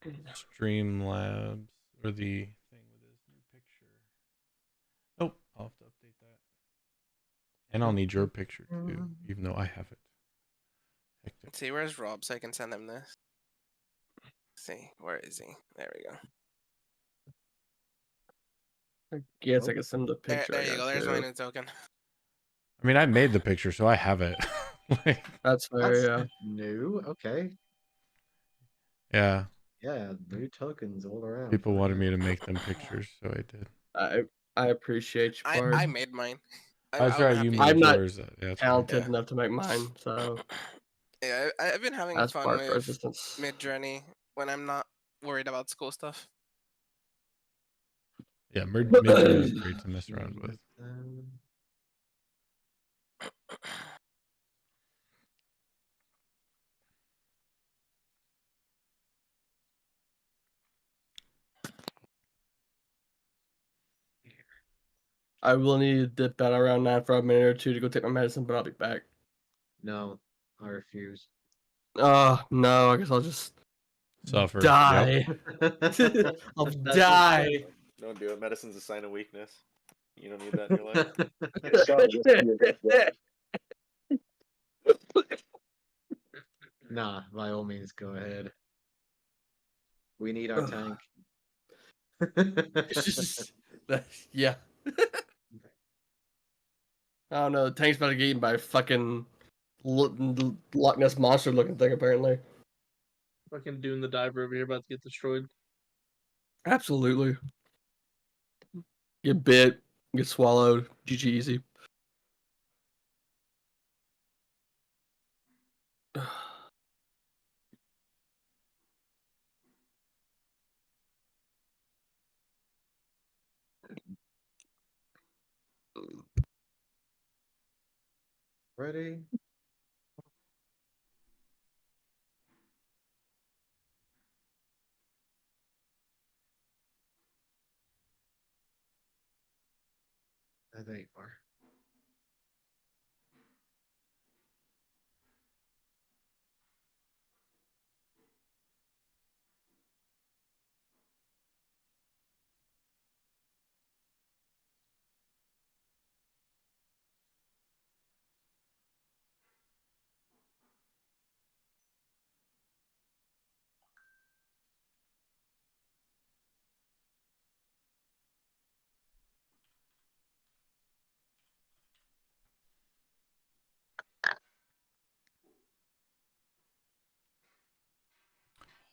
Streamlabs or the thing with his new picture. Nope, I'll have to update that. And I'll need your picture too, even though I have it. Hectic. Let's see, where's Rob so I can send him this? Let's see, where is he? There we go. I guess I can send the picture. There you go. There's my new token. I mean, I made the picture, so I have it. Like, That's fair, yeah. New, okay. Yeah. Yeah, new tokens all around. People wanted me to make them pictures, so I did. I appreciate you, Bard. I made mine. That's right, you made I'm not yours. Yeah, talented enough to make mine, so yeah, I've been having that's fun part for with resistance. Mid-Journey when I'm not worried about school stuff. Yeah, Mid-Journey is great to mess around with. I will need to dip out around 9 for a minute or two to go take my medicine, but I'll be back. No, I refuse. No, I guess I'll just Suffer. die. Yep. I'll die. Don't do it. Medicine's a sign of weakness. You don't need that in your life. Nah, by all means, go ahead. We need our tank. Yeah. I don't know. The tank's about to get eaten by a fucking Loch Ness monster looking thing, apparently. Fucking Dune the Diver over here about to get destroyed. Absolutely. Get bit, get swallowed. GG easy. Ready? There you are.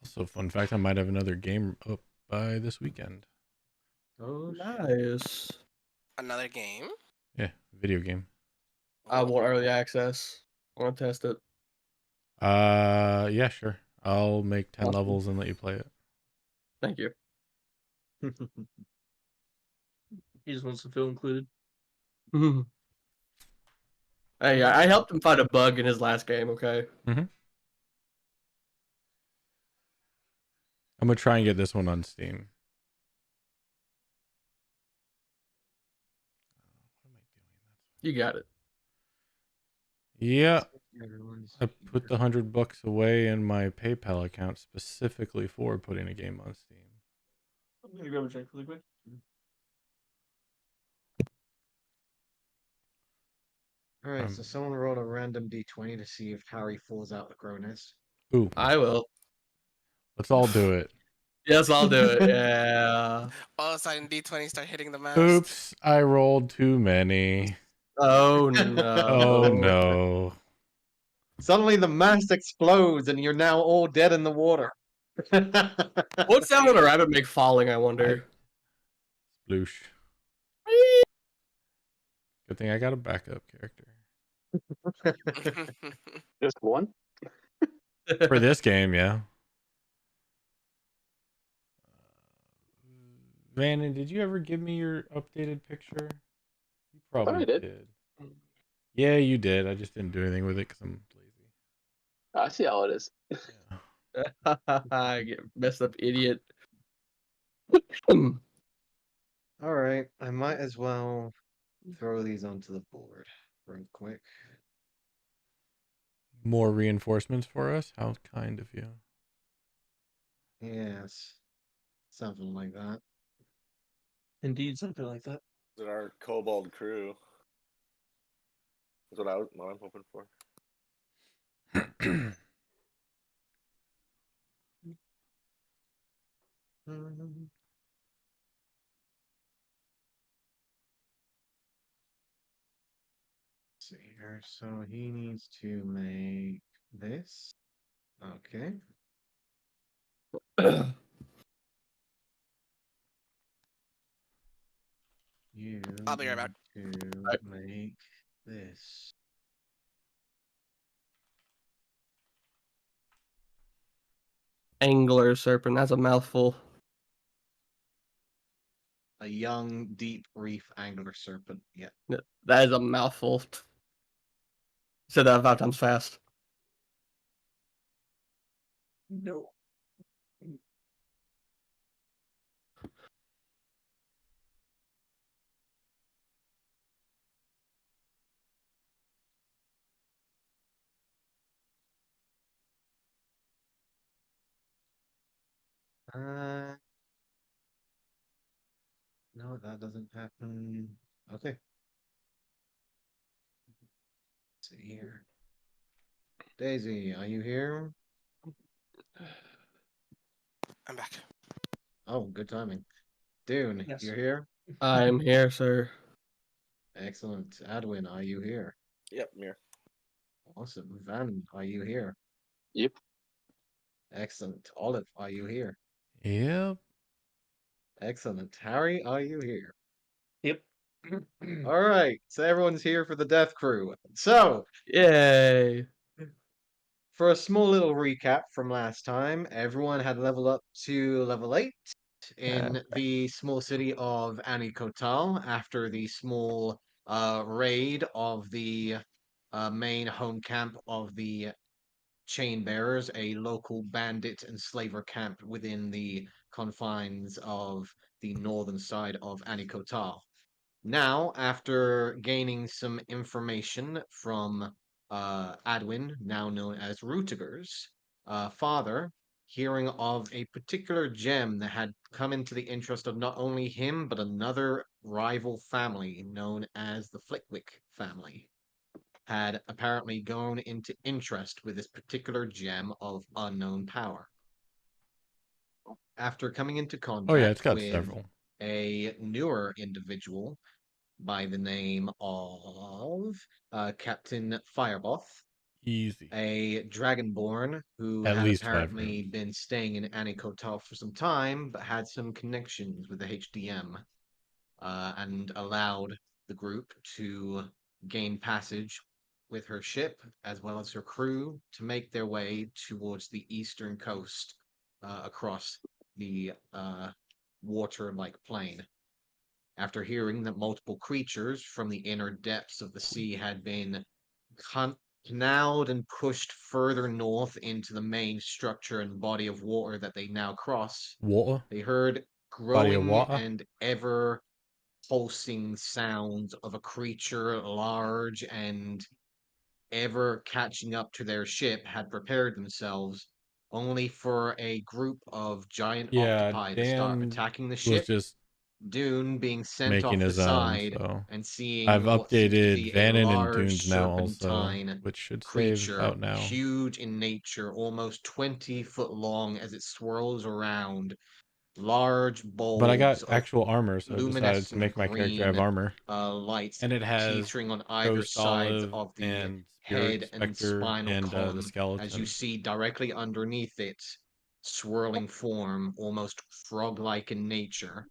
Also, fun fact, I might have another game up by this weekend. Oh, nice. Another game? Yeah, video game. I want early access. I want to test it. Yeah, sure. I'll make 10 Awesome. levels and let you play it. Thank you. He just wants to feel included. Hey, I helped him find a bug in his last game, okay? I'm going to try and get this one on Steam. You got it. Yeah. I put the $100 away in my PayPal account specifically for putting a game on Steam. I'm gonna grab a drink really quick. Alright, so someone roll a random d20 to see if Harry falls out the crow nest. Ooh. I will. Let's all do it. Yes, I'll do it. Yeah. All of a sudden, D20 start hitting the mouse. Oops, I rolled too many. Oh no. Oh no. Suddenly the mast explodes and you're now all dead in the water. What sound would a rabbit make falling, I wonder? Sploosh. Good thing I got a backup character. Just one? For this game, yeah. Vannon, did you ever give me your updated picture? You probably did. Yeah, you did. I just didn't do anything with it because I'm lazy. I see how it is. I get messed up, idiot. Alright, I might as well throw these onto the board real quick. More reinforcements for us? How kind of you. Yes. Something like that. Indeed, something like that. Is it our kobold crew? Is what I'm hoping for. Mm. See here. So he needs to make this. Okay. You I'll be right back. need to Right. make this. Angler serpent. That's a mouthful. A young, deep reef angler serpent. Yeah. Yeah, that is a mouthful. Said that 5 times fast. No. No, that doesn't happen. Okay. Let's see here. Daisy, are you here? I'm back. Oh, good timing. Dune, Yes. you're here? I'm here, sir. Excellent. Adwin, are you here? Yep, mirror. Awesome. Van, are you here? Yep. Excellent. Olive, are you here? Yep. Excellent. Harry, are you here? Yep. All right. So everyone's here for the death crew. So, Yay. for a small little recap from last time, everyone had leveled up to level 8 in the small city of Anikotal after the small raid of the main home camp of the Chain Bearers, a local bandit and slaver camp within the confines of the northern side of Anikotal. Now, after gaining some information from Adwin, now known as Rutiger's father, hearing of a particular gem that had come into the interest of not only him, but another rival family known as the Flickwick family, had apparently gone into interest with this particular gem of unknown power. After coming into Oh yeah, it's contact got with several. a newer individual by the name of Captain Fireboth, Easy. a dragonborn who At had least 5 apparently rooms. been staying in Anikotal for some time, but had some connections with the HDM, and allowed the group to gain passage with her ship as well as her crew to make their way towards the eastern coast across the water-like plain. After hearing that multiple creatures from the inner depths of the sea had been canaled and pushed further north into the main structure and body of water that they now cross, Water. they heard Body of growing water. and ever pulsing sounds of a creature large and ever catching up to their ship had prepared themselves only for a group of giant Yeah, octopi to start Dan attacking the was ship. just Dune being sent making off the his own, side so and I've seeing what seems to updated be a Vannon and large Dunes now also, serpentine which should save creature, out now. huge in nature, almost 20 foot long as it swirls around, large But I got bulbs of actual armor, so I decided to luminescent make my character have green armor. lights And it has teetering on either Ghost sides Olive of the and Spirit head and Spectre spinal and the column as you skeleton. see directly underneath it, swirling form, almost frog-like in nature,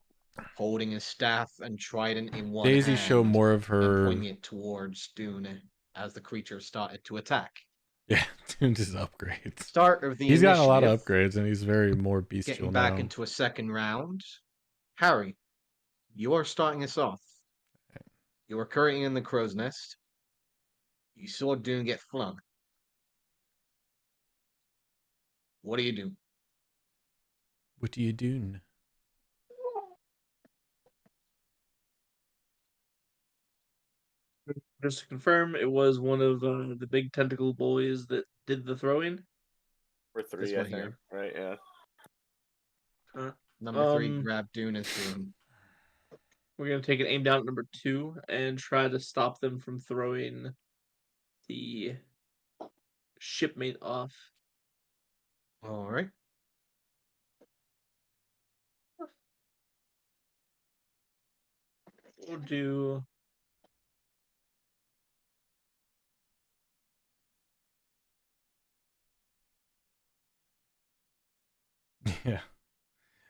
holding a staff and trident in one Daisy showed hand more of and her. pointing it towards Dune as the creature started to attack. Yeah, Dunes' upgrades. Start of the He's gotten a lot initiative, of upgrades and he's very more getting bestial back now. into a second round. Harry, you are starting us off. You are currently in the crow's nest. You saw Dune get flung. What do you do? What do you do? Just to confirm, it was one of the big tentacle boys that did the throwing. We're This 3, I one think. here. Right? Yeah. Number 3, Um, grab Dune and Spoon. We're gonna take an aim down at number 2 and try to stop them from throwing the shipmate off. All right. We'll do. Yeah.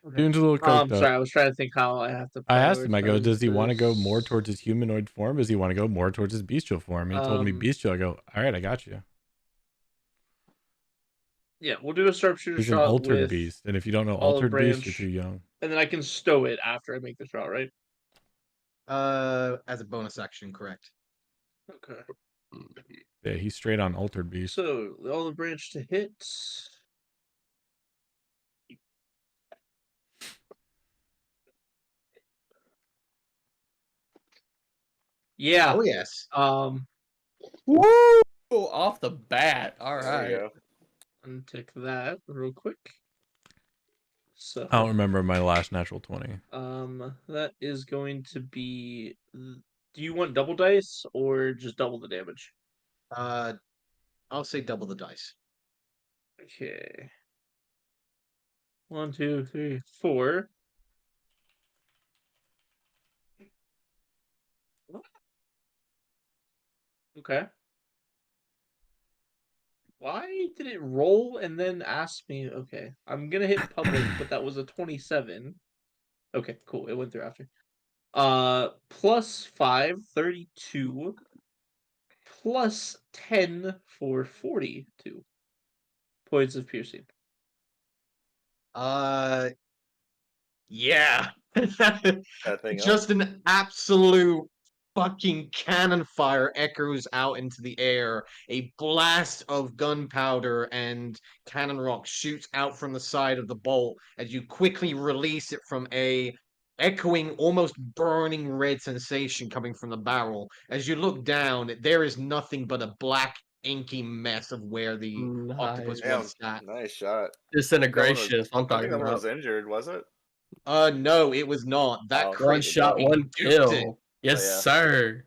Okay. Dune's a little coked up. Sorry, I was trying to think how I have to. I asked him, I go, prioritize does he want to go this. more towards his humanoid form? Does he want to go more towards his bestial form? And he told me bestial. I go, all right, I got you. Yeah, we'll do a sharpshooter He's an shot altered with beast. And if you don't know olive altered beast, you're branch, too young. and then I can stow it after I make the shot, right? As a bonus action, correct. Okay. Yeah, he's straight on altered beast. So the olive branch to hit. Yeah. Oh yes. Woo! Off the bat. All There right. you go. Untick that real quick. So I don't remember my last natural 20. that is going to be. Do you want double dice or just double the damage? I'll say double the dice. Okay. 1, 2, 3, 4. Okay. Why did it roll and then ask me? Okay, I'm gonna hit public, but that was a 27. Okay, cool. It went through after. Plus 5, 32. Plus 10 for 42 points of piercing. Yeah. That thing Just an absolute fucking cannon fire echoes out into the air. A blast of gunpowder and cannon rock shoots out from the side of the bolt as you quickly release it from a echoing, almost burning red sensation coming from the barrel. As you look down, there is nothing but a black, inky mess of where the octopus Nice. was sat. Nice shot. Disintegration is what I'm I talking think that one about. was injured, was it? No, it was not. That Oh, crit One shot, fucking one duped it. kill. Yes, yeah. sir.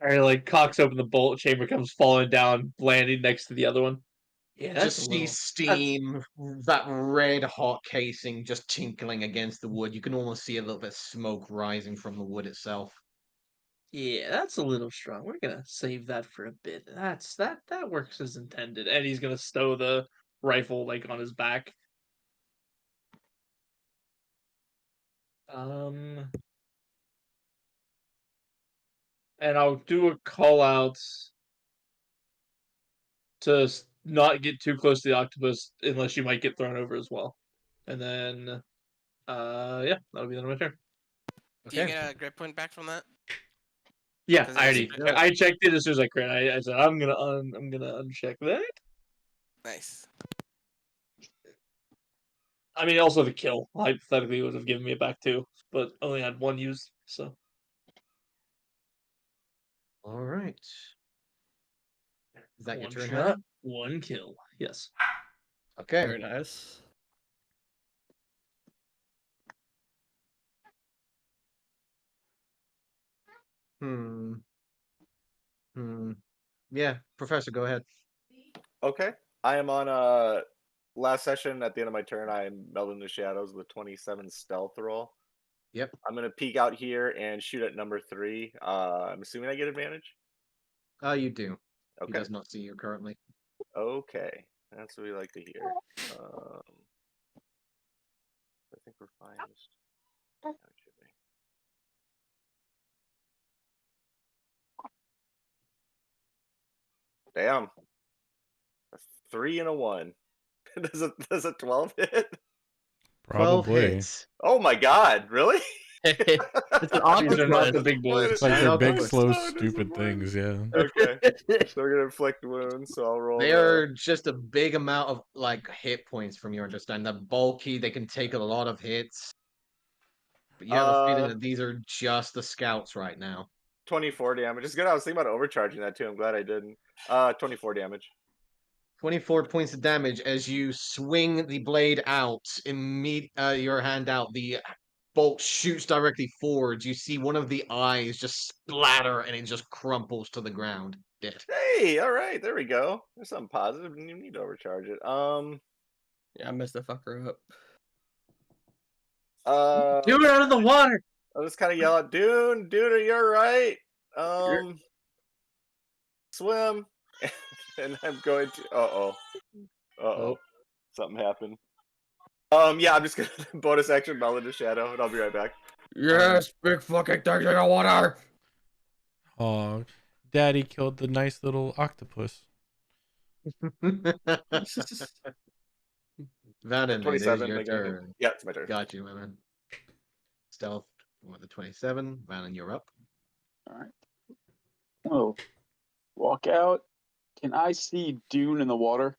Or like cocks open the bolt, chamber comes falling down, landing next to the other one. Yeah, that's Just a see little. steam, that red hot casing just tinkling against the wood. You can almost see a little bit of smoke rising from the wood itself. Yeah, that's a little strong. We're gonna save that for a bit. That works as intended. And he's gonna stow the rifle like on his back. And I'll do a call out to not get too close to the octopus unless you might get thrown over as well. And then yeah, that'll be the end of my turn. Do you Okay. get a grip point back from that? Yeah, 'Cause I it's- already I checked it as soon as I crit. I said I'm gonna uncheck that. Nice. I mean, also the kill hypothetically would have given me it back too, but only had one use. So All right. Is that your one turn, shot, Hannah? one kill. Yes. Okay. Very nice. Hmm. Yeah, Professor, go ahead. Okay. I am on last session at the end of my turn. I melded into shadows with 27 stealth roll. Yep. I'm gonna peek out here and shoot at number 3. I'm assuming I get advantage. You do. He Okay. does not see you currently. Okay. That's what we like to hear. I think we're fine. How it should be. Damn. A 3 and a 1. does a 12 hit? 12 Probably. hits. Oh my god, really? It's an These are not the octopus. big boys. It's like I they're know big, those. slow, Oh, stupid things, yeah. Okay. So we're gonna inflict wounds, so I'll roll. They are just a big amount of like hit points from your understanding. They're bulky, they can take a lot of hits. But you have a feeling that these are just the scouts right now. 24 damage. It's good. I was thinking about overcharging that too. I'm glad I didn't. 24 damage. 24 points of damage as you swing the blade out, your hand out, the bolt shoots directly forwards. You see one of the eyes just splatter and it just crumples to the ground, dead. Hey, all right, there we go. There's something positive. You need to overcharge it. Yeah, I messed the fucker up. Do it out of the water. I'll just kind of yell out, Dune, you're right. Swim. And I'm going to. Oh. Something happened. Yeah, I'm just gonna bonus action meld into shadow, and I'll be right back. Yes, big fucking things in the water. Oh, Daddy killed the nice little octopus. Vanin, it is 27. your make it- turn. Yeah, it's my turn. Got you, my man. Stealth with the 27. Vanin, you're up. All right. Oh, walk out. Can I see Dune in the water?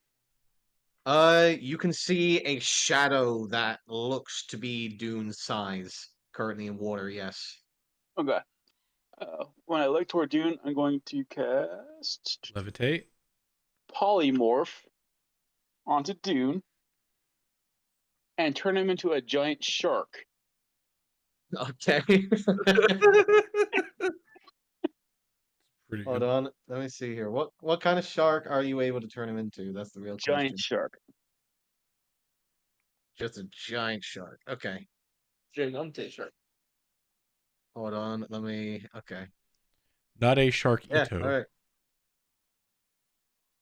You can see a shadow that looks to be Dune's size currently in water. Yes. Okay. When I look toward Dune, I'm going to cast Levitate. Polymorph onto Dune and turn him into a giant shark. Okay. Pretty Hold good. on. Let me see here. What kind of shark are you able to turn him into? That's the real question. Giant shark. Just a giant shark. Okay. Gigante shark. Hold on. Let me. Okay. Not a shark Yeah. ito. All right.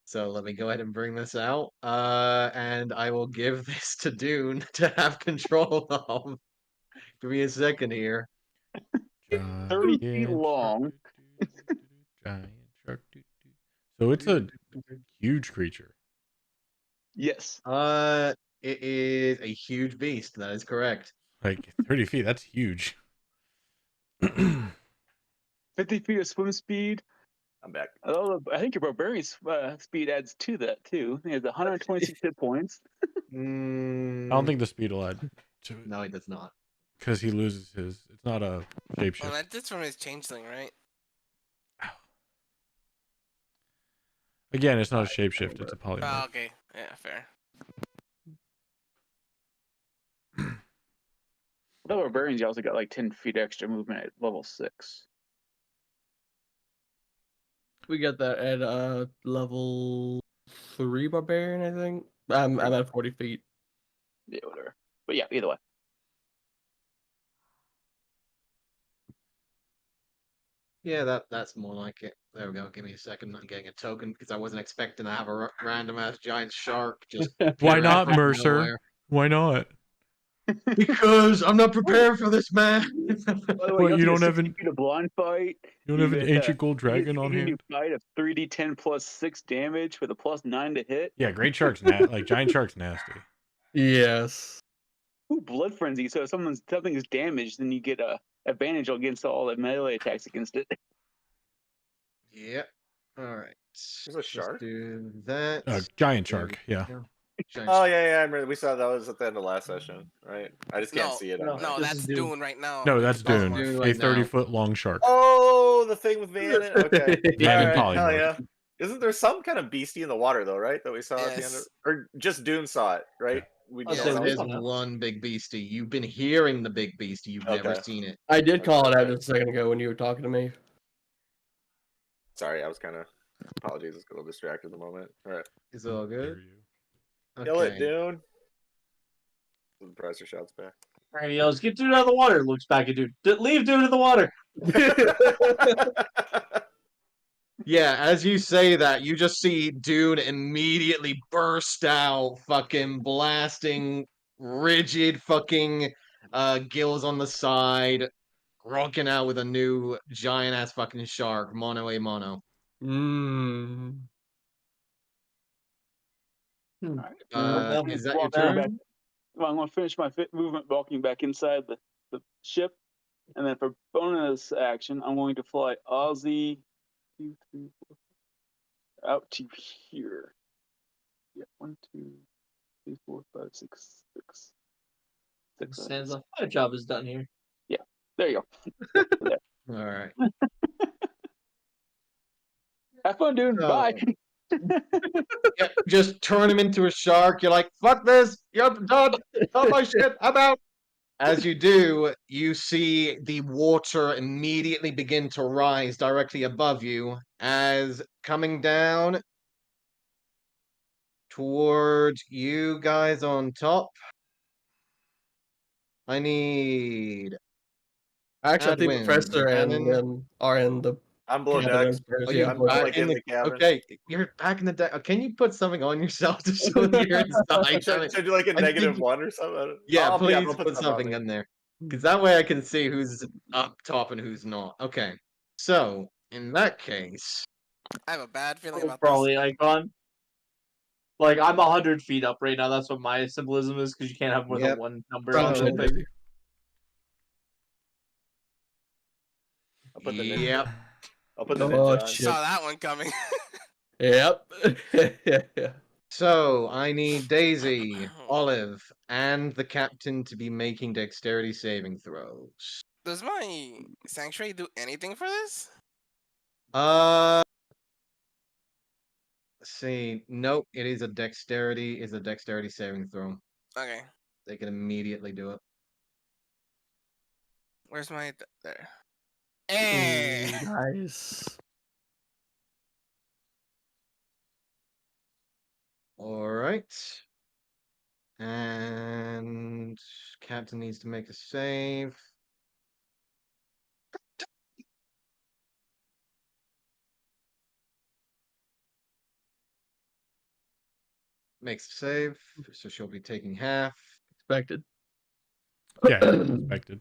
So let me go ahead and bring this out. And I will give this to Dune to have control of. Give me a second here. 30 feet long. Giant shark. So it's a huge creature. Yes. It is a huge beast. That is correct. Like 30 feet. That's huge. 50 feet of swim speed. I'm back. Oh, I think your barbarian speed adds to that too. He has 126 hit points. I don't think the speed will add to it No, it does not. because he loses his. It's not a shapeshift. Well, that's from his changeling, right? Again, it's not a shapeshift. It's a polymorph. Oh, okay. Yeah, fair. The barbarians, you also got like 10 feet extra movement at level 6. We got that at level 3 barbarian, I think. I'm at 40 feet. Yeah, whatever. But yeah, either way. Yeah, that's more like it. There we go. Give me a second. I'm getting a token because I wasn't expecting to have a random ass giant shark. Just Why appear not, out of Mercer? nowhere. Why not? Because I'm not prepared for this, man. By the way, What, you don't have 60 an- feet of blind fight. You don't have an get, ancient gold dragon on you hand? fight of 3d10 plus 6 damage with a plus 9 to hit. Yeah, great shark's like giant shark's nasty. Yes. Ooh, blood frenzy. So if something is damaged, then you get a advantage against all the melee attacks against it. Yep. All right. There's a shark? Do that. Giant There shark. we Yeah. go. Giant Oh yeah, I remember. We saw that was at the end of last session, right? I just can't No, see it. no, on No, my- This that's is Dune. Dune right now. No, that's It's Dune. Polymorph. Dune A right now. 30-foot long shark. Oh, the thing with Vannon. Okay. Vannon Alright, hell polymorph. yeah. Isn't there some kind of beastie in the water though, right? That we saw at the end of, Yes. or just Dune saw it, right? We I'll just say Yes, saw we there's it. don't know. one big beastie. You've been hearing the big beastie. You've never Okay. seen it. I did call it out Okay. just a second ago when you were talking to me. Sorry, I was kind of. Apologies, I was a little distracted at the moment. All right, It's all Dare good. you. kill it, Okay. Dune. The Pricer shouts back. Alright, he yells, "Get Dune out of the water!" Looks back at Dune. Leave Dune in the water. Yeah, as you say that, you just see Dune immediately burst out, fucking blasting rigid fucking gills on the side, rocking out with a new giant ass fucking shark, mono a mono. Mmm. Is that your turn? Well, I'm going to finish my movement walking back inside the ship. And then for bonus action, I'm going to fly Aussie 2, 3, 4, out to here. Yeah, 1, 2, 3, 4, 5, 6, 6. Sans the fire job is done here. There you go. All right. Have fun, dude. Bye. Yeah, just turn him into a shark. You're like, fuck this. Yep, done. Done my shit. I'm out. As you do, you see the water immediately begin to rise directly above you as coming down towards you guys on top. I need Actually, I think Adwin, Professor and Cannon. are in the I'm below cabin decks. upstairs. Oh, Yeah, you're I'm below back like decks. in the cabin. okay. You're back in the deck. Can you put something on yourself to show that you're inside? Should I do like a I think -1 or something? Yeah, I'll please I'll put stuff on something me. in there. Because that way I can see who's up top and who's not. Okay. So, in that case, I have a bad feeling Oh, about probably icon. Like I'm 100 feet up right now. That's what my symbolism is because you can't have more Yep. than one number From on So- something. I'll put the ninja. yep. I'll put the Oh, ninja on. this. shit. Saw that one coming. Yep. Yeah. So, I need Daisy, Olive, and the captain to be making dexterity saving throws. Does my sanctuary do anything for this? Let's see. Nope, it is a dexterity saving throw. Okay. They can immediately do it. Where's my there? Hey. Ooh, nice. Alright. And captain needs to make a save. Makes a save, so she'll be taking half. Expected. Yeah, expected.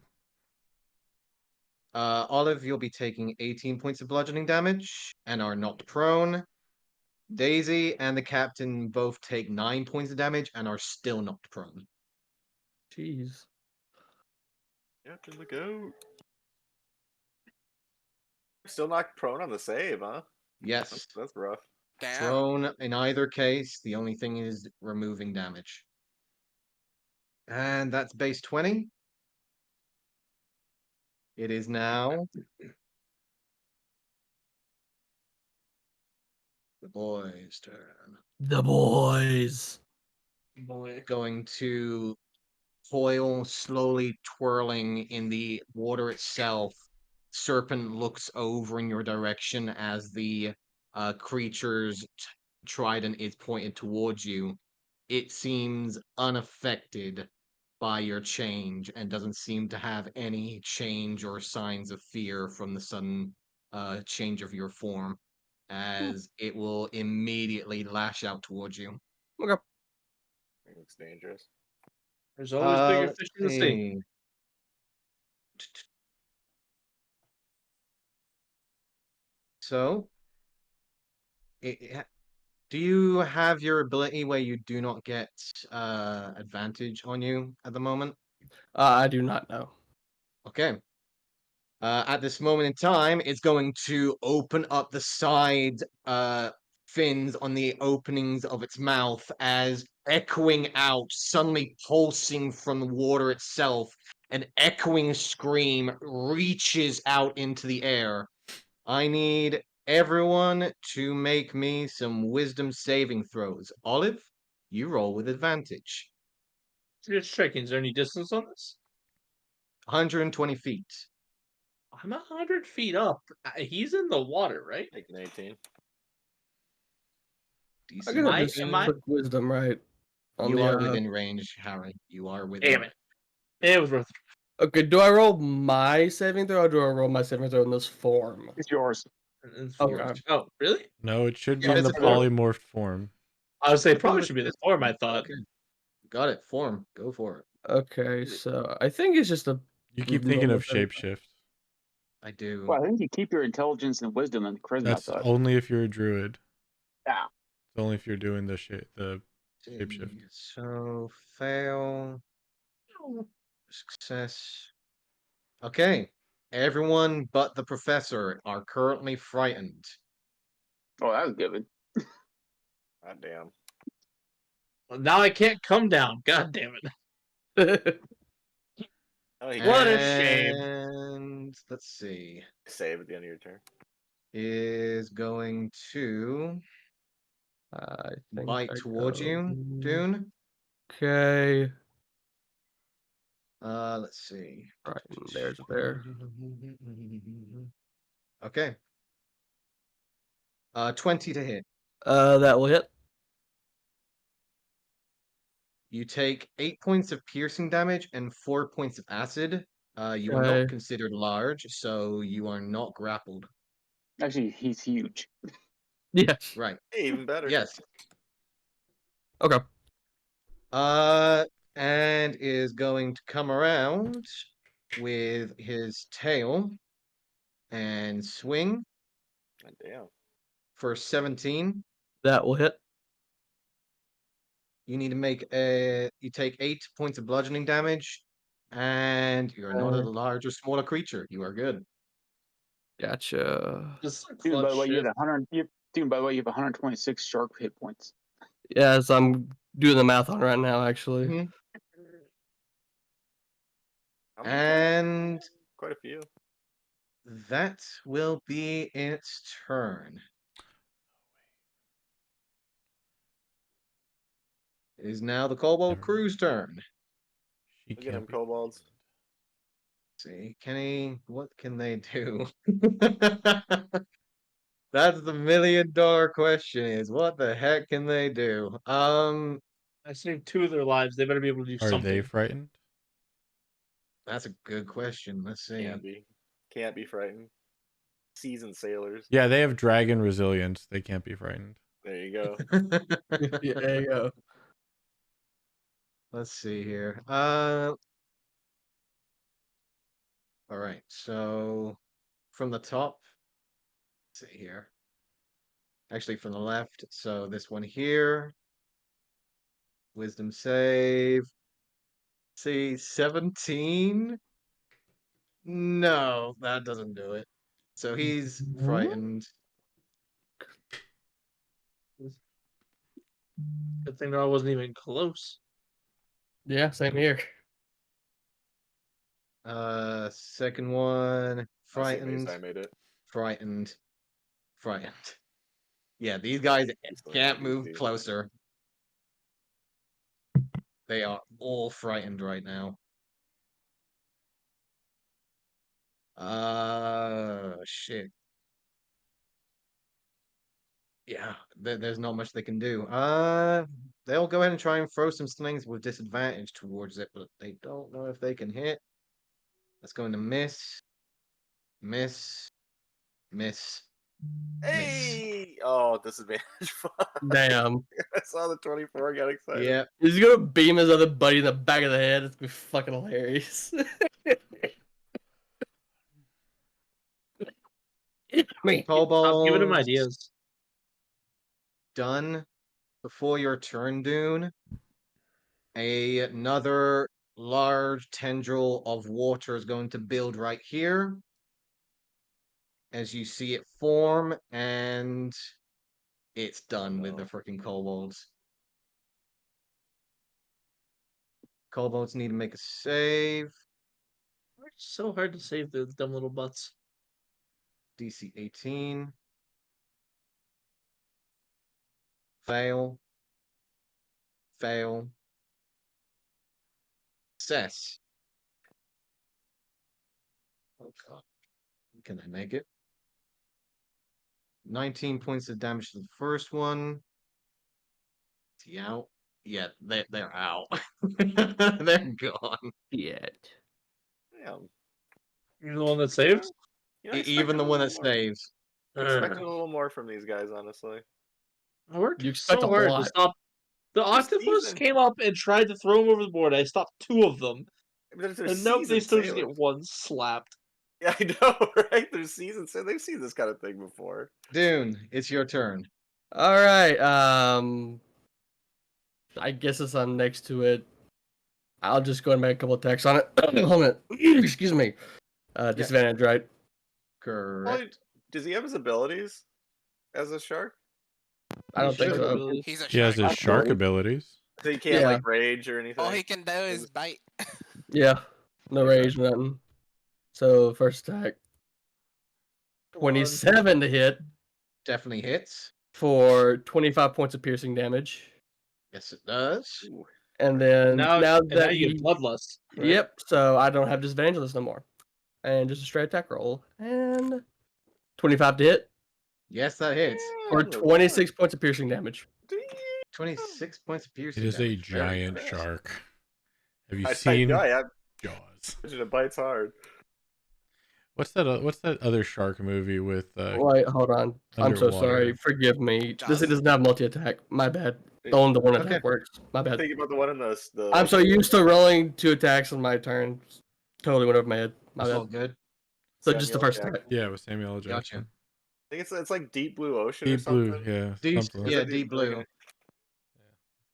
Olive, you'll be taking 18 points of bludgeoning damage and are knocked prone. Daisy and the captain both take 9 points of damage and are still knocked prone. Jeez. Captain, look out. Still knocked prone on the save, huh? Yes, That's rough. Damn. prone in either case. The only thing is removing damage. And that's base 20. It is now the boys' turn. The boys. Boy. Going to coil slowly twirling in the water itself. Serpent looks over in your direction as the creature's trident is pointed towards you. It seems unaffected by your change and doesn't seem to have any change or signs of fear from the sudden change of your form, as it will immediately lash out towards you. Okay. It looks dangerous. There's always bigger Let's fish in the sea. see. So, do you have your ability where you do not get advantage on you at the moment? I do not know. Okay. At this moment in time, it's going to open up the side fins on the openings of its mouth as echoing out, suddenly pulsing from the water itself, an echoing scream reaches out into the air. I need everyone to make me some wisdom saving throws. Olive, you roll with advantage. Just checking. Is there any distance on this? 120 feet. I'm 100 feet up. He's in the water, right? Taking 18. I Decent gotta I- just am I- click wisdom, right? On You the, are within range, Harry. You are within. Damn it. It was worth it. Okay, do I roll my saving throw or do I roll my saving throw in this form? It's yours. It's Okay. yours. Oh, really? No, it should be Yeah, in it's the a form. polymorphed form. I would say probably should be the form, I thought. Okay. Got it. Form. Go for it. Okay, so I think it's just a You keep thinking of normal thing. shapeshift. I do. Well, I think you keep your intelligence and wisdom and charisma. That's I thought. only if you're a druid. Yeah. It's only if you're doing the shapeshift. So fail. Success. Okay. Everyone but the professor are currently frightened. Oh, that was good. God damn. Well, now I can't come down. God damn it. Oh, he What can a shame. And let's see. save at the end of your turn. Is going to I think bite I towards you, go- Dune. Okay. Let's see. Right, there's a bear. Okay. 20 to hit. That will hit. You take 8 points of piercing damage and 4 points of acid. You are Okay. not considered large, so you are not grappled. Actually, he's huge. Yeah. Right. Hey, even better. Yes. Okay. And is going to come around with his tail and swing God damn. for 17. That will hit. You need to make you take 8 points of bludgeoning damage, and you're not a large or smaller creature. You are good. Gotcha. This is a Dude, by clutch the way, you shit. have 100. Dude, by the way, you have 126 shark hit points. Yes, I'm doing the math on it right now, actually. Mhm. How many And Quite a few. that will be its turn. It is now the Kobold Never crew's turn. She Look at them can't be kobolds. See, what can they do? That's the $1,000,000 question is what the heck can they do? I saved 2 of their lives. They better be able to do Are something. they frightened? That's a good question. Let's see. Can't be frightened. Seasoned sailors. Yeah, they have dragon resilience. They can't be frightened. There you go. Yeah, there you go. Let's see here. All right. So from the top, let's see here. Actually, from the left. So this one here. Wisdom save. See, 17. No, that doesn't do it. So he's frightened. Good thing I wasn't even close. Yeah, same here. Second one, I frightened, made it. frightened, frightened. Yeah, these guys Easily can't made move it. closer. They are all frightened right now. Shit. Yeah, there's not much they can do. They'll go ahead and try and throw some slings with disadvantage towards it, but they don't know if they can hit. That's going to miss, miss, miss. Hey! Oh, disadvantage. Damn. I saw the 24, got excited. Yeah, He's gonna beam his other buddy in the back of the head. It's gonna be fucking hilarious. Me. I'm giving him kobolds ideas. done. Before your turn, Dune, another large tendril of water is going to build right here. As you see it form, and it's done with the freaking kobolds. Kobolds need to make a save. It's so hard to save those dumb little butts. DC 18. Fail. Fail. Success. Oh god. Can I make it? 19 points of damage to the first one. Is he out? Yeah, they're out. They're gone. Yet. Damn. You're the one that saved? You know, I Even expected the a one little that more. saves. I expected a little more from these guys, honestly. I worked You expect so a hard lot. to stop. The octopus seasoned. came up and tried to throw him over the board. I stopped 2 of them. They're And nope, they seasoned still just sailors. get 1 slapped. Yeah, I know, right? They're seasoned, so they've seen this kind of thing before. Dune, it's your turn. All right. I guess it's on next to it. I'll just go and make a couple attacks on it. Hold on. Excuse me. Disadvantage, right? Correct. Does he have his abilities as a shark? I don't think should. so. He's a He has shark. his shark abilities. So he can't Yeah. like rage or anything. All he can do is bite. Yeah. No Okay. rage, nothing. So first attack. 27 to hit. Definitely hits. for 25 points of piercing damage. Yes, it does. Ooh. And then Now that you he, get bloodlust. Right? yep, so I don't have disadvantage on this no more. And just a straight attack roll. And 25 to hit Yes, that hits. for Damn, 26 points of piercing damage. 26 points of piercing It is a damage. Very giant nice. shark. Have you I seen yeah, Jaws? it bites hard. What's that other shark movie with Wait, hold on. I'm so sorry. underwater? Forgive me. This Jaws? doesn't have multi-attack. My bad. Only the one attack Okay. works. My bad. Think about the one in the. I'm so used to rolling 2 attacks on my turn. Totally went over my head. My It's bad. all good. So just the Samuel first Jackson. attack. Yeah, with Samuel L. Gotcha. Jackson. I think it's like Deep Blue Ocean or Deep Blue, something. yeah, Deep, something like yeah, Is it Deep Blue. okay.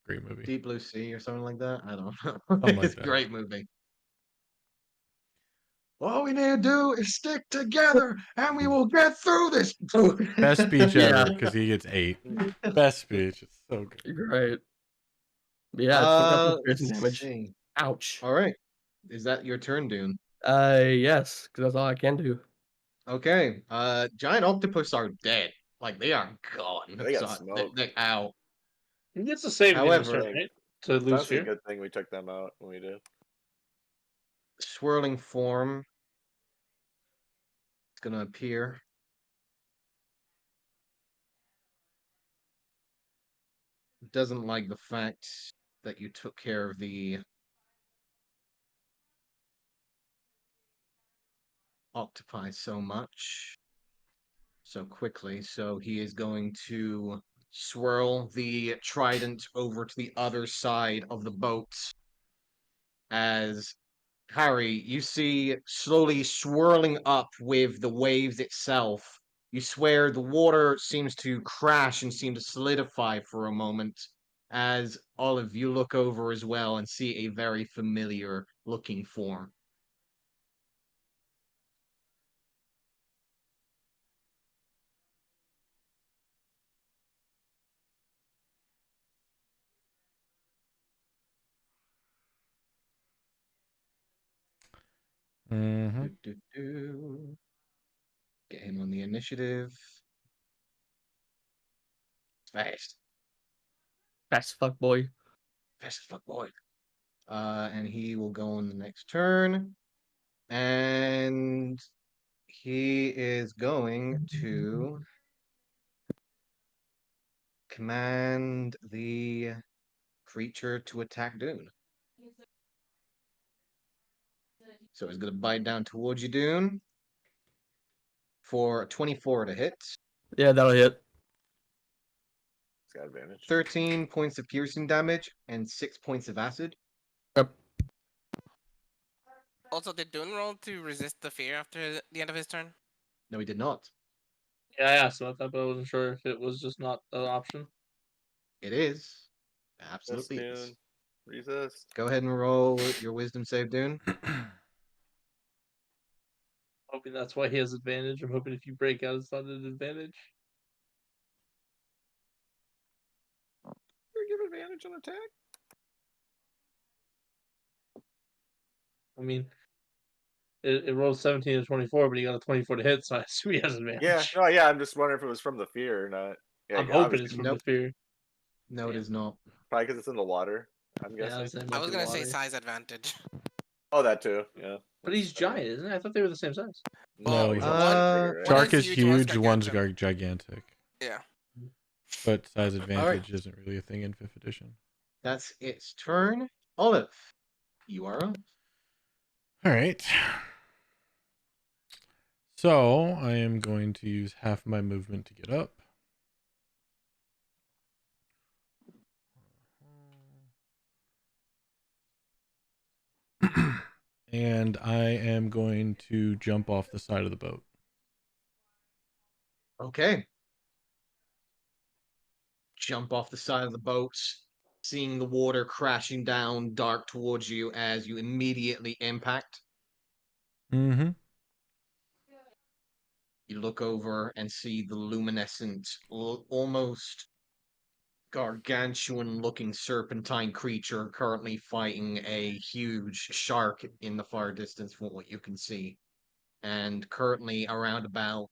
Great movie. Deep Blue Sea or something like that. I don't know. Something like It's a that. great movie. All we need to do is stick together and we will get through this. Best speech Yeah. ever because he gets 8. Best speech. It's so good. Great. Yeah, 25 points of piercing Let's damage. see. Ouch. All right. Is that your turn, Dune? Yes, because that's all I can do. Okay. Giant octopus are dead. Like they are gone. They got So smoked. they're out. He gets to save it in his However- turn, right? To It's lose honestly a fear. good thing we took them out when we did. Swirling form. It's gonna appear. Doesn't like the fact that you took care of the octopi so much so quickly, so he is going to swirl the trident over to the other side of the boat as Harry, you see slowly swirling up with the waves itself. You swear the water seems to crash and seem to solidify for a moment as Olive, you look over as well and see a very familiar looking form. Mm-hmm. Do. Get him on the initiative. Fast. Fast fuck boy. Fast as fuck boy. And he will go on the next turn. And he is going to command the creature to attack Dune. So he's going to bite down towards you, Dune, for 24 to hit. Yeah, that'll hit. It's got advantage. 13 points of piercing damage and 6 points of acid. Yep. Also, did Dune roll to resist the fear after the end of his turn? No, he did not. Yeah, I asked about that, but I wasn't sure if it was just not an option. It is. Yes, Absolutely is. Dune. Resist. Go ahead and roll your wisdom save, Dune. Hoping that's why he has advantage. I'm hoping if you break out, it's not an advantage. You give advantage on attack. I mean, it rolled 17 to 24, but he got a 24 to hit, so I assume he has advantage. Yeah. No. Yeah. I'm just wondering if it was from the fear or not. Yeah. I'm hoping obviously- it's from Nope. the fear. No, it Yeah. is not. Probably because it's in the water. I'm Yeah, guessing. I was gonna say size advantage. Oh, that too. Yeah. But he's giant, isn't it? I thought they were the same size. Well, No, he's one- a lot bigger, right? Shark is is huge, one's huge, one's gargantuan. gigantic. Yeah. But size advantage isn't really a thing in 5th edition. That's its turn. Olive, you are up. All right. So I am going to use half my movement to get up. And I am going to jump off the side of the boat. Okay. Jump off the side of the boat, seeing the water crashing down dark towards you as you immediately impact. Mm-hmm. You look over and see the luminescent, almost gargantuan looking serpentine creature currently fighting a huge shark in the far distance from what you can see. And currently around about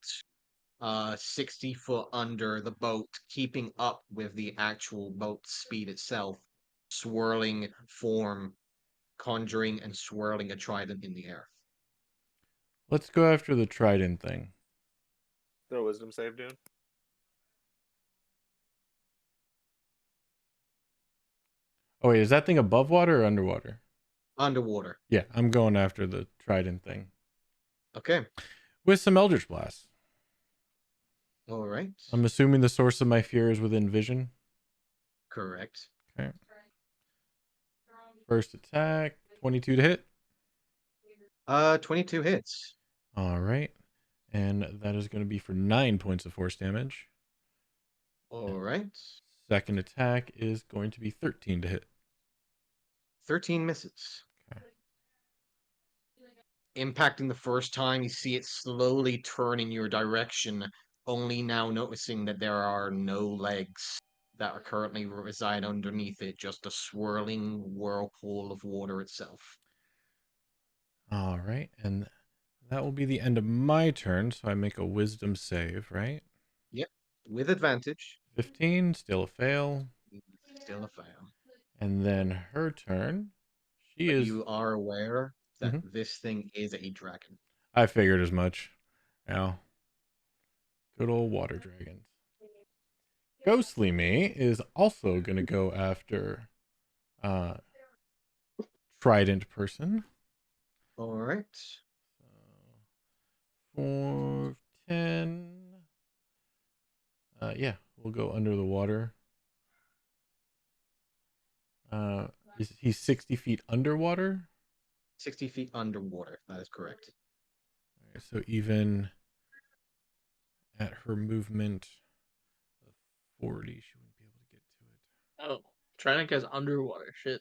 60 foot under the boat, keeping up with the actual boat speed itself, swirling form, conjuring and swirling a trident in the air. Let's go after the trident thing. Throw a wisdom save, dude. Oh wait, is that thing above water or underwater? Underwater. Yeah, I'm going after the trident thing Okay. with some Eldritch Blast. All right. I'm assuming the source of my fear is within vision. Correct. Okay. First attack, 22 to hit. 22 hits. All right. And that is going to be for 9 points of force damage. All right. Second attack is going to be 13 to hit. 13 misses. Okay. Impacting the first time, you see it slowly turn in your direction, only now noticing that there are no legs that are currently reside underneath it, just a swirling whirlpool of water itself. All right. And that will be the end of my turn. So I make a wisdom save, right? Yep. With advantage. 15, still a fail. Still a fail. And then her turn. She But is. you are aware that this thing is a dragon. I figured as much. Now, good old water dragons. Ghostly Me is also going to go after Trident person. All right. 4, 10. Yeah, we'll go under the water. He's 60 feet underwater. 60 feet underwater. That is correct. All right, so even at her movement of 40, she wouldn't be able to get to it. Oh, Trident guy's underwater. Shit.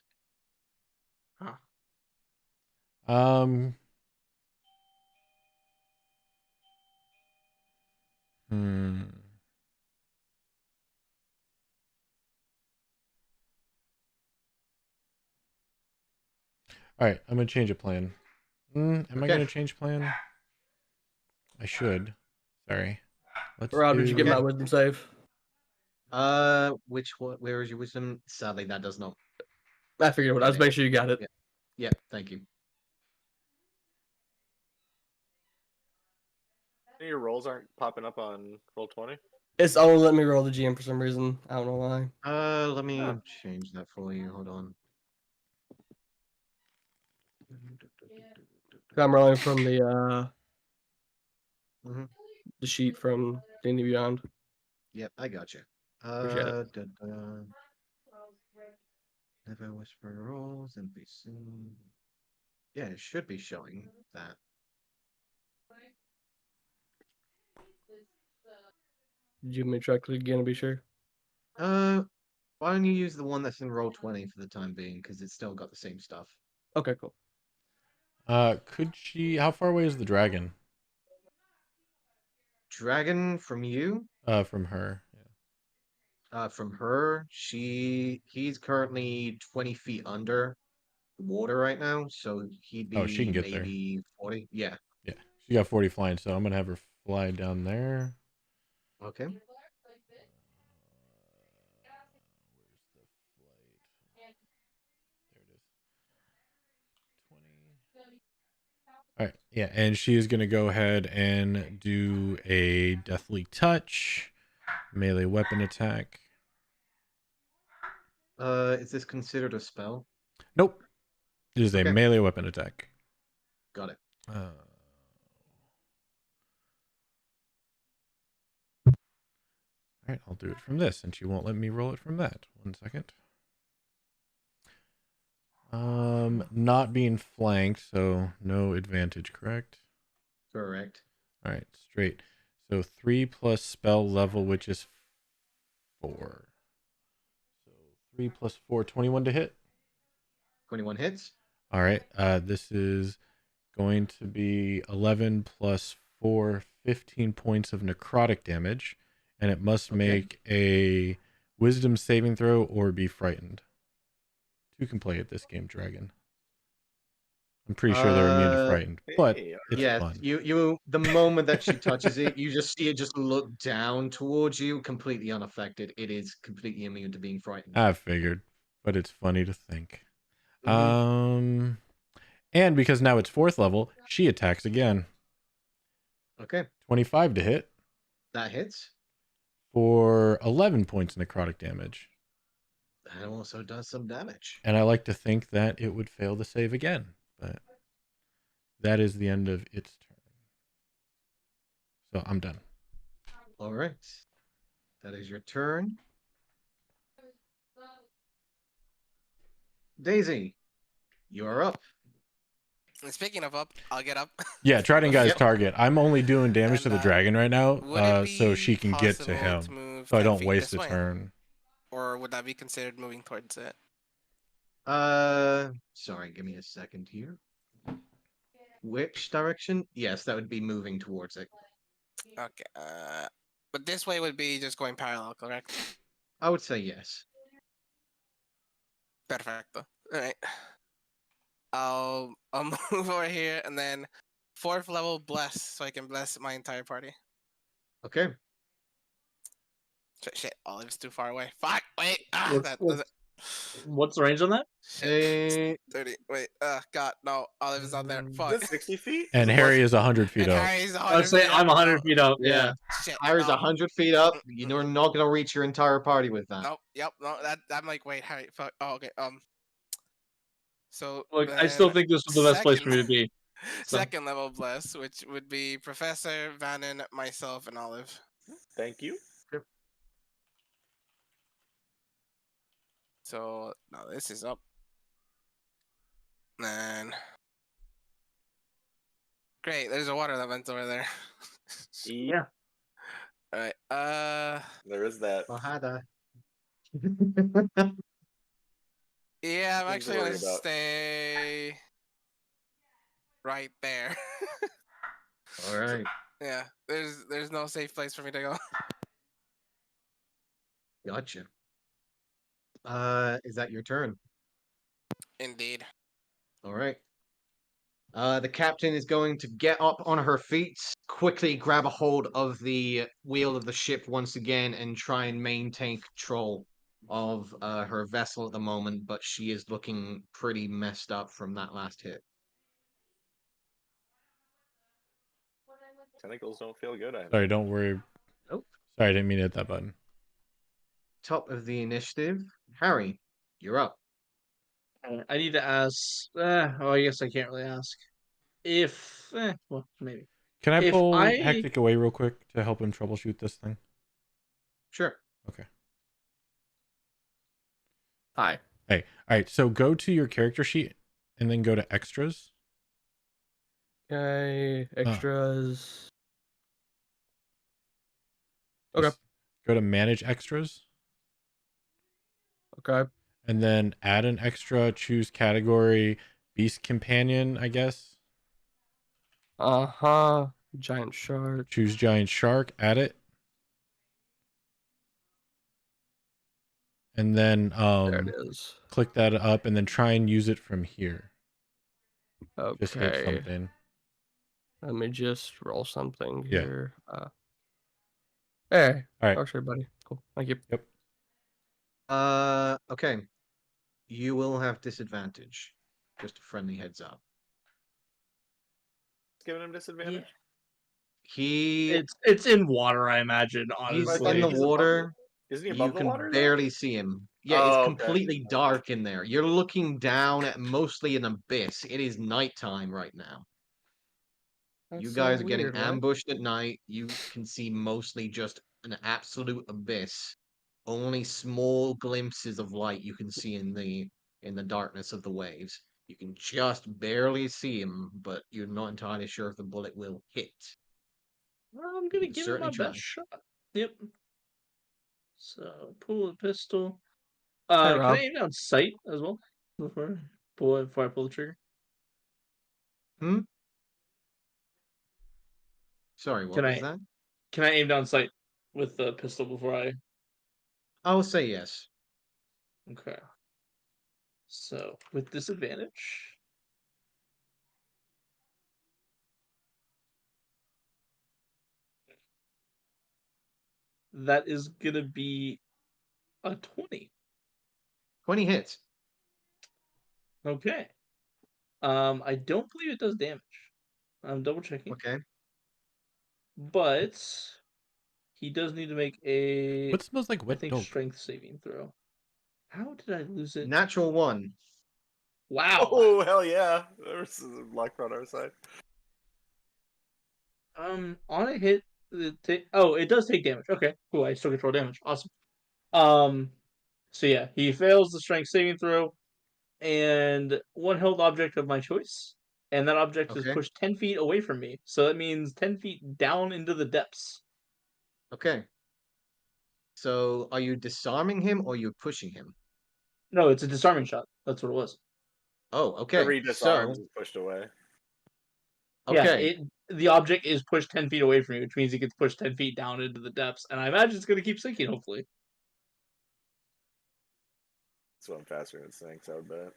Huh. All right, I'm gonna change a plan. Am I Okay. gonna change plan? I should. Sorry. Let's Rob, did you get do- my wisdom save? Which one? Where is your wisdom? Sadly, that does not. I figured it would. I was making sure you got it. Yeah. Yeah, thank you. Your rolls aren't popping up on Roll20? It's only let me roll the GM for some reason. I don't know why. Let me Huh. change that for you. Hold on. I'm rolling from the Mhm. the sheet from D&D Beyond. Yep, I got you. Appreciate it. Never whisper rolls NPC. Yeah, it should be showing that. Did you make me try click again to be sure? Why don't you use the one that's in Roll20 for the time being, because it's still got the same stuff. Okay, cool. Could she? How far away is the dragon? Dragon from you? From her. Yeah. From her, he's currently 20 feet under the water right now, so he'd be Oh, she can get there. maybe 40. Yeah. Yeah. She got 40 flying, so I'm gonna have her fly down there. Okay. Where's the flight? There it is. 20. All right. Yeah, and she is gonna go ahead and do a deathly touch, melee weapon attack. Is this considered a spell? Nope. It is a Okay. melee weapon attack. Got it. All right, I'll do it from this, and she won't let me roll it from that. 1 second. Not being flanked, so no advantage, correct? Correct. All right, straight. So 3 plus spell level, which is 4. So 3 plus 4, 21 to hit. 21 hits. All right, this is going to be 11 plus 4, 15 points of necrotic damage, and it must make a wisdom saving throw or be frightened. 2 can play at this game, dragon. I'm pretty sure they're immune to frightened, but Hey, it's Yes, fun. you the moment that she touches it, you just see it just look down towards you, completely unaffected. It is completely immune to being frightened. I figured, but it's funny to think. Mhm. And because now it's 4th level, she attacks again. Okay, 25 to hit that hits. for 11 points necrotic damage. That also does some damage. And I like to think that it would fail to save again, but that is the end of its turn. So I'm done. All right, that is your turn. Daisy, you are up. And speaking of up, I'll get up. Yeah, Trident guy's Yep. target. I'm only doing damage to And, the dragon right now, Would it so be she can get to possible him, to move so I 10 don't feet waste this a way? turn. Or would that be considered moving towards it? Sorry, give me a second here. Which direction? Yes, that would be moving towards it. Okay. But this way would be just going parallel, correct? I would say yes. Perfecto. All right. I'll move over here and then 4th level bless, so I can bless my entire party. Okay. Shit, Olive's too far away. Fuck. Wait. What's the range on that? Shit. 30. Wait. God. No. Olive's not there. is Fuck. it 60 feet? And Is it Harry plus- is 100 feet And up. Harry's I would 100 say feet I'm up. 100 No. feet up. Yeah. Yeah. Shit. Iris no. 100 feet up. Mm-mm. You're not gonna reach your entire party with that. Nope. Yep. No. I'm like, wait, Harry. Fuck. Oh, okay. So Look, I still then think this was the best place for me to be. So. Second level bless, which would be Professor, Vannon, myself, and Olive. Thank you. So now this is up. And great, there's a water event over there. Yeah. All right. There is that. Bahada. Yeah, I'm Things to actually worry gonna about. stay right there. All right. Yeah, there's no safe place for me to go. Gotcha. Is that your turn? Indeed. All right. The captain is going to get up on her feet, quickly grab a hold of the wheel of the ship once again, and try and maintain control of her vessel at the moment, but she is looking pretty messed up from that last hit. Tentacles don't feel good. Sorry, don't worry. Nope. Sorry, I didn't mean to hit that button. Top of the initiative, Harry, you're up. I need to ask. I guess I can't really ask. Well, maybe. Can I If pull I- Hectic away real quick to help him troubleshoot this thing? Sure. Okay. Hi. Hey, all right. So go to your character sheet and then go to extras. Okay. Extras. Okay. Just go to manage extras Okay. and then add an extra, choose category, beast companion, I guess. Uh-huh. Giant shark. Choose giant shark, add it. And then There it is. click that up and then try and use it from here. Just hit Okay. something. Let me just roll something Yeah. here. Hey. All right. Oh, sure, buddy. Cool. Thank you. Yep. Okay. You will have disadvantage. Just a friendly heads up. It's giving him disadvantage. He It's in water, I imagine. he's Honestly, in the He's above water. Isn't he You above the can water? now? barely see him. Yeah, Oh, it's okay. completely dark in there. You're looking down at mostly an abyss. It is nighttime right now. You That's guys so are getting weird, man. ambushed at night. You can see mostly just an absolute abyss. Only small glimpses of light you can see in the darkness of the waves. You can just barely see him, but you're not entirely sure if the bullet will hit. I'm gonna can give it certainly my try. best shot. Yep. So pull the pistol. Hey, Can Rob. I aim down sight as well before I pull the trigger? Sorry, what Can was I- that? Can I aim down sight with the pistol before I? I will say yes. Okay. So with disadvantage. That is gonna be a 20. 20 hits. Okay. I don't believe it does damage. I'm double checking. Okay. But he does need to make a, What smells like I wet think, dope? strength saving throw. How did I lose it? Natural 1. Wow. Oh hell yeah! There's luck on our side. On a hit, it does take damage. Okay, cool. I still control damage. Awesome. So yeah, he fails the strength saving throw, and one held object of my choice, and that object is Okay. pushed 10 feet away from me. So that means 10 feet down into the depths. Okay. So are you disarming him or are you pushing him? No, it's a disarming shot. That's what it was. Oh, okay. Whenever he So, disarms, is pushed away. okay. Yeah, the object is pushed 10 feet away from you, which means he gets pushed 10 feet down into the depths, and I imagine it's going to keep sinking, hopefully. Swim faster than sinks, I would bet.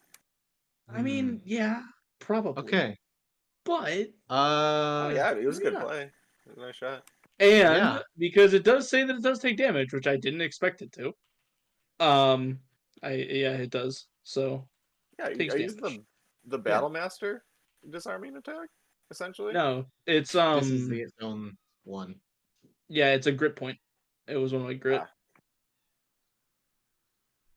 I mean, yeah, probably. Okay. But Oh yeah, it was a maybe good not. play. It was a nice shot. And Yeah. because it does say that it does take damage, which I didn't expect it to. It does. So Yeah, takes are you damage. the battle master disarming attack essentially? No, it's This is its own one. yeah, it's a grit point. It was one of my grit.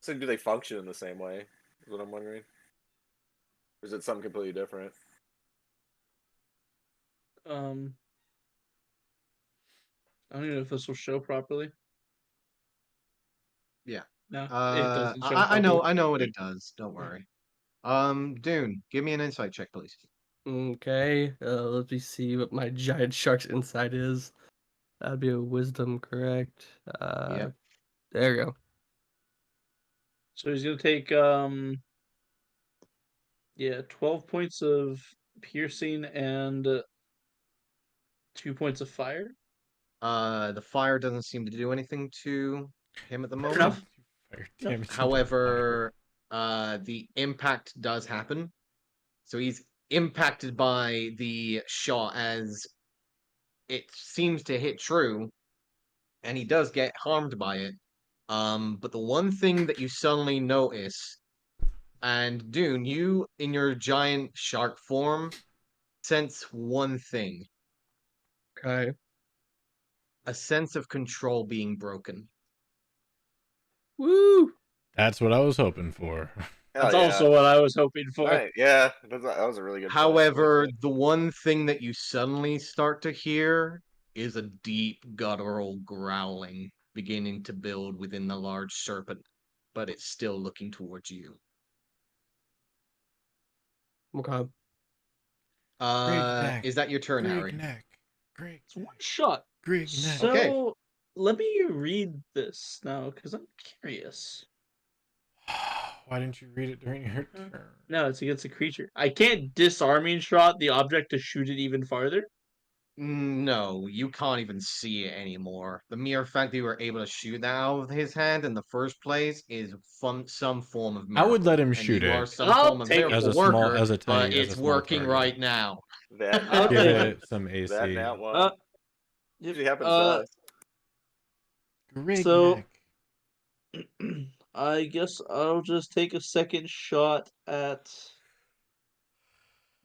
So do they function in the same way? Is what I'm wondering. Or is it something completely different? I don't even know if this will show properly. Yeah. No, it doesn't show properly. I know what it does. Don't worry. Dune, give me an insight check, please. Okay, let me see what my giant shark's insight is. That'd be a wisdom, correct? Yep. There you go. So he's gonna take 12 points of piercing and 2 points of fire. The fire doesn't seem to do anything to him at the Fair moment. enough. Fire Nope. damage into However, the impact does happen. So he's impacted by the shot as it seems to hit true, and he does get harmed by it. But the one thing that you suddenly notice, and Dune, you in your giant shark form sense one thing: Okay. a sense of control being broken. Woo! That's what I was hoping for. That's Hell yeah. also what I was hoping for. Right, yeah, that was a really good play. However, the one thing that you suddenly start to hear is a deep guttural growling beginning to build within the large serpent, but it's still looking towards you. Okay. Neck. Is that your turn, Greg Harry? neck. Greg. It's one shot. Greg neck. So Okay. let me read this now because I'm curious. Why didn't you read it during your turn? No, it's against a creature. I can't disarming shot the object to shoot it even farther. No, you can't even see it anymore. The mere fact that you were able to shoot that out of his hand in the first place is some form of I miracle. would let him and shoot you are it some I'll form of take it. miracle As a small- worker, as a but tiny- as it's a small working target. right now. I'll Give take it some AC. That nat one. Yep. Usually happens to us. Greg So- neck. I guess I'll just take a second shot at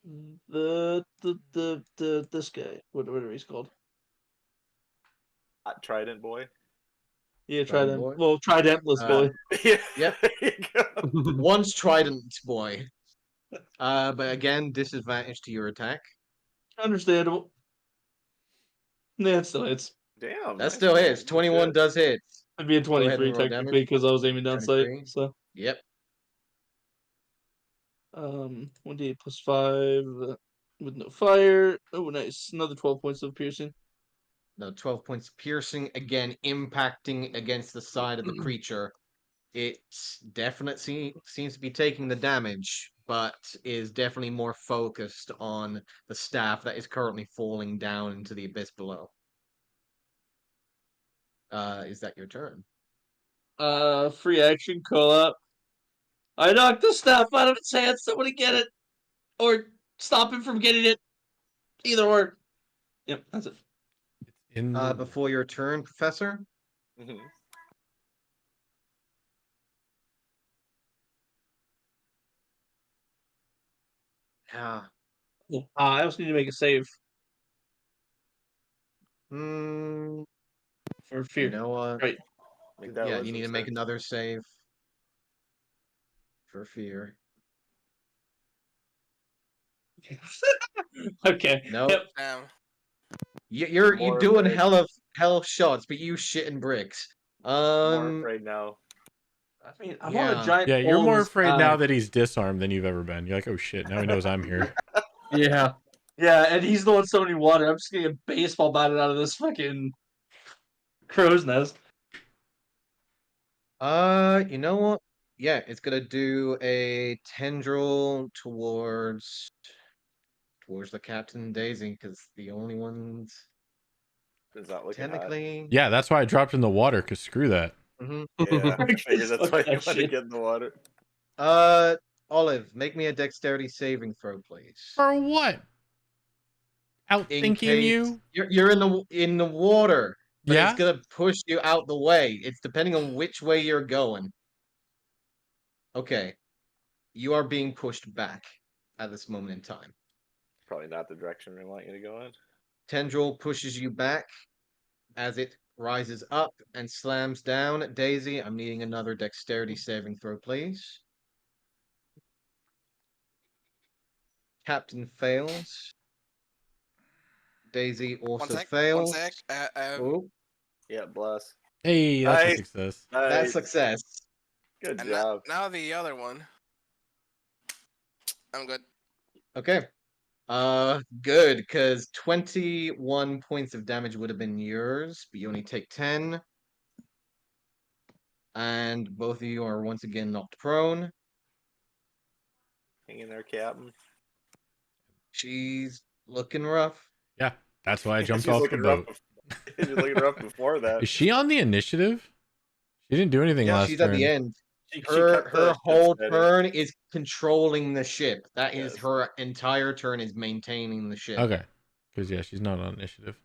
this guy, whatever he's called. Trident boy. Yeah, Trident Trident. boy? Well, Tridentless boy. Yep. There you go. Once Trident boy. But again, disadvantage to your attack. Understandable. Yeah, it still hits. Damn. That nice still roll. hits. Good 21 shit. does hit. It'd be a Go ahead and 23 roll technically damage. because I was aiming down sight. 23. So, Yep. 1d8 plus 5 with no fire. Oh, nice. Another 12 points of piercing. No, 12 points of piercing. Again, impacting against the side of the creature. It definitely seems to be taking the damage, but is definitely more focused on the staff that is currently falling down into the abyss below. Is that your turn? Free action call up. I knocked the staff out of its hand. Somebody get it, or stop him from getting it. Either or. Yep, that's it. It's in the Before your turn, Professor, Mhm. Yeah. I also need to make a save Hmm. for fear. You know what? Right. Make that Yeah, you wisdom need to make save. another save for fear. Okay. No, Yep. Damn. you're More doing afraid. hell of shots, but you shit in bricks. More afraid now. I mean, I'm on a Yeah. giant Yeah, you're pole in more the afraid sky. now that he's disarmed than you've ever been. You're like, oh shit, now he knows I'm here. Yeah. Yeah, and he's the one summoning water. I'm just getting a baseball batted out of this fucking crow's nest. You know what? Yeah, it's gonna do a tendril towards the Captain and Daisy, because the only ones Is that looking hot? technically. Yeah, that's why I dropped in the water, because screw that. Mhm. Yeah, I figured that's Fuck why you that want to shit. get in the water. Olive, make me a dexterity saving throw, please. For what? In Outthinking case you? you're in the water, but it's Yeah? gonna push you out the way. It's depending on which way you're going. Okay, you are being pushed back at this moment in time. Probably not the direction we want you to go in. Tendril pushes you back as it rises up and slams down. Daisy, I'm needing another dexterity saving throw, please. Captain fails. Daisy also One fails. sec. Oh, Yeah, bless. Hey, that's a Nice. success. that's Nice. success. Good and job. now the other one. I'm good. Okay. Good, because 21 points of damage would have been yours, but you only take 10. And both of you are once again knocked prone. Hang in there, Captain. She's looking rough. Yeah, that's why I jumped She's off the looking rough. boat. She's looking rough before that. Is she on the initiative? She didn't do anything Yeah, last she's turn. at the end. She Her kept the ship whole steady. turn is controlling the ship. That is Yes. her entire turn is maintaining the ship. Okay. Because, yeah, she's not on initiative.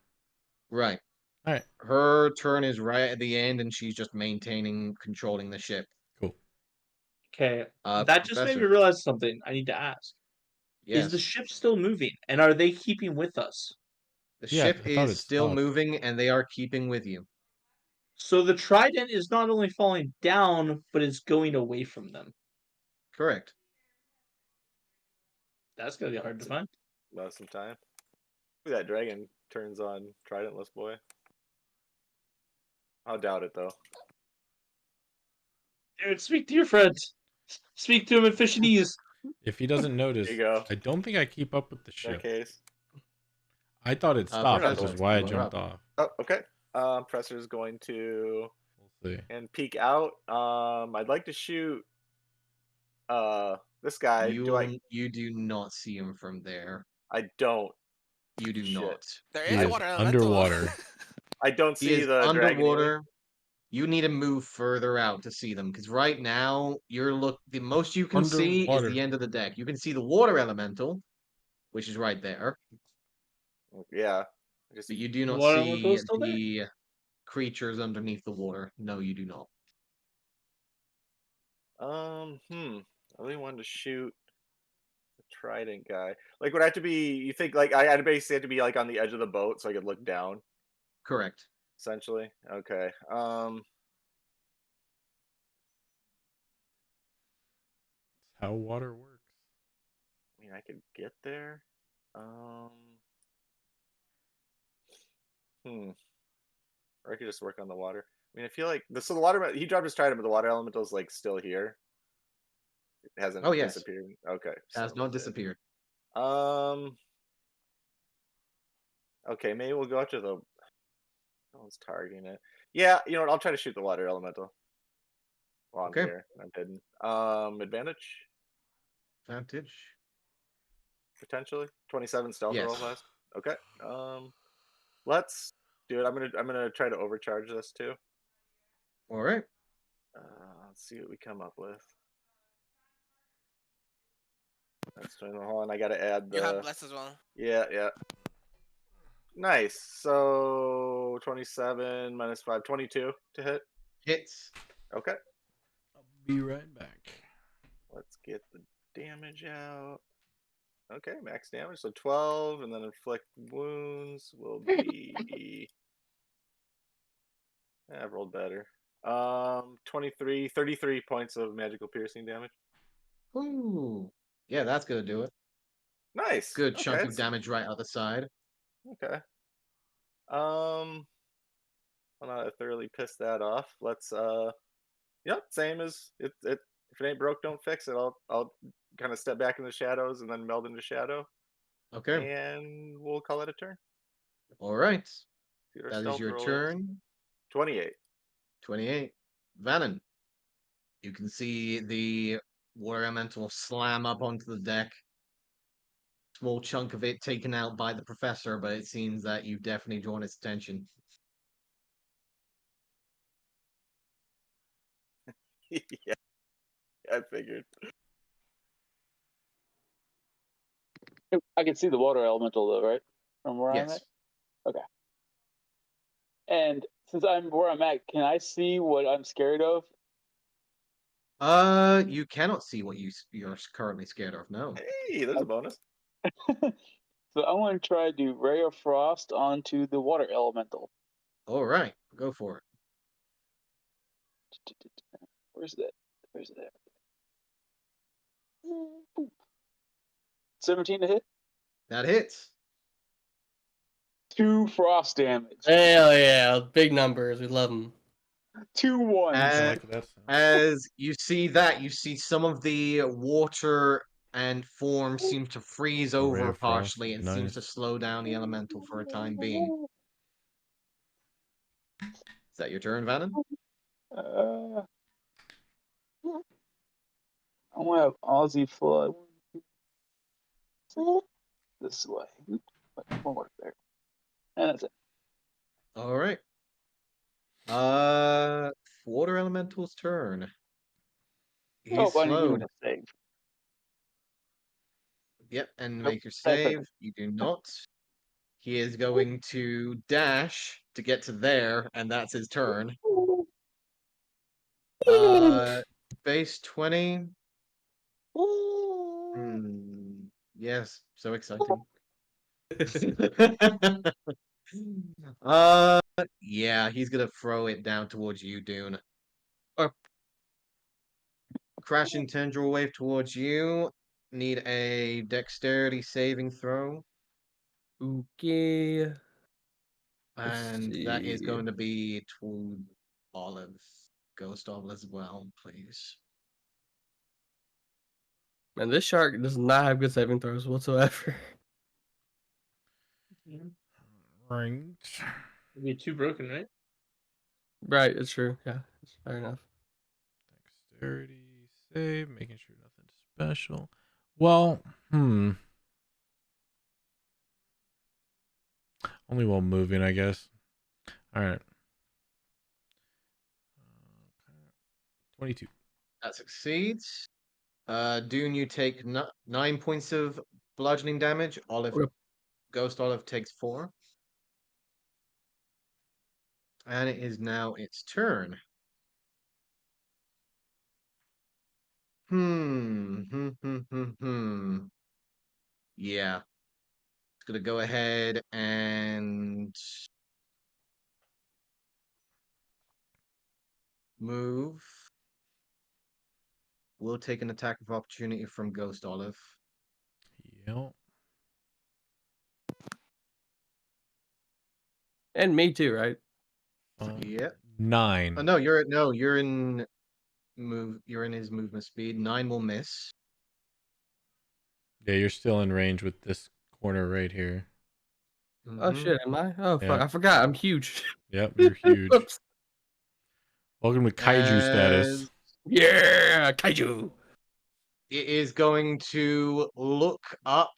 Right. All right. Her turn is right at the end, and she's just controlling the ship. Cool. Okay. That just made me Professor. realize something I need to ask. Yes. Is the ship still moving? And are they keeping with us? The Yeah, ship I thought is it still stopped. moving, and they are keeping with you. So the trident is not only falling down, but it's going away from them. Correct. That's gonna be hard to find. Lost some time. Maybe that dragon turns on Tridentless boy. I'll doubt it though. Dude, speak to your friend. Speak to him in Fishinese. If he doesn't notice, There you go. I don't think I keep up with the In that ship. case. I thought it stopped, which Professor, is why I you are jumped up. off. Oh, okay. Presser's going to We'll see. and peek out. I'd like to shoot this guy. You do not see him from there. I don't. You do Shit. not. There He is a is water elemental. underwater. I don't He see is the dragon either. underwater. You need to move further out to see them, because right now the most you can see is Underwater. the end of the deck. You can see the water elemental, which is right there, Yeah. Just but you do not Water elemental see is still there? the creatures underneath the water. No, you do not. I really wanted to shoot the trident guy. Like, would I have to be? You think like I'd basically have to be like on the edge of the boat so I could look down, Correct. essentially. Okay. That's how water works. I mean, I could get there. Um. Or I could just work on the water. I mean, I feel like so the water. He dropped his trident, but the water elemental is like still here. It hasn't Oh, yes. disappeared. Okay. Has so not good. disappeared. Okay, maybe we'll go after the. No one's targeting it. Yeah, you know what? I'll try to shoot the water elemental. While I'm Okay. here, I'm hidden. Advantage Advantage. potentially. 27 stealth Yes. roll last. Okay. Let's do it. I'm gonna try to overcharge this too. All right. Let's see what we come up with. That's hold on. I gotta add the. You have bless as well. Yeah, yeah. Nice. So 27 minus 5, 22 to hit. Hits. Okay. I'll be right back. Let's get the damage out. Okay, max damage. So 12, and then inflict wounds will be. I've rolled better. 23, 33 points of magical piercing damage. Ooh. Yeah, that's gonna do it. Nice. Good Okay, chunk of damage right out the side. okay. Well, now that I thoroughly pissed that off, let's yep, same as it if it ain't broke, don't fix it. I'll kind of step back in the shadows and then meld into shadow. Okay. And we'll call it a turn. All right. See what our That is stealth your roll is. turn. 28. 28. Vannon. You can see the water elemental slam up onto the deck. Small chunk of it taken out by the professor, but it seems that you've definitely drawn its attention. Yeah, I figured. I can see the water elemental though, right? From where I'm Yes. at. Okay. And since I'm where I'm at, can I see what I'm scared of? You cannot see what you're currently scared of. No. Hey, there's a bonus. So I want to try to do Ray of Frost onto the water elemental. All right, go for it. Where's that? Where's that? 17 to hit. That hits. 2 frost damage. Hell yeah, big numbers. We love them. 2 ones. I And like that sound. as you see that, you see some of the water and form seem to freeze Ray over of Frost, partially and seems to nice. slow down the elemental for a time being. Is that your turn, Vannon? I want to have Aussie fly. This way. One more there. And that's it. All right. Water elemental's turn. He's Oh, I need to give him slowed. a save. Yep, and Nope, make your 10 save. seconds. You do not. He is going to dash to get to there, and that's his turn. Base 20. Yes, so exciting. Yeah, he's gonna throw it down towards you, Dune. Crashing tendril wave towards you. Need a dexterity saving throw. Okay. And that is see. going to be to Olive. Ghost Olive as well, please. Man, this shark does not have good saving throws whatsoever. Right. It'd be 2 broken, right? Right, it's true. Yeah, fair enough. Dexterity save, making sure nothing special. Well, only while moving, I guess. All right. 22. That succeeds. Dune, you take 9 points of bludgeoning damage. Okay. Ghost Olive takes 4. And it is now its turn. Yeah. It's gonna go ahead and move. We'll take an attack of opportunity from Ghost Olive. Yep. And me too, right? Yep. 9. Oh no, you're in his movement speed. 9 will miss. Yeah, you're still in range with this corner right here. Oh Mhm. shit, am I? Oh fuck, Yeah. I forgot. I'm huge. Yep, you're huge. Oops. Welcome to kaiju status. As Yeah, kaiju. it is going to look up.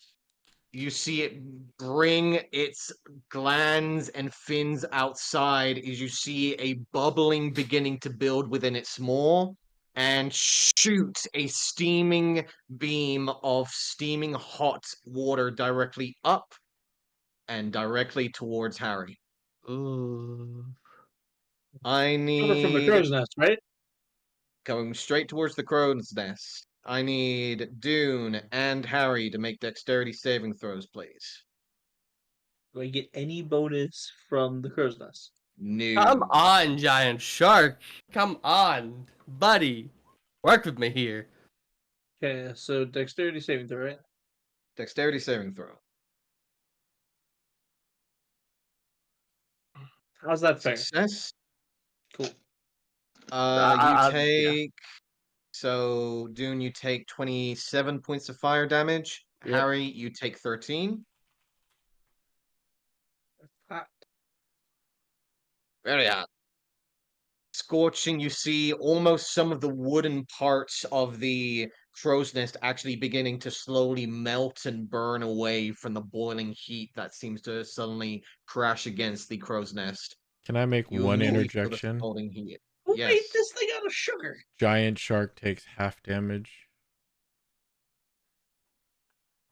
You see it bring its glands and fins outside as you see a bubbling beginning to build within its maw and shoot a steaming beam of steaming hot water directly up and directly towards Harry. Ooh. I Over from the need crow's nest, right? going straight towards the crow's nest. I need Dune and Harry to make dexterity saving throws, please. Do I get any bonus from the crow's nest? Come No. on, giant shark. Come on, buddy. Work with me here. Okay, so dexterity saving throw, right? Dexterity saving throw. How's that fair? Success. Cool. You Yeah. take so Dune, you take 27 points of fire damage. Yep. Harry, you take 13. Hot. Very hot. Scorching, you see almost some of the wooden parts of the crow's nest actually beginning to slowly melt and burn away from the boiling heat that seems to suddenly crash against the crow's nest. Can I make You one immediately feel the interjection? scalding heat. Who Yes. made this thing out of sugar? Giant shark takes half damage.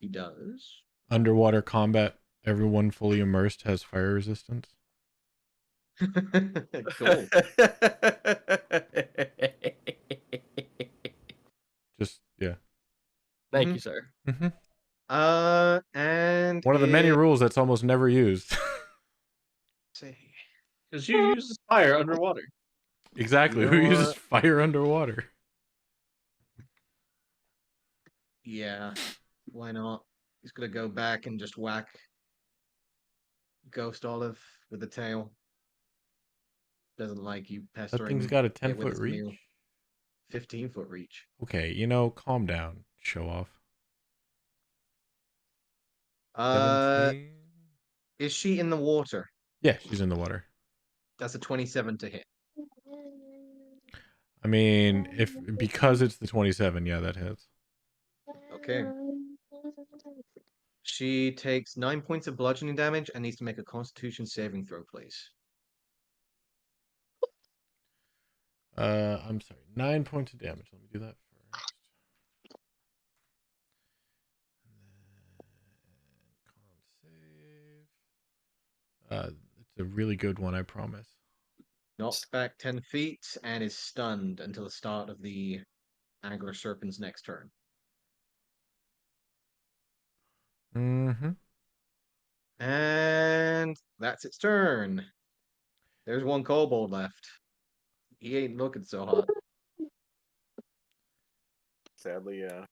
He does. Underwater combat, everyone fully immersed has fire resistance. Cool. Just, yeah. Thank Mhm. you, sir. hmm And One of the many it- rules that's almost never used. see. Because you use fire underwater. Exactly. You Who know uses what? fire underwater? Yeah. Why not? He's gonna go back and just whack Ghost Olive with the tail. Doesn't like you That pestering thing's got a it 10 with foot its reach. new 15-foot reach. Okay, calm down. Show off. Uh, 17. is she in the water? Yeah, she's in the water. That's a 27 to hit. I mean, because it's the 27, yeah, that hits. Okay. She takes 9 points of bludgeoning damage and needs to make a Constitution saving throw, please. I'm sorry, 9 points of damage. Let me do that first. And then con save. It's a really good one, I promise. Knocked back 10 feet and is stunned until the start of the Angler Serpent's next turn. Mm-hmm. And that's its turn. There's one kobold left. He ain't looking so hot. Sadly, yeah.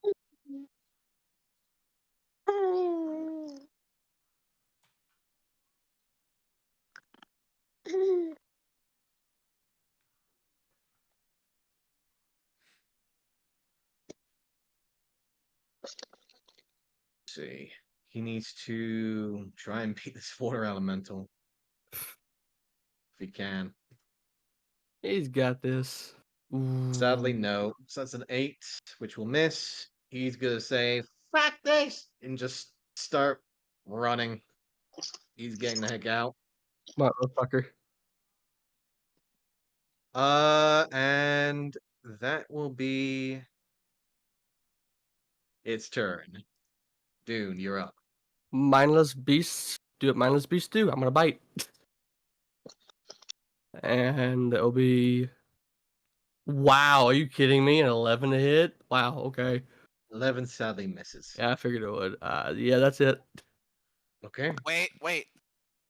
Let's see. He needs to try and beat this water elemental. If he can. He's got this. Sadly, Ooh. no. So that's an 8, which will miss. He's gonna say, fuck this! And just start running. He's getting the heck out. Motherfucker. And that will be its turn. Dune, you're up. Mindless beasts. Do what mindless beasts do. I'm gonna bite. And it'll be. Wow, are you kidding me? An 11 to hit? Wow, okay. 11 sadly misses. Yeah, I figured it would. Yeah, that's it. Okay. Wait.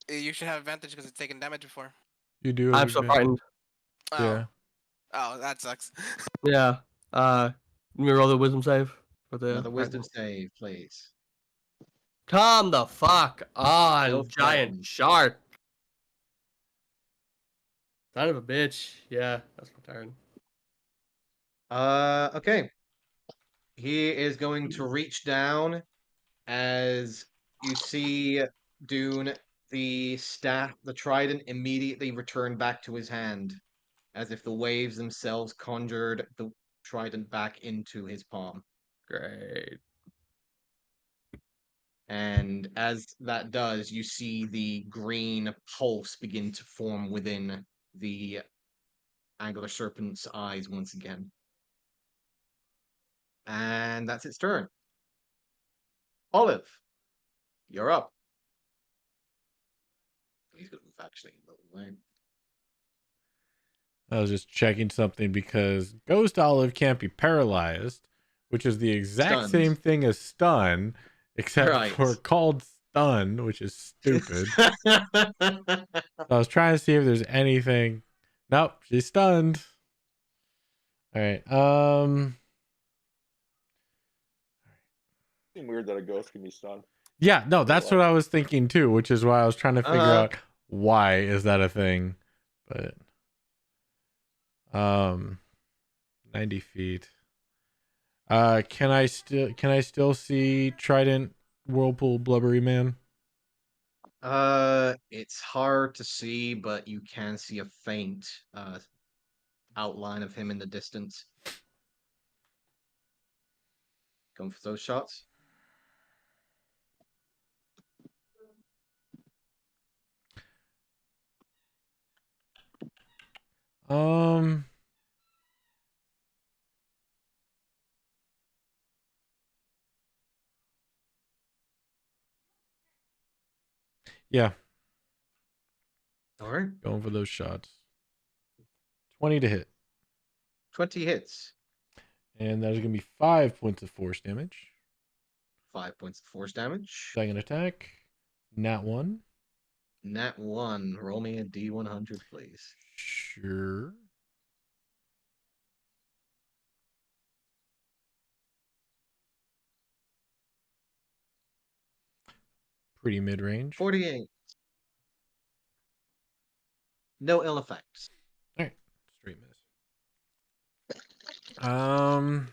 You should have advantage because it's taken damage before. You do. I'm have so advantage. frightened. Oh. Yeah. Oh, that sucks. Yeah. Let me roll the wisdom save for the Another wisdom save, please. Come the fuck on, Still giant frightened. shark. Son of a bitch. Yeah, that's my turn. Okay. He is going to reach down as you see Dune, the staff, the trident immediately return back to his hand, as if the waves themselves conjured the trident back into his palm. Great. And as that does, you see the green pulse begin to form within the Angler Serpent's eyes once again. And that's its turn. Olive, you're up. actually. Right. I was just checking something because Ghost Olive can't be paralyzed, which is the exact Stunned. same thing as stun, except Right. for called stun, which is stupid. So I was trying to see if there's anything. Nope, she's stunned. All right. Seems weird that a ghost can be stunned. Yeah, no, that's what I was thinking too, which is why I was trying to figure out why is that a thing. But 90 feet. Can I still see Trident, Whirlpool, Blubbery Man? It's hard to see, but you can see a faint outline of him in the distance. Going for those shots. Yeah, All right. going for those shots. 20 to hit. 20 hits. And that is going to be 5 points of force damage. 5 points of force damage. Second attack, nat 1. Nat 1. Roll me a D100, please. Sure. Pretty mid-range. 48. No ill effects. All right, straight miss. Can't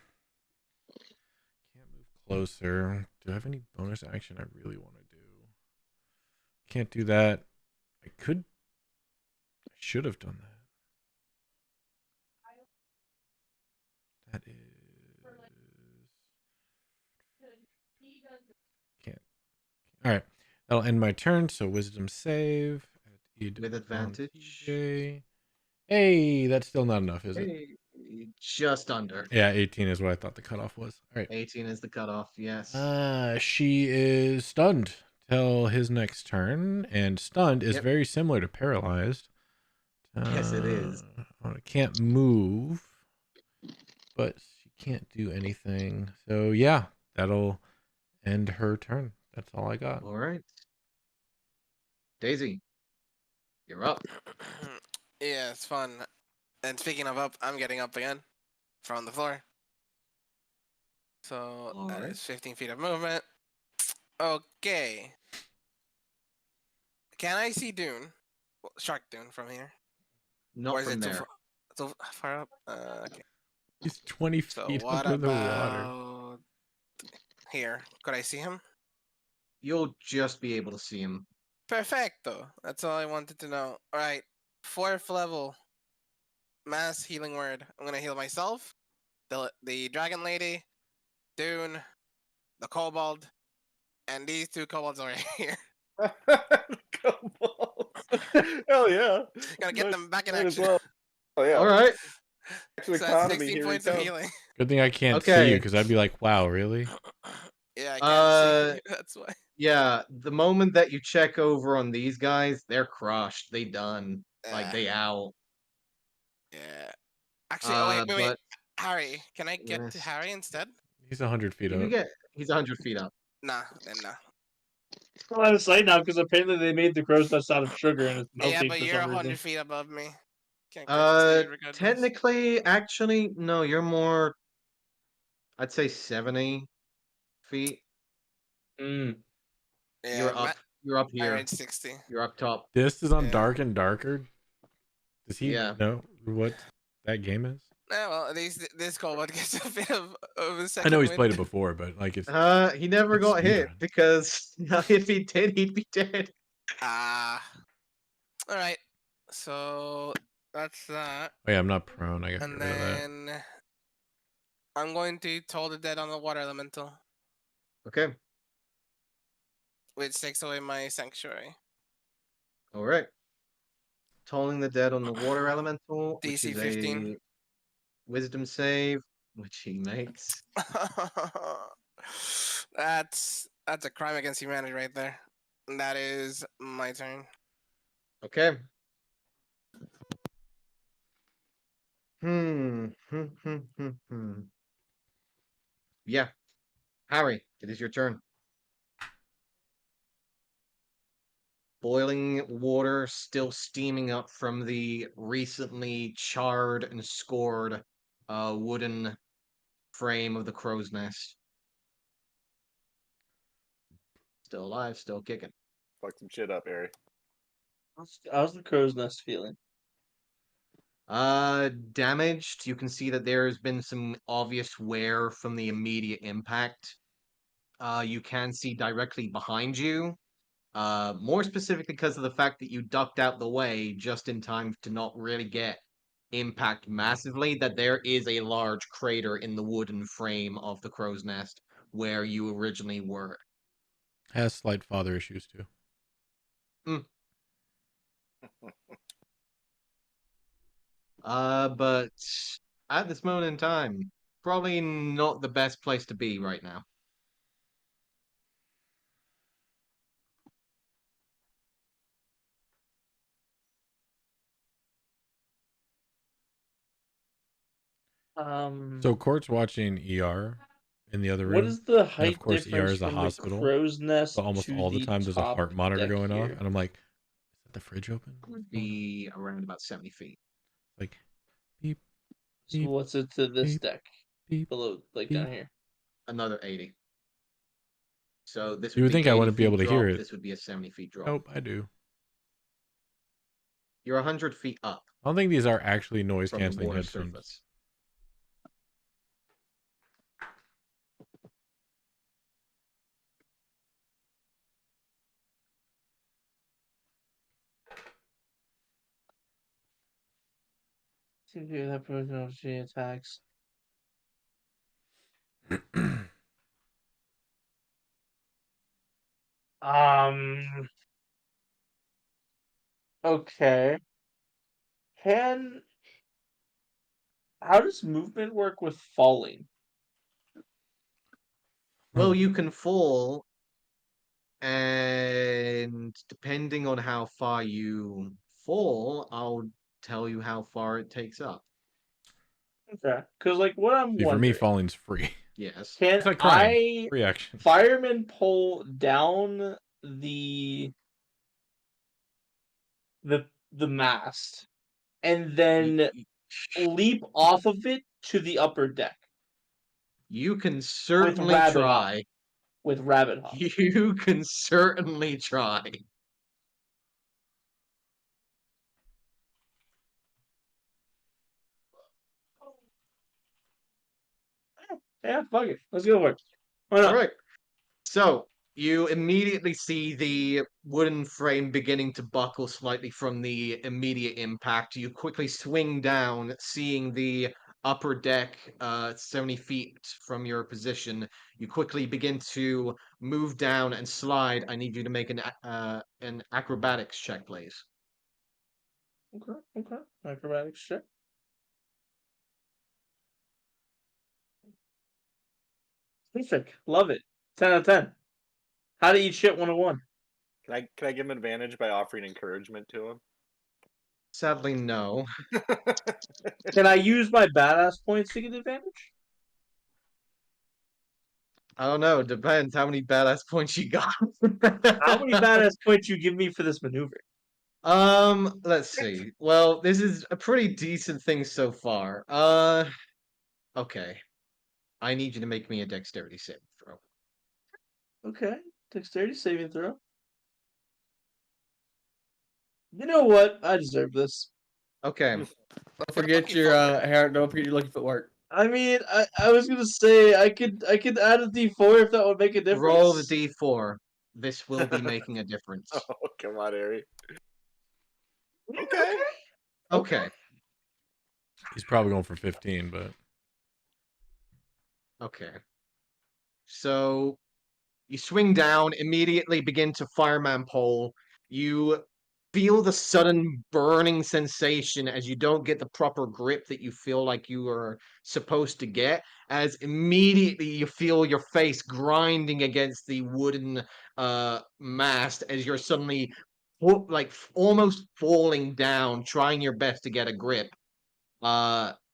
move closer. Do I have any bonus action I really want to do? Can't do that. I should have done that. That is can't. All right, that'll end my turn. So wisdom save With advantage. Hey, that's still not enough, is it? Hey, just under. Yeah, 18 is what I thought the cutoff was. All right. 18 is the cutoff, yes. She is stunned till his next turn, and stunned is Yep. very similar to paralyzed. Yes, it is. Can't move, but she can't do anything. So yeah, that'll end her turn. That's all I got. All right. Daisy, you're up. Yeah, it's fun. And speaking of up, I'm getting up again from the floor. So that Alright. is 15 feet of movement. Okay. Can I see Dune? Well, Shark Dune from here? Not Or is from it there. too far up? Okay. He's 20 So feet what under the water. about here? Could I see him? You'll just be able to see him. Perfecto. That's all I wanted to know. All right. 4th level. Mass healing word. I'm gonna heal myself, the dragon lady, Dune, the kobold, and these 2 kobolds over here. Hell yeah. Gotta get them back in Might as action. well. Oh yeah. All right. Actual So that's economy, 16 here we points of come. healing. Good thing I can't see Okay. you, because I'd be like, wow, really? Yeah, I can't see. Uh, That's why. Yeah, the moment that you check over on these guys, they're crushed. They done. Like, Yeah. they out. Yeah. Actually, oh wait. But Harry, can I get to yes. Harry instead? He's 100 feet up. He's 100 feet up. Nah, then nah. I'm out of sight now because apparently they made the crow's nest out of sugar and it's melting Yeah, but for you're some 100 reason. feet above me. Can't get to you regardless. Technically, actually, no, you're more, I'd say 70 feet. Mm. Yeah, You're up I here. read 60. You're up top. This is on Yeah. Dark and Darker. Does he Yeah. know what that game is? Yeah, well, at least this kobold gets a bit of a second I know he's wind. played it before, but like it's He never It's got hit speedrun. because if he did, he'd be dead. Ah. All right. So that's that. oh yeah, I'm not prone. I got to And get rid of that. then I'm going to toll the dead on the water elemental, Okay. which takes away my sanctuary. All right. Tolling the dead on the water elemental, which DC is 15. a wisdom save, which he makes. That's a crime against humanity right there. And that is my turn. Okay. Hmm. Yeah. Harry, it is your turn. Boiling water still steaming up from the recently charred and scored wooden frame of the crow's nest. Still alive, still kicking. Fuck some shit up, Harry. How's the crow's nest feeling? Damaged. You can see that there's been some obvious wear from the immediate impact. You can see directly behind you. More specifically because of the fact that you ducked out the way just in time to not really get impact massively, that there is a large crater in the wooden frame of the crow's nest where you originally were. Has slight father issues too. But at this moment in time, probably not the best place to be right now. So Court's watching ER in the other What room. is the And of height course, ER difference is a from the hospital. crow's nest So almost to all the the time there's a top heart monitor deck going off. here? And I'm like, is that the fridge open? Would be around about 70 feet. Like, beep, So beep, what's it to this beep, deck beep. below, like beep. down here? Another 80. So this You would would be think I 80 wouldn't be feet able to drop. hear it. This would be a 70 feet drop. Nope, I do. You're 100 feet up I don't think these are actually noise from the canceling water headphones. surface. Seems to be that person attacks. Okay. How does movement work with falling? Well, you can fall, and depending on how far you fall, I'll tell you how far it takes up. Okay. Because, like, what I'm See, for me, wondering, falling's free. Yes. can It's like crying. I Free action. fireman pull down the mast and then leap off of it to the upper deck You can with certainly rabbit hop? try. With rabbit hop. You can certainly try. Yeah, fuck it. Let's go for it. Why not? All right. So you immediately see the wooden frame beginning to buckle slightly from the immediate impact. You quickly swing down, seeing the upper deck 70 feet from your position. You quickly begin to move down and slide. I need you to make an acrobatics check, please. Okay. Acrobatics check. Perfect. Love it. 10 out of 10. How to eat shit 101. Can I give him advantage by offering encouragement to him? Sadly, no. Can I use my badass points to get advantage? I don't know. Depends how many badass points you got. How many badass points you give me for this maneuver? Let's see. Well, this is a pretty decent thing so far. Okay. I need you to make me a dexterity saving throw. Okay. Dexterity saving throw. You know what? I deserve this. Okay. Don't forget lucky your footwork. hair. Don't forget your lucky footwork. I mean, I was gonna say I could add a D4 if that would make a difference. Roll the D4. This will be making a difference. Oh, come on, Harry. Okay. Okay. He's probably going for 15, but Okay. So you swing down, immediately begin to fireman pole. You feel the sudden burning sensation as you don't get the proper grip that you feel like you are supposed to get, as immediately you feel your face grinding against the wooden mast as you're suddenly almost falling down, trying your best to get a grip.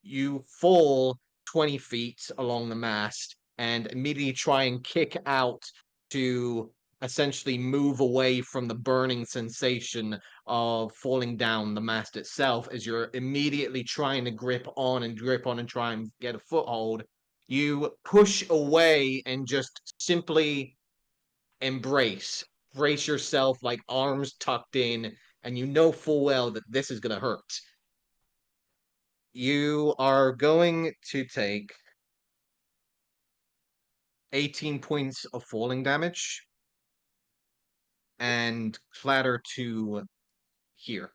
You fall 20 feet along the mast and immediately try and kick out to essentially move away from the burning sensation of falling down the mast itself as you're immediately trying to grip on and try and get a foothold. You push away and just simply brace yourself, like arms tucked in, and you know full well that this is going to hurt. You are going to take 18 points of falling damage and clatter to here.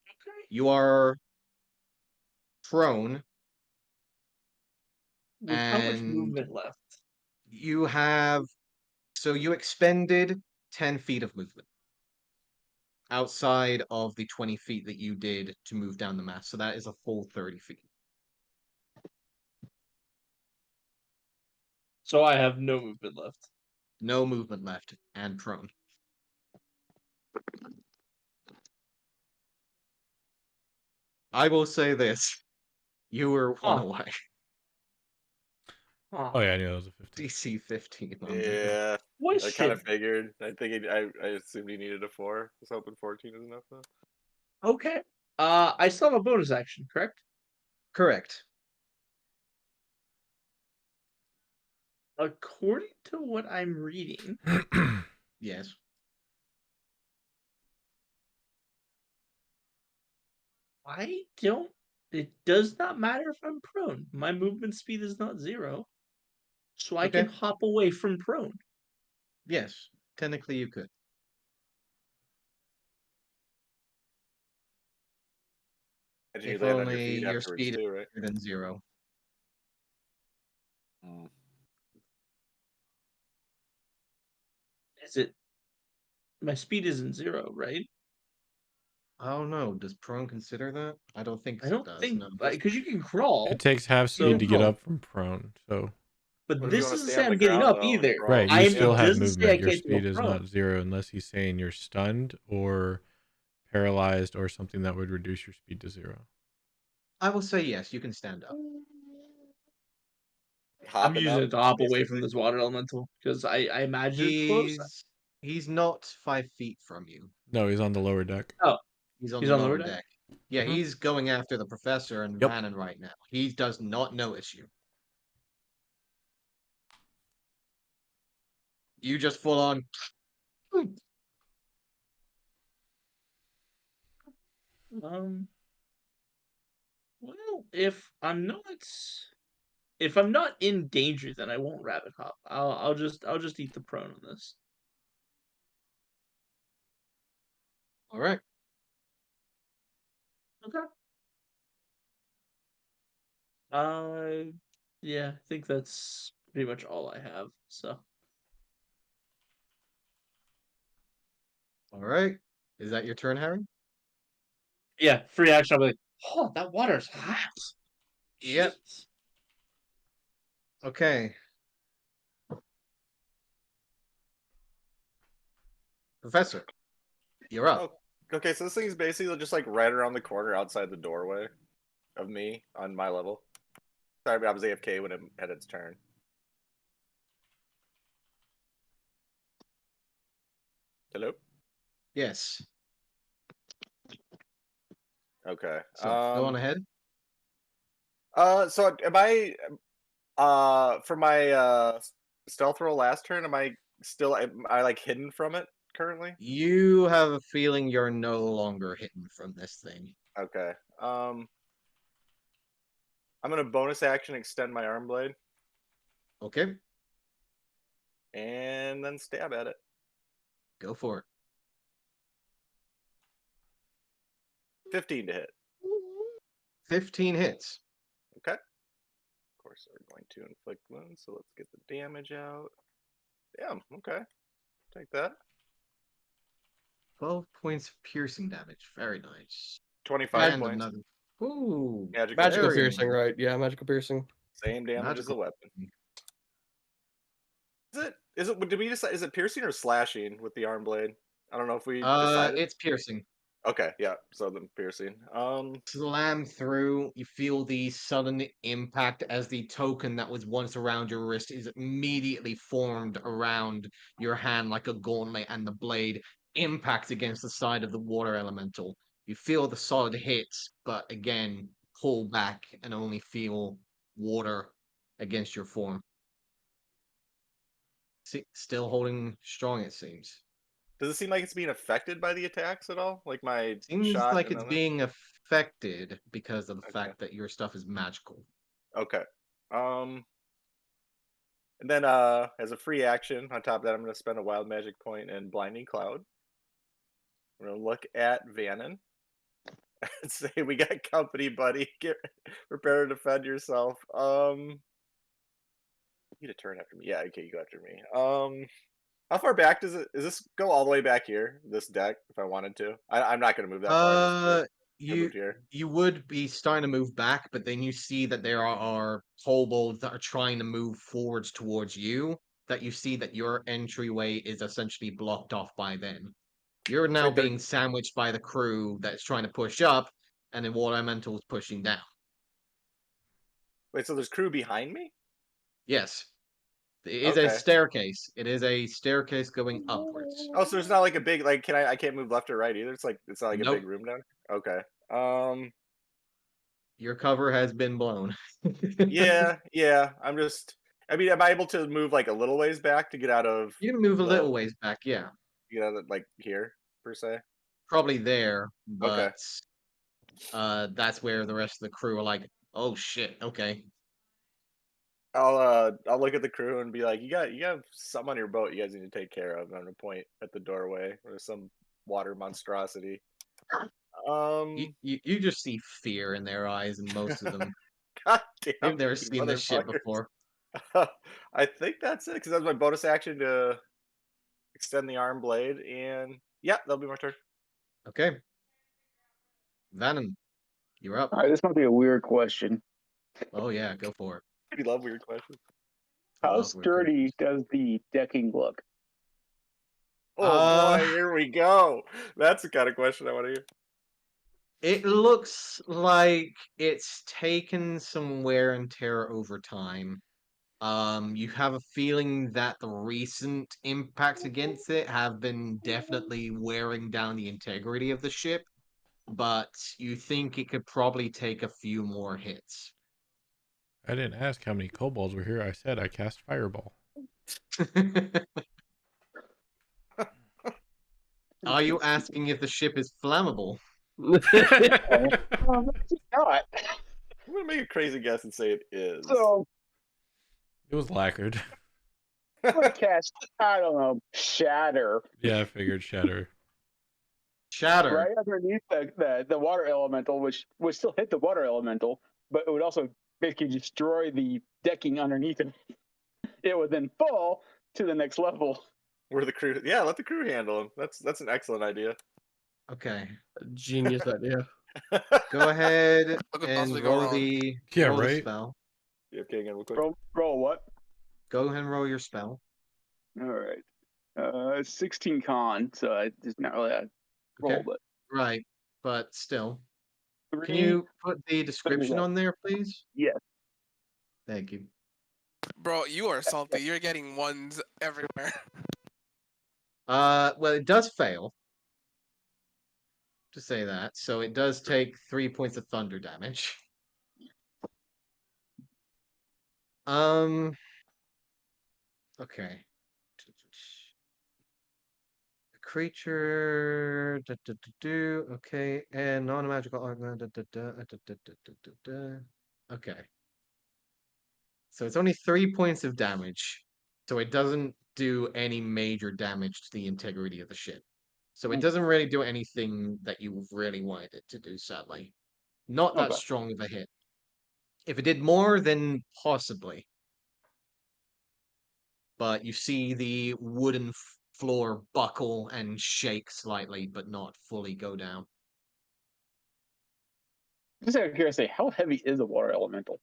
Okay. You are prone. With how much And movement left? you have, so you expended 10 feet of movement outside of the 20 feet that you did to move down the mast. So that is a full 30 feet. So I have no movement left. No movement left and prone. I will say this. You were one Huh. away. Huh. Oh yeah, I knew that was a 15. DC 15 on that. Yeah, What I kind of shit? figured. I think I assumed he needed a 4. I was hoping 14 is enough though. Okay. I still have a bonus action, correct? Correct. According to what I'm reading, Yes. I don't. It does not matter if I'm prone. My movement speed is not 0, so I can Okay. hop away from prone. Yes. Technically, you could. And you If land on your only feet your afterwards speed is too, right? greater than 0. Is it? My speed isn't 0, right? I don't know. Does prone consider that? I don't think I it don't does. think No. because you can crawl. It takes half So- speed to get crawl. up from prone. So But What if you this wanna doesn't stay say on the I'm getting ground, up though, and either. crawl? right, you I still it have doesn't say I movement. Your can't speed go is prone. not 0 unless he's saying you're stunned or paralyzed or something that would reduce your speed to 0. I will say yes. You can stand up. I'm Hopping using up, it to hop away from basically. this water elemental because I imagine it's close. He's not 5 feet from you. No, he's on the lower deck. Oh, He's on He's the on lower lower deck? deck. Yeah, Mhm. he's going after the professor and Yep. Vannon right now. He does not notice you. You just full on. Well, if I'm not in danger, then I won't rabbit hop. I'll just eat the prone on this. All right. Okay. Yeah, I think that's pretty much all I have. So All right. Is that your turn, Harry? yeah, free action. I'll be like, oh, that water's hot. Yep. Jeez. Okay. Professor, you're up. Oh, okay, so this thing's basically just like right around the corner outside the doorway of me on my level. Sorry, but I was AFK when it had its turn. Hello? Yes. Okay. So go on ahead. So am I for my stealth roll last turn, am I like hidden from it currently? You have a feeling you're no longer hidden from this thing. Okay. I'm gonna bonus action extend my arm blade Okay. and then stab at it. Go for it. 15 to hit. 15 hits. Okay. Of course, we're going to inflict wounds, so let's get the damage out. Damn, okay. Take that. 12 points of piercing damage. Very nice. 25 And points. another. Ooh. Magical Magical very piercing, nice. right? Yeah, magical piercing. Same damage as the Magical. weapon. Is it did we decide, is it piercing or slashing with the arm blade? I don't know if we decided. It's piercing. Okay, yeah. So the piercing. Slam through. You feel the sudden impact as the token that was once around your wrist is immediately formed around your hand like a gauntlet, and the blade impacts against the side of the water elemental. You feel the solid hits, but again, pull back and only feel water against your form. Still holding strong, it seems. Does it seem like it's being affected by the attacks at all? Like my Seems shot like and it's then being affected because of the Okay. fact that your stuff is magical. Okay. And then as a free action, on top of that, I'm gonna spend a wild magic point and blinding cloud. I'm gonna look at Vannon and say, "We got company, buddy. Get prepare to defend yourself." You need to turn after me. Yeah, okay, you go after me. How far back does this go all the way back here? This deck, if I wanted to. I'm not gonna move that far. I You moved here. you would be starting to move back, but then you see that there are kobolds that are trying to move forwards towards you. That you see that your entryway is essentially blocked off by them. You're now Wait, being sandwiched by the crew that's trying to push up, and then Water Elemental is pushing down. wait, so there's crew behind me? Yes, it is a Okay. staircase. It is a staircase going upwards. Oh, so there's not like a big like I can't move left or right either. It's not like a Nope, big room down. Okay. Um your cover has been blown. yeah. I mean, am I able to move like a little ways back to get out of You can move a the little ways back, yeah. like here per se? Probably there, Okay. but that's where the rest of the crew are like, oh shit, okay. I'll look at the crew and be like, you got some on your boat you guys need to take care of. I'm gonna point at the doorway. There's some water monstrosity. You just see fear in their eyes, and most of them God they've damn never you seen this shit motherfuckers. before. I think that's it, because that's my bonus action to extend the arm blade, and yeah, that'll be my turn. Okay. Venom, you're up. All right, this might be a weird question. Oh yeah, go for it. We love weird questions. I How love weird sturdy questions. does the decking look? Oh Uh, boy, here we go. That's the kind of question I want to hear. It looks like it's taken some wear and tear over time. You have a feeling that the recent impacts against it have been definitely wearing down the integrity of the ship, but you think it could probably take a few more hits. I didn't ask how many kobolds were here. I said I cast Fireball. Are you asking if the ship is flammable? Oh, it's not. I'm gonna make a crazy guess and say it is. So It was lacquered. I'm gonna cast, I don't know, shatter Yeah, I figured shatter. Shatter. right underneath the water elemental, which would still hit the water elemental, but it would also basically destroy the decking underneath it. It would then fall to the next level. Where the crew? Yeah, let the crew handle him. That's an excellent idea. Okay. Genius idea. Go ahead What could and possibly go roll wrong? the Yeah, roll the right? spell. Yeah, okay, again, real quick. Roll what? Go ahead and roll your spell. All right. 16 con, so it's not really a roll, Okay. but Right, but still. Can 3. you put the description that? on there, please? Yes. Thank you. Bro, you are salty. You're getting ones everywhere. Well, it does fail. To say that, so it does take 3 points of thunder damage. Okay. Creature. Okay, and non-magical augment. Okay. So it's only 3 points of damage. So it doesn't do any major damage to the integrity of the ship. So it doesn't really do anything that you really wanted it to do, sadly. Not that Okay. strong of a hit. If it did more, then possibly. But you see the wooden floor buckle and shake slightly, but not fully go down. Just out of curiosity, how heavy is a water elemental?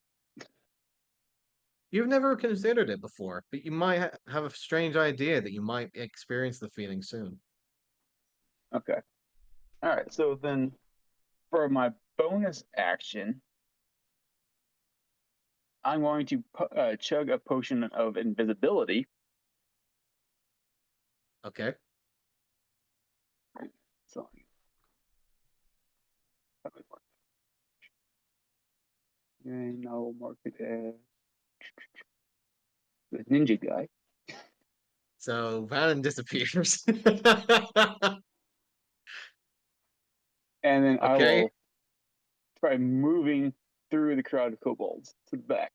You've never considered it before, but you might have a strange idea that you might experience the feeling soon. Okay. All right. So then, for my bonus action, I'm going to chug a potion of invisibility. Okay. So, and I'll mark it as the ninja guy. So Vannon disappears. And then I Okay. will try moving through the crowd of kobolds to the back.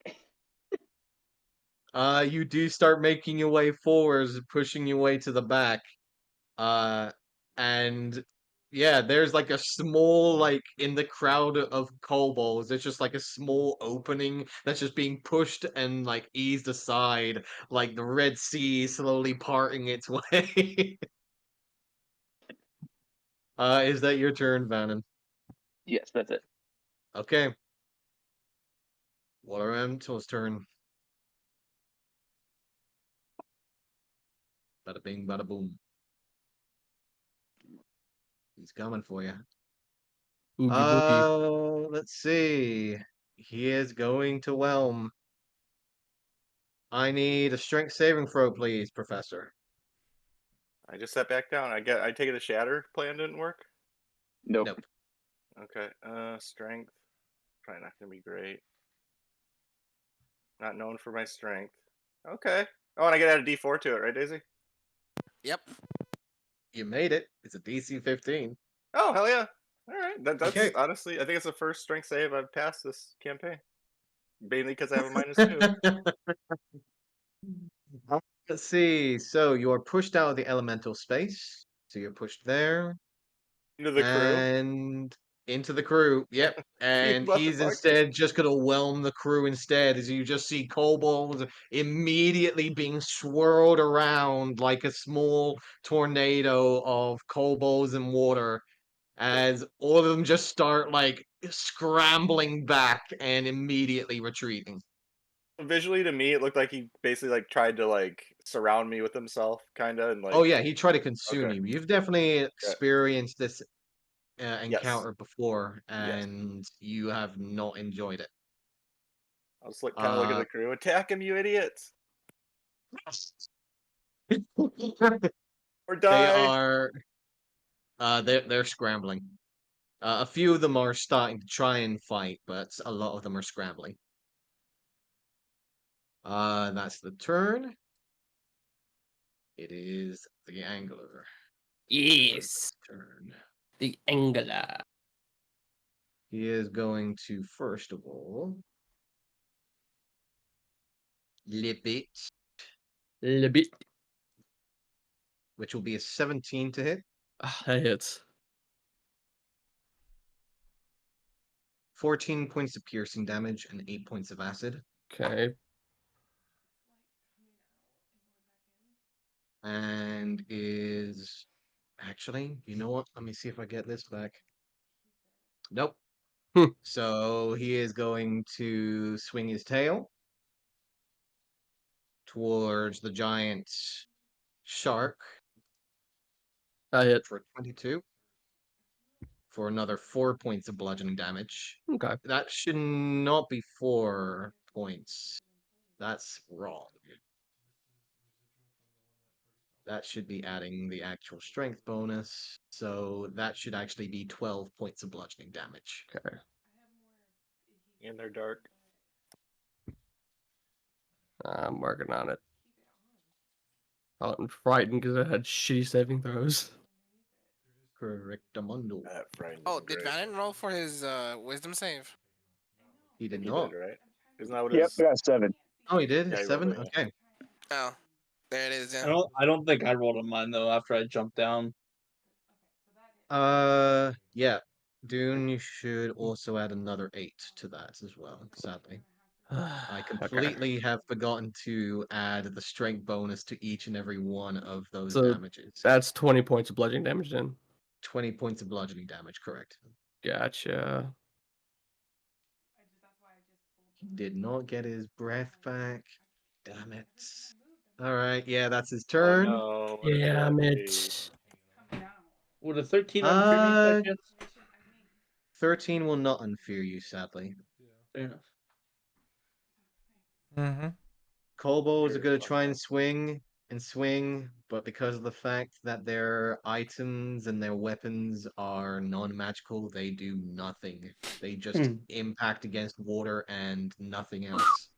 You do start making your way forwards, pushing your way to the back. And yeah, there's like a small, like in the crowd of kobolds, there's just like a small opening that's just being pushed and like eased aside, like the Red Sea slowly parting its way. Is that your turn, Vannon? Yes, that's it. Okay. Water Elemental's turn. Bada bing, bada boom. He's coming for you. Oogie boogie. Let's see. He is going to whelm. I need a strength saving throw, please, Professor. I just sat back down. I take it the shatter plan didn't work. Nope. Nope. Okay. Strength. Probably not gonna be great. Not known for my strength. Okay. Oh, and I get to add a D4 to it, right, Daisy? Yep. You made it. It's a DC 15. Oh, hell yeah. All right. That's Okay. honestly, I think it's the first strength save I've passed this campaign. Mainly because I have a -2. Let's see. So you're pushed out of the elemental space. So you're pushed there Into the crew. and into the crew. Yep. You And he's motherfucker. instead just gonna whelm the crew instead, as you just see kobolds immediately being swirled around like a small tornado of kobolds and water, as all of them just start like scrambling back and immediately retreating. Visually, to me, it looked like he basically like tried to like surround me with himself, kind of, and like. Oh yeah, he tried to consume Okay. you. You've definitely Yeah. experienced this Yes. encounter before, Yes. and you have not enjoyed it. I'll just kind of look at the crew. Attack him, you idiots! Or They die. are they're scrambling. A few of them are starting to try and fight, but a lot of them are scrambling. That's the turn. It is the angler. Yes. Turn. The angler. He is going to first of all lip it, Libit. which will be a 17 to hit, That hits. 14 points of piercing damage, and 8 points of acid. Okay. And is actually, you know what? Let me see if I get this back. Nope. Hmm. So he is going to swing his tail towards the giant shark That hit. for 22 for another 4 points of bludgeoning damage. Okay. That should not be 4 points. That's wrong. That should be adding the actual strength bonus. So that should actually be 12 points of bludgeoning damage. Okay. And they're dark. I'm working on it. I'm frightened because I had shitty saving throws. Correctamundo. That frightened Oh, me did great. Vannon roll for his wisdom save? He did He not. did, right? Isn't that what Yep, his? I got 7. Oh, he did? Yeah, he 7? rolled it, Okay. Oh, there it is. I Yeah. don't think I rolled on mine though after I jumped down. Yeah. Dune, you should also add another 8 to that as well, sadly. I Okay. completely have forgotten to add the strength bonus to each and every one of those So damages. that's 20 points of bludgeoning damage then. 20 points of bludgeoning damage, correct. Gotcha. He did not get his breath back. Damn it. Alright, yeah, that's his Oh turn. no! What a Damn tragedy. it. Would a 13 unfear me by Uh, chance? 13 will not unfear you, sadly. Fair enough. Mm-hmm. Kobolds are Here's going to one try though. and swing, but because of the fact that their items and their weapons are non-magical, they do nothing. They just Hmm. impact against water and nothing else.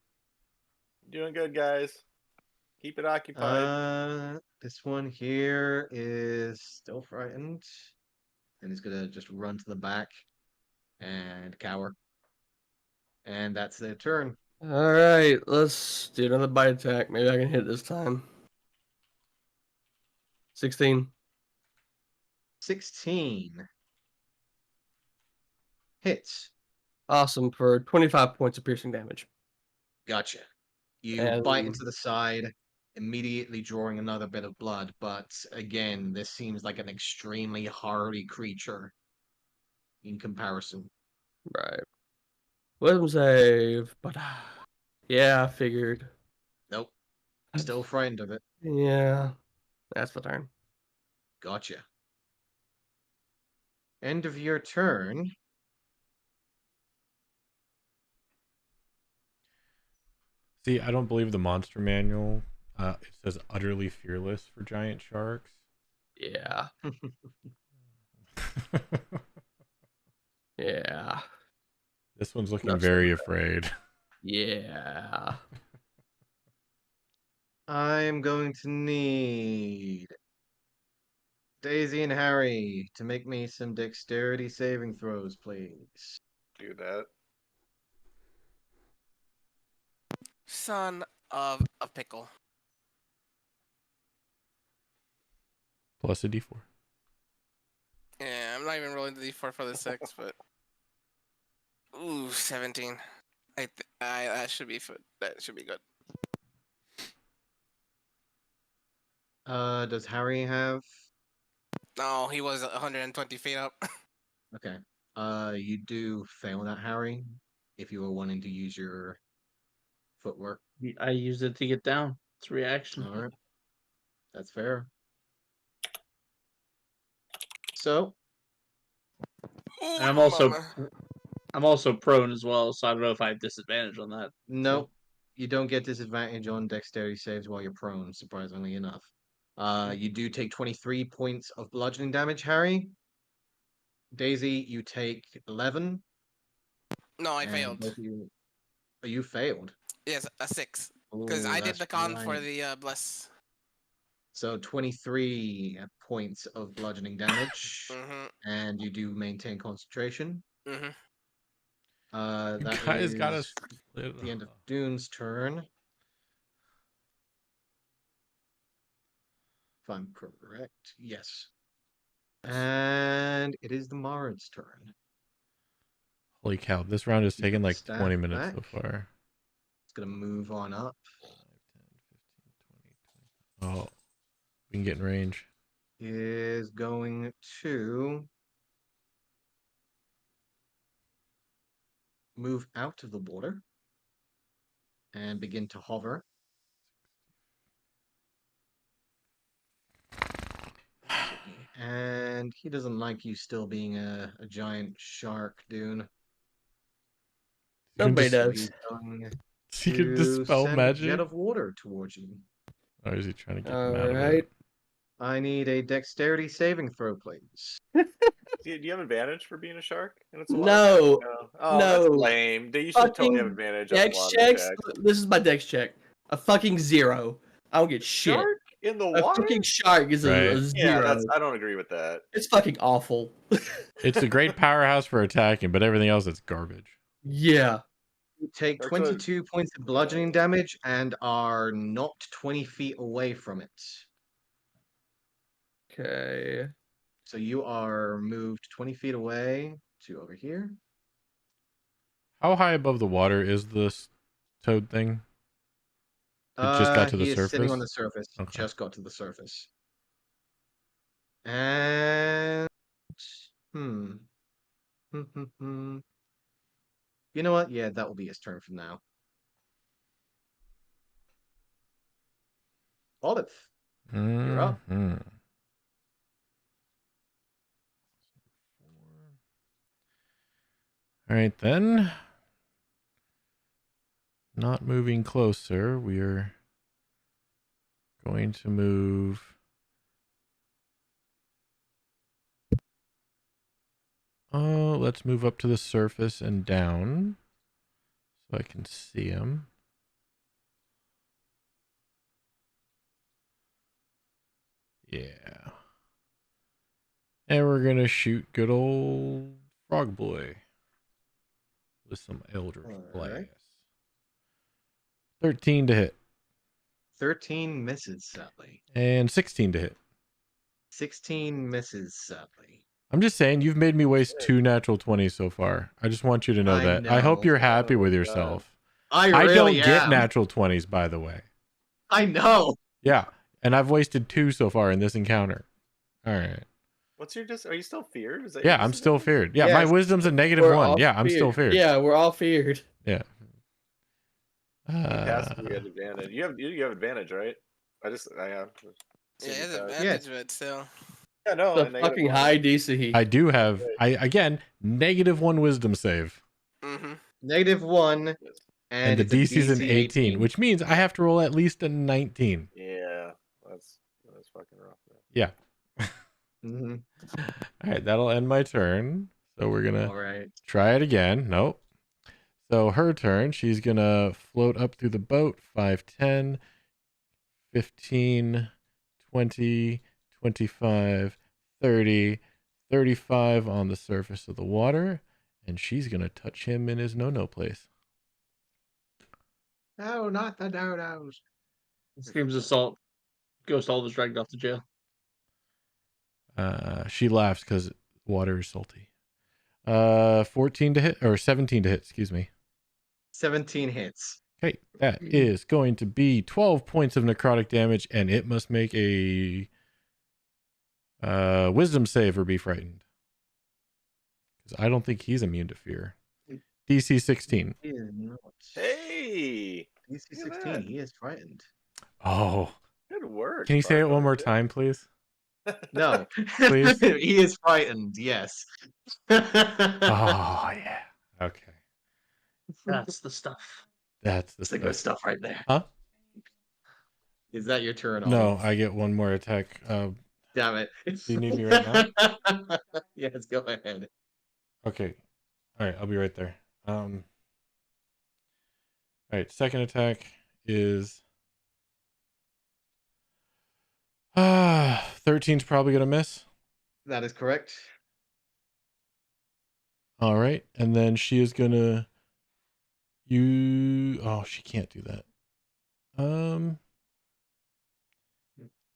Doing good, guys. Keep it occupied. This one here is still frightened, and he's gonna just run to the back and cower, and that's their turn. All right, let's do another bite attack. Maybe I can hit this time. 16. 16 hits. Awesome for 25 points of piercing damage. Gotcha. You bite And into the side, immediately drawing another bit of blood, but again, this seems like an extremely hardy creature in comparison. right. Wisdom save, but yeah, I figured. Nope. Still frightened of it. Yeah, that's the turn. Gotcha. End of your turn. See, I don't believe the monster manual. It says utterly fearless for giant sharks. Yeah, yeah, This one's looking Enough said very of that. afraid. Yeah. I'm going to need Daisy and Harry to make me some dexterity saving throws, please. Do that. Son of a pickle. Plus a d4. Yeah, I'm not even rolling the d4 for the 6, but ooh, 17. That should be that should be good. Does Harry have? No, he was 120 feet up. Okay. You do fail that, Harry, if you were wanting to use your footwork. I used it to get down. It's a reaction. All right. That's fair. So, Ooh, And mama. I'm also prone as well, so I don't know if I have disadvantage on that. nope. You don't get disadvantage on dexterity saves while you're prone, surprisingly enough. You do take 23 points of bludgeoning damage, Harry. Daisy, you take 11. No, I And failed. both of you, oh, you failed. Yes, a 6. Because Oh, I did that's the con for right. the bless. So 23 points of bludgeoning damage, Mm-hmm. and you do maintain concentration. Mm-hmm. You That guys got is us split the end of up. Dune's turn. If I'm correct, yes. And it is the Marid's turn. Holy cow, this round has He's got taken the like staff 20 minutes back. so far. It's gonna move on up. 5, 10, 15, 20, 20. Oh, we can get in range. Is going to move out of the water and begin to hover. See. And he doesn't like you still being a giant shark, Dune. You can Nobody just So does. he's going you can to dispel send a jet magic. of water towards you. Or is he trying to get All them out of right. it? I need a dexterity saving throw, please. Do you have advantage for being a shark and it's a water attack? No, No. Oh, that's no. lame. You should totally have Fucking advantage on dex water checks. attacks. This is my dex check. A fucking 0. I don't get shit. Shark in the A water? fucking shark is a Right. Yeah, 0. I don't agree with that. It's fucking awful. It's a great powerhouse for attacking, but everything else is garbage. Yeah. You take Sharks are 22 points of bludgeoning damage and are knocked 20 feet away from it. Okay. So you are moved 20 feet away to over here. How high above the water is this toad thing? It just got to the He is sitting on surface? the surface. Okay. Just got to the surface. And hmm. You know what? Yeah, that will be his turn from now. Olive, you're up. Mhm. All right, then. Not moving closer. We are going to move. Oh, let's move up to the surface and down so I can see him. Yeah. And we're going to shoot good old Frog Boy with some Eldritch Blast. Alright. 13 to hit. 13 misses, sadly. And 16 to hit. 16 misses, sadly. I'm just saying, you've made me waste 2 natural 20s so far. I just want you to know I that. I hope know. you're happy Oh, with God. yourself. I I really don't get am. natural 20s, by the way. I know. Yeah. And I've wasted 2 so far in this encounter. All right. What's your are you still feared? Is that Yeah, your I'm still disadvantage? feared. Yeah, my Yes. wisdom's a negative We're 1. all Yeah, I'm still feared. Yeah, we're all feared. Yeah. You passed me at advantage. You have advantage, right? I have. Yeah, he has Super fast. advantage, but still. Yeah, no. The a negative fucking one. high DC. I do have again negative 1 wisdom save. Mm-hmm. -1, And the it's a DC's an DC 18, which means I have to roll at least a 19. Yeah, that's fucking rough. Man. Yeah. Mhm. All right, that'll end my turn. So we're going to All right. try it again. Nope. So her turn, she's going to float up through the boat 5, 10, 15, 20, 25, 30, 35 on the surface of the water. And she's going to touch him in his no-no place. No, not the dodos. Screams assault. Ghost all was dragged off to jail. She laughs because water is salty. 14 to hit, or 17 to hit, excuse me. 17 hits. Okay, that is going to be 12 points of necrotic damage, and it must make a wisdom save or be frightened. Because I don't think he's immune to fear. DC 16. He is not. Hey, DC look at 16. that. He is frightened. Oh. Good work. Can you say it one more Barco. time, please? No. Please? He is frightened, yes. Oh, yeah. Okay. That's the stuff. That's the That's the stuff. good stuff right there. Huh? Is that your turn? No, Ollie? I get one more attack. Damn it. Do you need me right now? Yes, go ahead. Okay. All right, I'll be right there. All right, second attack is 13's probably gonna miss. That is correct. All right, and then she is gonna she can't do that.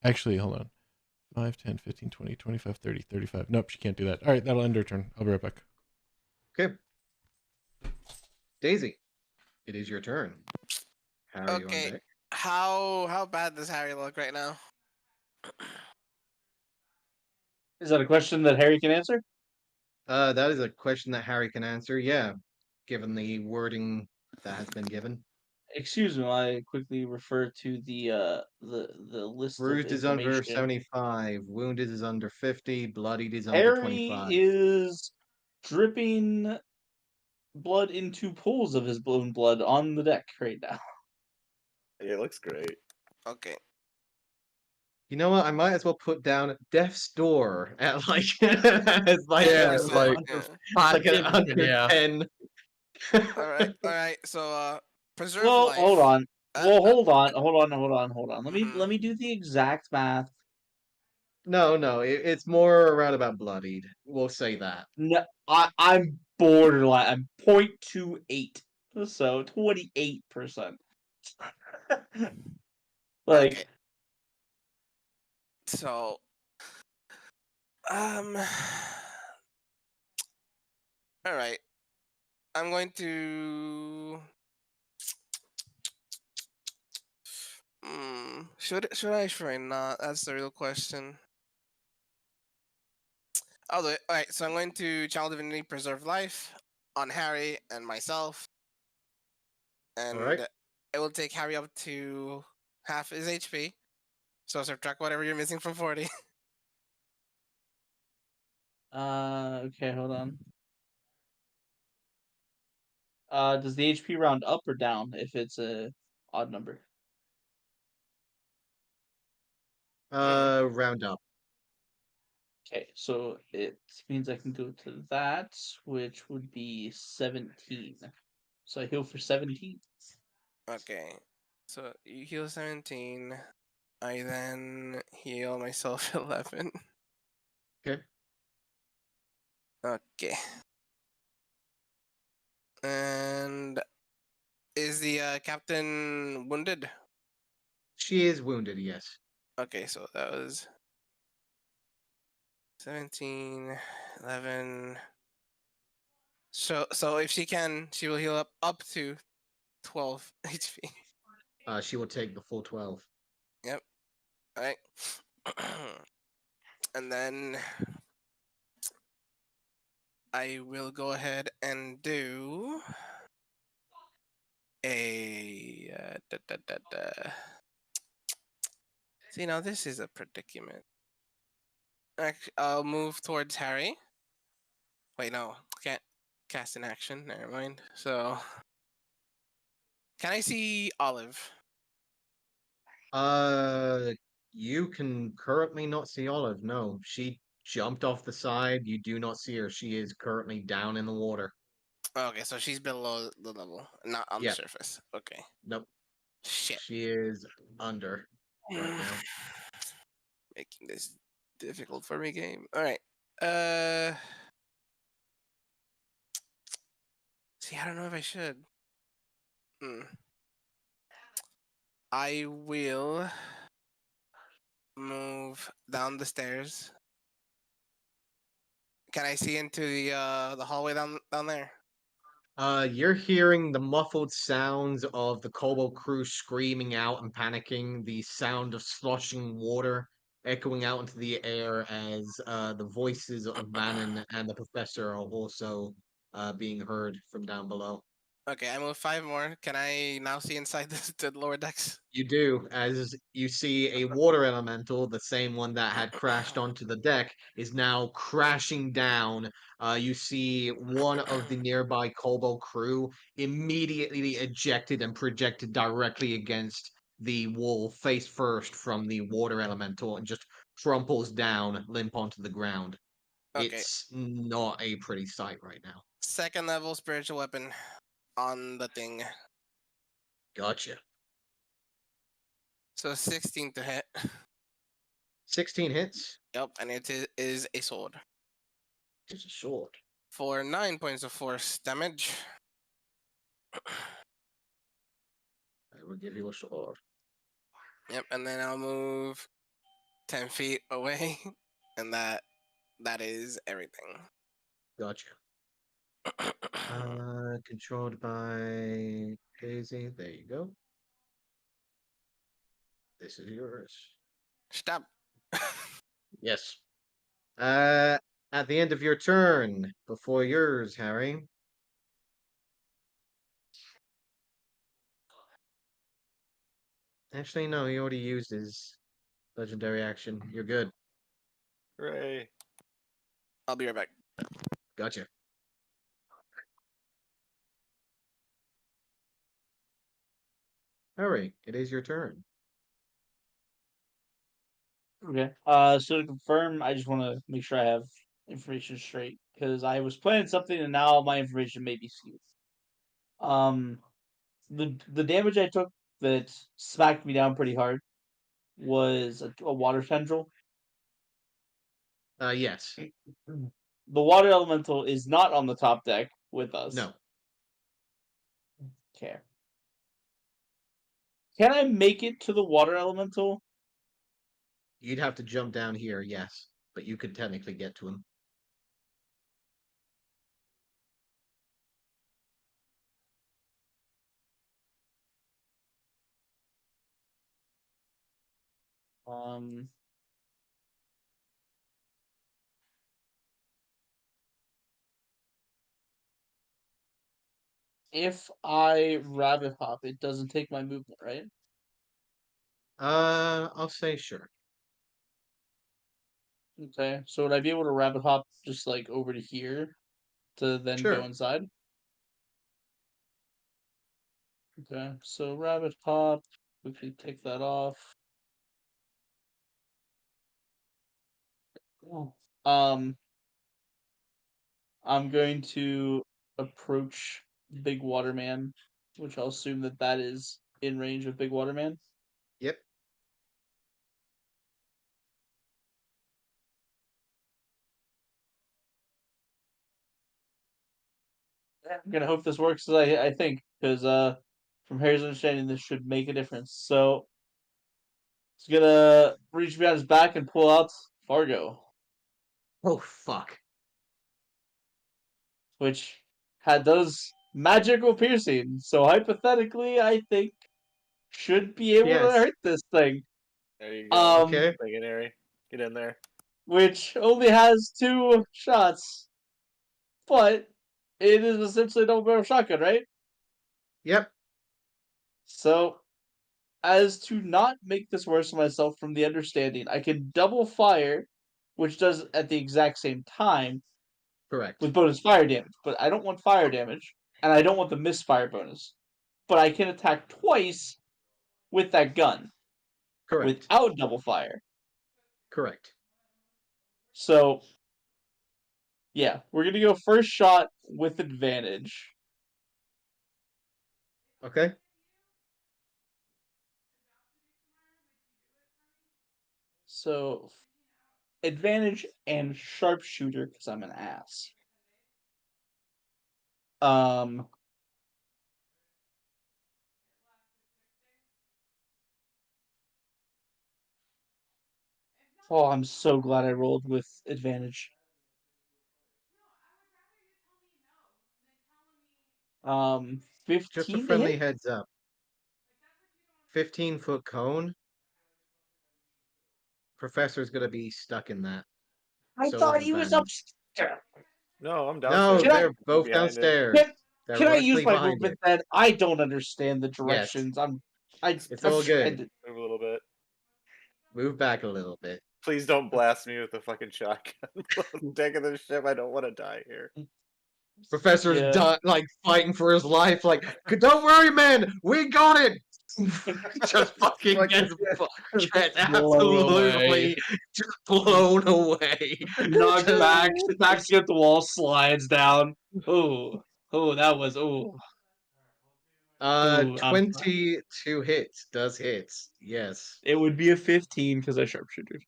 Actually, hold on. 5, 10, 15, 20, 25, 30, 35. Nope, she can't do that. All right, that'll end her turn. I'll be right back. Okay. Daisy, it is your turn. How are you on Okay. deck? How bad does Harry look right now? Is that a question that Harry can answer? That is a question that Harry can answer, yeah, given the wording that has been given. Excuse me, I quickly refer to the list Bruised of is under information. 75, wounded is under 50, bloodied is under Harry 25. is dripping blood into pools of his own blood on the deck right now. Yeah, it looks great. Okay. You know what? I might as well put down death's door at like as like, Yeah, it's like yeah. like an 5, under yeah. 10. All right. So preserve Well, life. hold on. Uh, Well, hold on. Let Mhm. me do the exact math. No, it's more around about bloodied. We'll say that. No, I'm borderline. I'm 0.28, so 28%. Like, Okay. So, all right. I'm going to. Should I? Should I not? That's the real question. I'll do it. All right. So I'm going to Child Divinity Preserve Life on Harry and myself, and Alright. it will take Harry up to half his HP. So subtract whatever you're missing from 40. okay, hold on. Does the HP round up or down if it's a odd number? Round up. Okay, so it means I can go to that, which would be 17. So I heal for 17. Okay. So you heal 17. I then heal myself 11. Okay. Okay. And is the captain wounded? She is wounded, yes. Okay, so that was 17, 11. So if she can, she will heal up to 12 HP. She will take the full 12. Yep. All right. And then I will go ahead and do a See, now this is a predicament. I'll move towards Harry. Wait, no, can't cast an action. Never mind. So, can I see Olive? You can currently not see Olive. No, she jumped off the side. You do not see her. She is currently down in the water. Okay, so she's below the level, not on the Yeah. surface. Okay. Nope. Shit. She is under right now. Making this difficult for me, game. All right. See, I don't know if I should. I will move down the stairs. Can I see into the hallway down there? You're hearing the muffled sounds of the Kobo crew screaming out and panicking, the sound of sloshing water echoing out into the air as the voices of Bannon and the professor are also being heard from down below. Okay, I move 5 more. Can I now see inside the lower decks? You do, as you see a water elemental, the same one that had crashed onto the deck, is now crashing down. You see one of the nearby Kobo crew immediately ejected and projected directly against the wall, face first from the water elemental, and just crumples down, limp onto the ground. Okay, It's not a pretty sight right now. second level spiritual weapon on the thing. Gotcha. So 16 to hit. 16 hits. Yep, and it is a sword. It's a sword. For 9 points of force damage. I will give you a sword. Yep, and then I'll move 10 feet away, and that is everything. Gotcha. Controlled by Daisy. There you go. This is yours. Stop. Yes. At the end of your turn, before yours, Harry. Actually, no, he already used his legendary action. You're good. Hooray. I'll be right back. Gotcha. Harry, it is your turn. Okay. So to confirm, I just want to make sure I have information straight because I was planning something and now my information may be skewed. The damage I took that smacked me down pretty hard was a water tendril. Yes. The water elemental is not on the top deck with us. No. Okay. Can I make it to the water elemental? You'd have to jump down here, yes. But you could technically get to him. Um. If I rabbit hop, it doesn't take my movement, right? I'll say sure. Okay. So would I be able to rabbit hop just like over to here to then go Sure. inside? Okay, so rabbit hop. We can take that off. Oh. I'm going to approach Big Waterman, which I'll assume that is in range of Big Waterman. Yep. I'm gonna hope this works as I think, because from Harry's understanding, this should make a difference. So he's gonna reach behind his back and pull out Fargo, Oh fuck. which does magical piercing. So hypothetically, I think should be able to Yes. hurt this thing. There you go. Okay. Legionary. Get in there. Which only has 2 shots, but it is essentially a double barrel shotgun, right? Yep. So, as to not make this worse for myself from the understanding, I can double fire, which does at the exact same time Correct. with bonus fire damage, but I don't want fire damage, and I don't want the misfire bonus. But I can attack twice with that gun Correct. without double fire. Correct. So, yeah, we're gonna go first shot with advantage. Okay. So, advantage and sharpshooter because I'm an ass. Oh, I'm so glad I rolled with advantage. 15 Just a to friendly hit? heads up. 15-foot cone. Professor's gonna be stuck in that. I So thought is he was Ben. upstairs. No, I'm No, downstairs. Can I- they're both Behind it. downstairs. They're Can I use directly my behind movement it. then? I don't understand the Yes. directions. I'm It's all good. stranded. Move a little bit. Move back a little bit. Please don't blast me with a fucking shotgun. I'm taking the ship. I don't want to die here. Professor's Yeah. like fighting for his life. Like, don't worry, man. We got it. Just fucking gets Blown away. absolutely just blown away. Knocked Just- back, backs against the wall, slides down. Oh, that was Ooh, I'm fine. 22 hits does hits. Yes. It would be a 15 because I sharpshooter.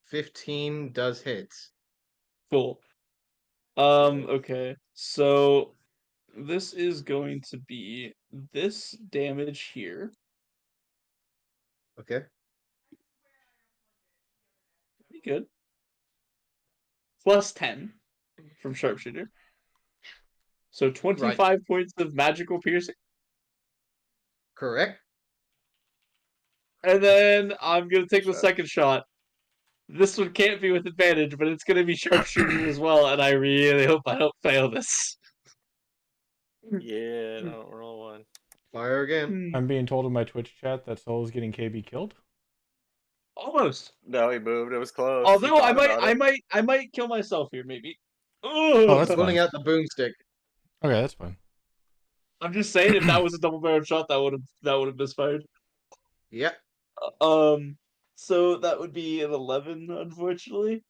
15 does hits. Cool. Okay. So this is going to be this damage here. Okay. Pretty good. Plus 10 from sharpshooter. So 25 points of magical piercing. Correct. And then I'm gonna take the second shot. This one can't be with advantage, but it's gonna be sharpshooter as well, and I really hope I don't fail this. Yeah, no, roll one. Fire again. I'm being told in my Twitch chat that Soul is getting KB killed. Almost. No, he moved. It was close. Although He thought about it. I might kill myself here, maybe. Oh, that's Pulling fine. out the boomstick. Okay, that's fine. I'm just saying, if that was a double barrel shot, that would have misfired. Yep. So that would be an 11, unfortunately.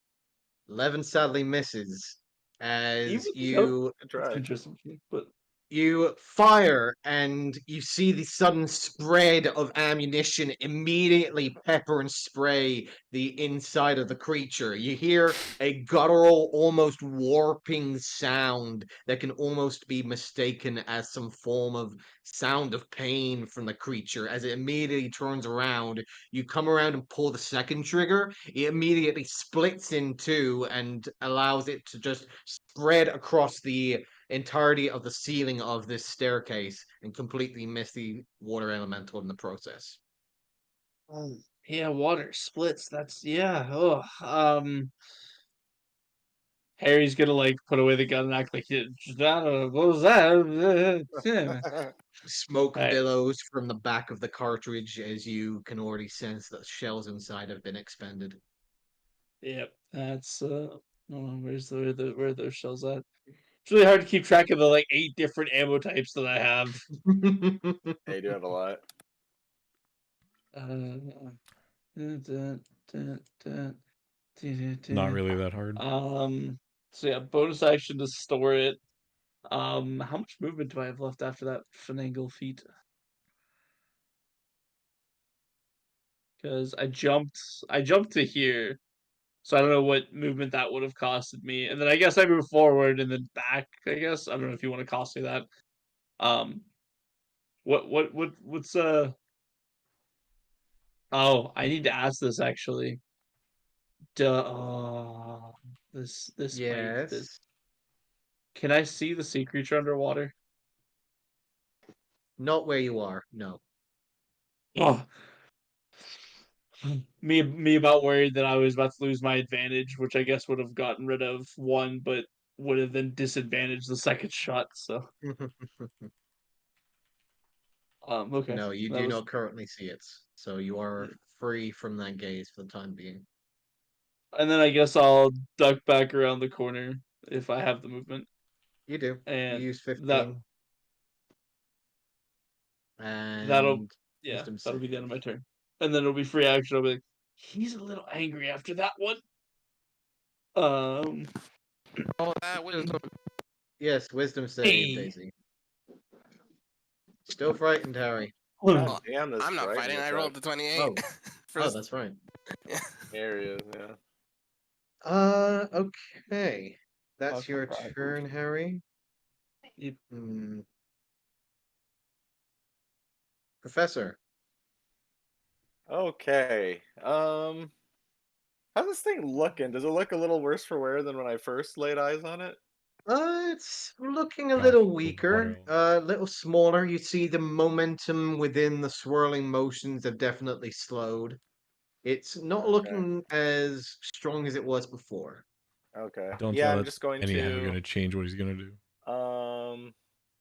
11 sadly misses as Even- you Good try. Interesting, but you fire and you see the sudden spread of ammunition immediately pepper and spray the inside of the creature. You hear a guttural, almost warping sound that can almost be mistaken as some form of sound of pain from the creature. As it immediately turns around, you come around and pull the second trigger, it immediately splits in two and allows it to just spread across the entirety of the ceiling of this staircase and completely miss the water elemental in the process. yeah, water splits. That's yeah. Oh, Harry's gonna like put away the gun and act like I don't know, what was that? Smoke Right. billows from the back of the cartridge as you can already sense that shells inside have been expended. Yep, that's where's where are those shells at? It's really hard to keep track of the like 8 different ammo types that I have. Hey, you do have a lot. Not really that hard. So yeah, bonus action to store it. How much movement do I have left after that finagle feat? Because I jumped to here, so I don't know what movement that would have costed me. And then I guess I move forward and then back. I guess I don't know if you want to cost me that. What's Oh, I need to ask this actually. Duh. Oh, this might this. Yes. Can I see the sea creature underwater? Not where you are. No. Oh, me about worried that I was about to lose my advantage, which I guess would have gotten rid of one, but would have then disadvantaged the second shot. So, okay, No, you that do was, not currently see it. So you are free from that gaze for the time being. and then I guess I'll duck back around the corner if I have the movement, You do. You and use that 15 that'll and yeah, wisdom that'll be the saving. end of my turn, and then it'll be free action. I'll be like, he's a little angry after that one. Oh, that wisdom. Yes, wisdom save, Hey. Daisy. Still frightened, Harry. God damn, this I'm not fighting. frightening I rolled the effect. 28. Oh. For Oh, this- that's right. yeah. There he is, yeah. Okay. That's your surprised. turn, Harry. Yep. Professor. Okay. How's this thing looking? Does it look a little worse for wear than when I first laid eyes on it? It's looking a Gosh, little the weaker, water a little smaller. You see the momentum within the swirling motions have definitely slowed. It's not Okay. looking as strong as it was before. Okay. Don't Yeah, tell I'm it's just going anyhow to going to change what he's going to do.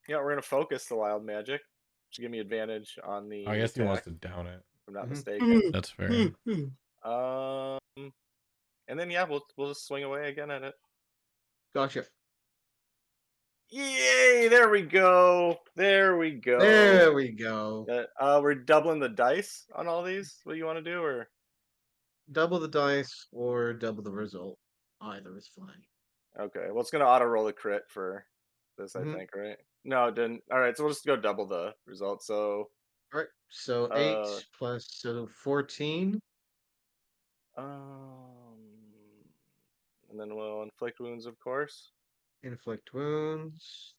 yeah, we're gonna focus the wild magic to give me advantage on the I guess he wants attack, to down it. if I'm not Mhm. mistaken. That's fair. And then yeah, we'll just swing away again at it. Gotcha. Yay! There we go. There we go. There we go. We're doubling the dice on all these. What do you want to do, or Double the dice or double the result. Either is fine. okay? Well, it's gonna auto roll a crit for this, I Mhm. think, right? No, it didn't. All right, so we'll just go double the result. So, All right. So 8 plus 14. and then we'll inflict wounds, of course. Inflict wounds.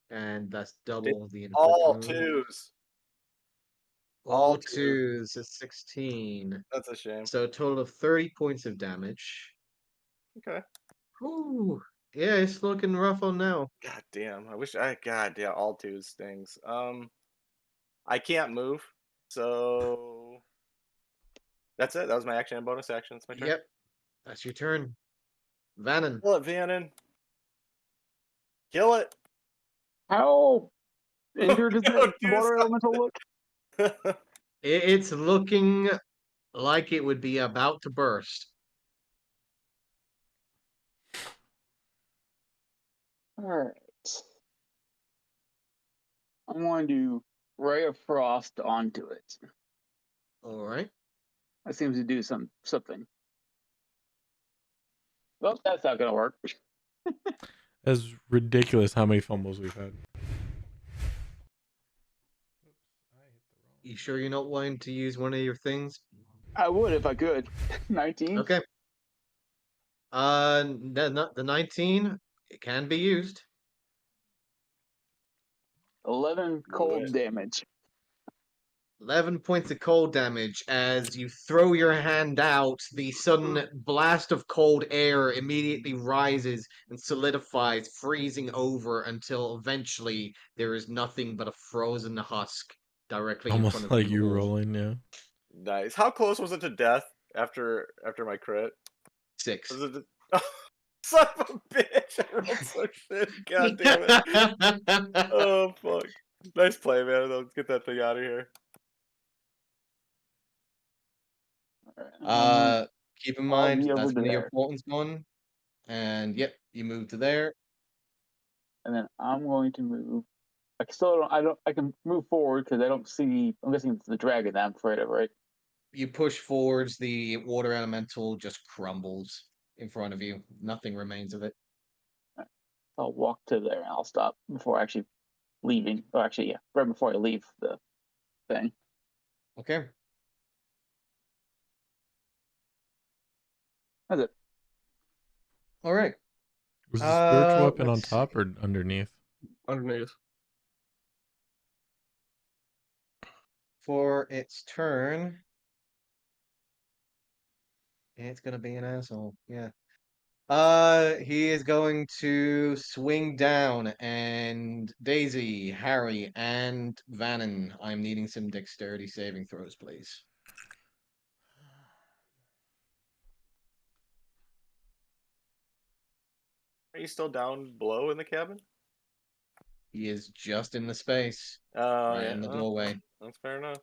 And that's Did double the inflict all wounds. twos. All all twos. twos is 16. That's a shame. So a total of 30 points of damage. Okay. Ooh. Yeah, it's looking rough on now. God damn. I wish I. God damn. All twos stings. I can't move, so that's it. That was my action and bonus action. It's my turn. Yep. That's your turn. Vannon. Kill it, Vannon. Kill it. How injured is Go that do water elemental look? It's looking like it would be about to burst. Alright. I'm going to Ray of Frost onto it. All right. That seems to do something. Well, that's not gonna work. That's ridiculous how many fumbles we've had. You sure you're not wanting to use one of your things? I would if I could. 19. Okay. The 19, it can be used. 11 cold damage. 11 points of cold damage as you throw your hand out. The sudden blast of cold air immediately rises and solidifies, freezing over until eventually there is nothing but a frozen husk directly in front Almost of like you. you rolling, yeah. Nice. How close was it to death after my crit? 6. Was it? Son of a bitch! I rolled so shit. God damn it. Oh fuck. Nice play, man. Let's get that thing out of here. Keep in I'll mind be that's over one of your there. Bolton's one. And yep, you move to there. and then I'm going to move. I still don't. I don't. I can move forward because I don't see. I'm guessing it's the dragon that I'm afraid of, right? You push forwards, the water elemental just crumbles in front of you. Nothing remains of it. I'll walk to there and I'll stop before actually leaving. Or actually, yeah, right before I leave the thing. Okay. That's it. All right. Was the spiritual weapon on let's top see. or underneath? Underneath. For its turn, it's gonna be an asshole. Yeah. He is going to swing down, and Daisy, Harry, and Vannon. I'm needing some dexterity saving throws, please. Are you still down below in the cabin? He is just in the space, Oh, right yeah. in the Well, doorway. that's fair enough.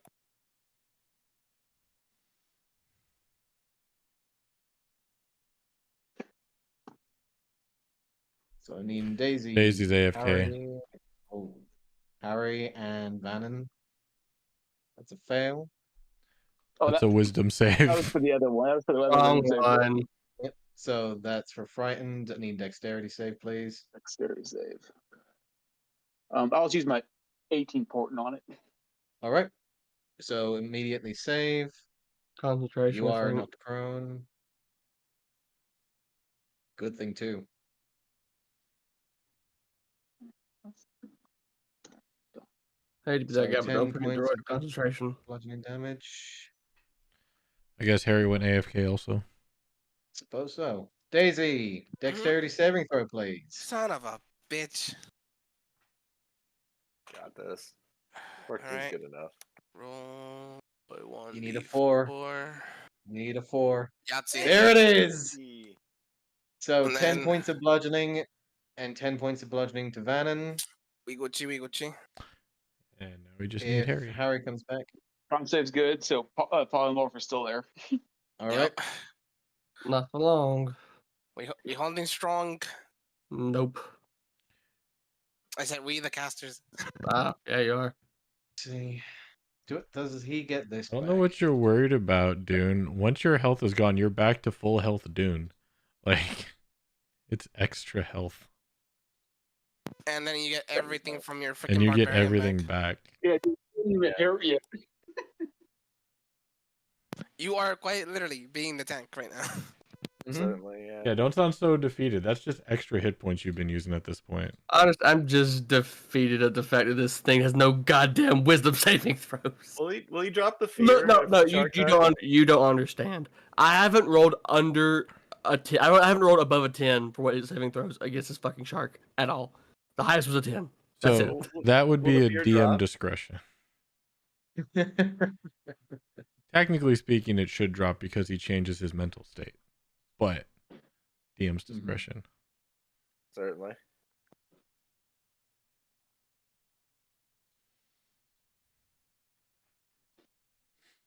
So I need Daisy, Daisy's AFK. Harry, oh, Harry, and Vannon. That's a fail. Oh, That's that, a wisdom that was save. for the other one. That was for the other Wrong one. one. Yep. So that's for frightened. I need dexterity save, please. Dexterity save. I'll just use my 18 portent on it. All right. So immediately save. Concentration. You I are think. knocked prone. Good thing too. I hate to be So that guy, but 10 don't forget points droid of concentration. bludgeoning damage. I guess Harry went AFK also. Suppose so. Daisy, dexterity saving throw, please. Son of a bitch. Got this. 14's Alright. good enough. Roll by one. You need a 4. You need a 4. Yahtzee. There it is. Yee. So And 10 then- points of bludgeoning and 10 points of bludgeoning to Vannon. We Gucci. And now we just need If Harry. comes back. Con save's good, so polymorph is still there. All right. Yep. Not for long. We holding strong. Nope. I said we the casters. Ah, yeah, you are. Let's see. Does he get this I don't back? know what you're worried about, Dune. Once your health is gone, you're back to full health, Dune. Like, it's extra health. And then you get everything from your freaking And you get barbarian everything back. back. Yeah. You are quite literally being the tank right now. Mhm. Certainly, yeah. Yeah, don't sound so defeated. That's just extra hit points you've been using at this point. I'm just defeated at the fact that this thing has no goddamn wisdom saving throws. Will you drop the No, fear? no, if no. the You shark you dies? don't understand. I haven't rolled under a 10. I haven't rolled above a 10 for what is saving throws against this fucking shark at all. The highest was a 10. That's So it. that would Will be the a fear DM drop? discretion. Technically speaking, it should drop because he changes his mental state. But DM's discretion. Certainly.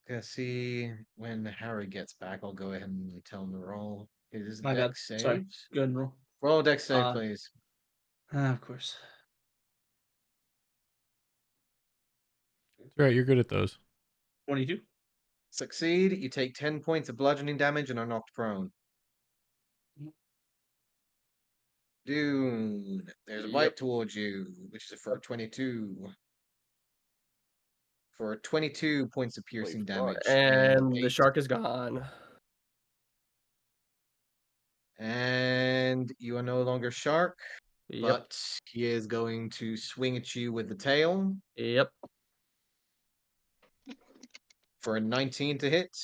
Gonna see when Harry gets back. I'll go ahead and tell him to roll his My bad. dex save. Sorry. Go ahead and roll. Roll a dex save, Uh, please. Of course. That's right, you're good at those. 22. Succeed. You take 10 points of bludgeoning damage and are knocked prone. Dune, there's a Yep. bite towards you, which is for 22. For 22 points of piercing Wait, damage. And the eight- shark is gone. And you are no longer shark, Yep. but he is going to swing at you with the tail Yep. for a 19 to hit.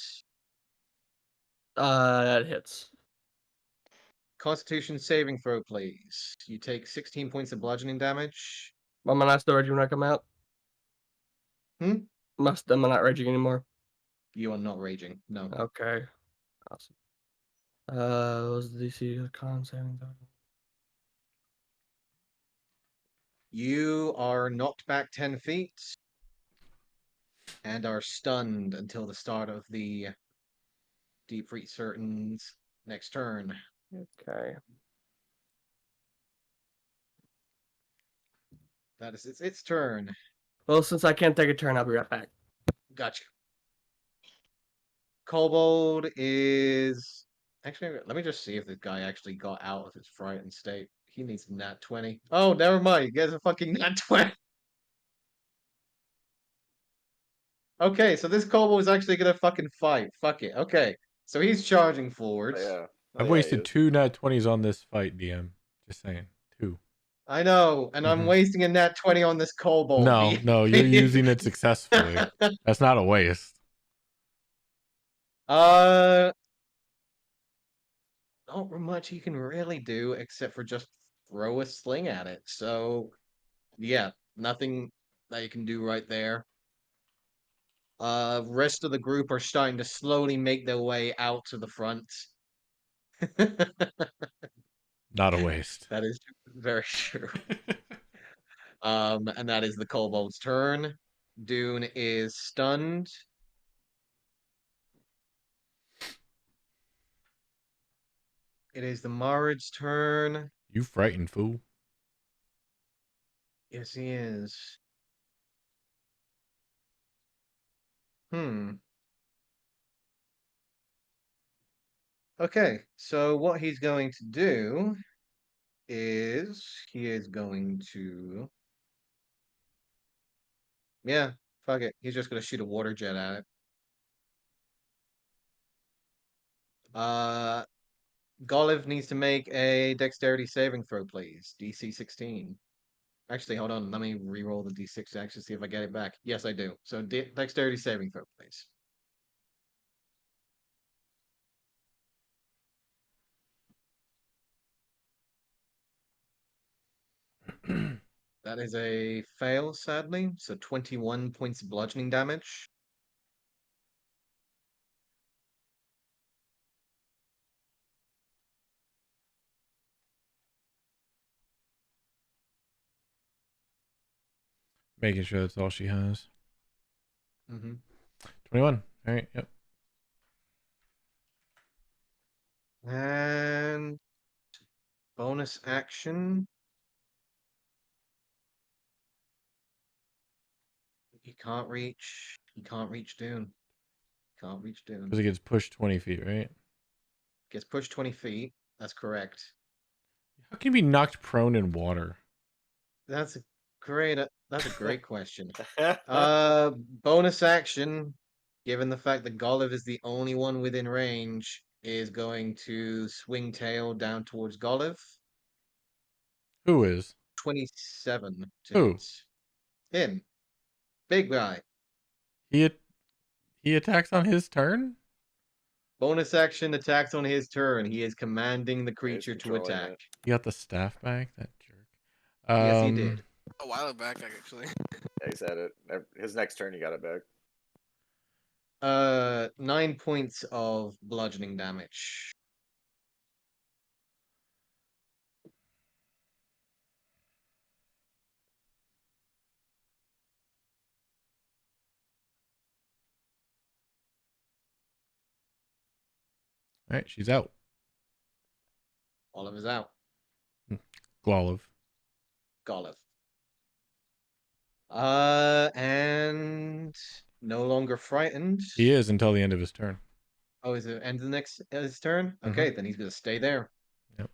That hits. Constitution saving throw, please. You take 16 points of bludgeoning damage. Am I not still raging when I come out? Hmm? Am I not raging anymore? You are not raging. No. Okay. Awesome. What was the DC con saving throw? You are knocked back 10 feet and are stunned until the start of the Deep Freeze Certain's next turn. Okay. That is its turn. Well, since I can't take a turn, I'll be right back. Gotcha. Kobold is actually. Let me just see if this guy actually got out of his frightened state. He needs a nat 20. Oh, never mind. He gets a fucking nat 20. Okay, so this kobold is actually gonna fucking fight. Fuck it. Okay, so he's charging Oh, forwards. yeah. Oh, I've yeah, wasted he is. 2 nat 20s on this fight, DM. Just saying. 2. I know, and I'm Mhm. wasting a nat 20 on this kobold. No, you're using it successfully. That's not a waste. Not much he can really do except for just throw a sling at it. So, yeah, nothing that you can do right there. Rest of the group are starting to slowly make their way out to the front. Not a waste. That is very true. And that is the kobold's turn. Dune is stunned. It is the Marid's turn. You frightened fool. Yes, he is. Hmm. Okay, so what he's going to do is he is going to, yeah, fuck it. He's just gonna shoot a water jet at it. Uh, Goliv needs to make a dexterity saving throw, please. DC 16. Actually, hold on. Let me re-roll the D6 to actually see if I get it back. Yes, I do. So dexterity saving throw, please. That is a fail, sadly. So 21 points of bludgeoning damage. Making sure that's all she has. Mm-hmm. 21. All right. Yep. And bonus action. He can't reach. He can't reach Dune. Can't reach Dune. Because it gets pushed 20 feet, right? Gets pushed 20 feet. That's correct. How can you be knocked prone in water? That's a that's a great question. Bonus action, given the fact that Golliv is the only one within range, is going to swing tail down towards Golliv. Who is? 27 to Who? hit. Him. Big guy. He he attacks on his turn? Bonus action attacks on his turn. He is commanding the He's creature to controlling attack. it. He got the staff back? That jerk. Yes, he did. A while back, actually. Yeah, he's had it. His next turn, he got it back. 9 points of bludgeoning damage. All right, she's out. Olive is out. Gloliv. Golliv. And no longer frightened. He is until the end of his turn. Oh, is it end of the next his turn? Okay, then he's gonna stay there. Yep.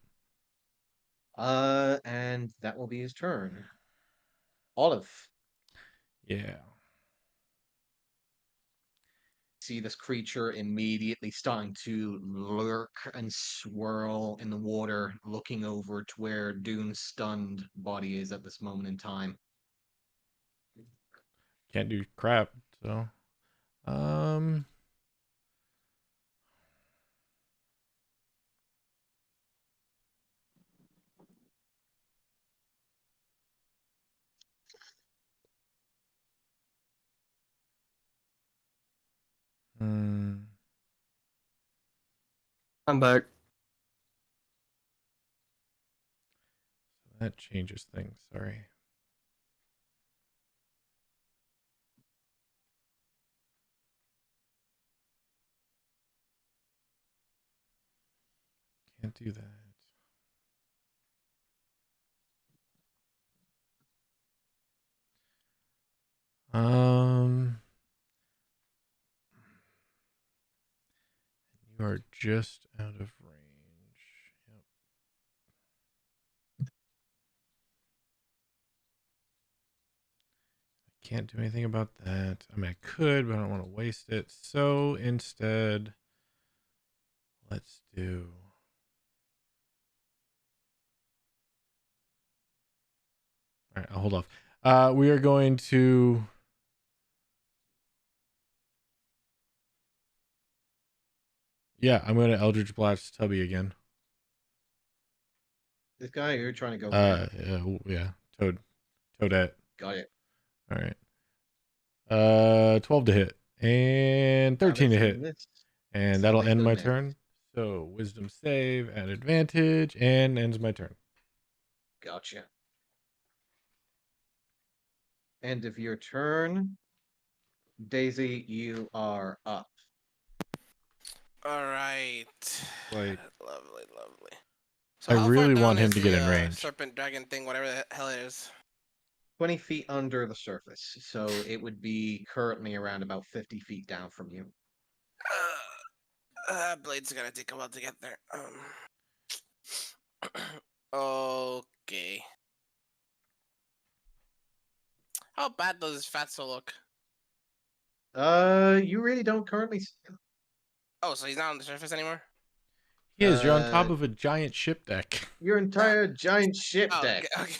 And that will be his turn. Olive. Yeah. See this creature immediately starting to lurk and swirl in the water, looking over to where Dune's stunned body is at this moment in time. Can't do crap, so hmm, I'm back. that changes things. Sorry. Can't do that. You are just out of range. Yep. I can't do anything about that. I mean, I could, but I don't want to waste it. So instead, let's do. All right, I'll hold off. We are going to. Yeah, I'm going to Eldritch Blast Tubby again. This guy, you're trying to go for. Yeah, Toadette. Got it. All right. 12 to hit and 13 to Damage hit, and miss. and that'll end my Technically turn. So Wisdom save at advantage and ends my turn. Gotcha. End of your turn. Daisy, you are up. All right. Like, Lovely, lovely. So I how far really down want him is to get the in range. serpent dragon thing, whatever the hell it is? 20 feet under the surface. So it would be currently around about 50 feet down from you. Blade's gonna take a while to get there. Okay. How bad does this fatso look? You really don't currently see him. Oh, so he's not on the surface anymore? He is. You're on top Uh, of a giant ship deck. Your entire giant ship Oh, deck. okay.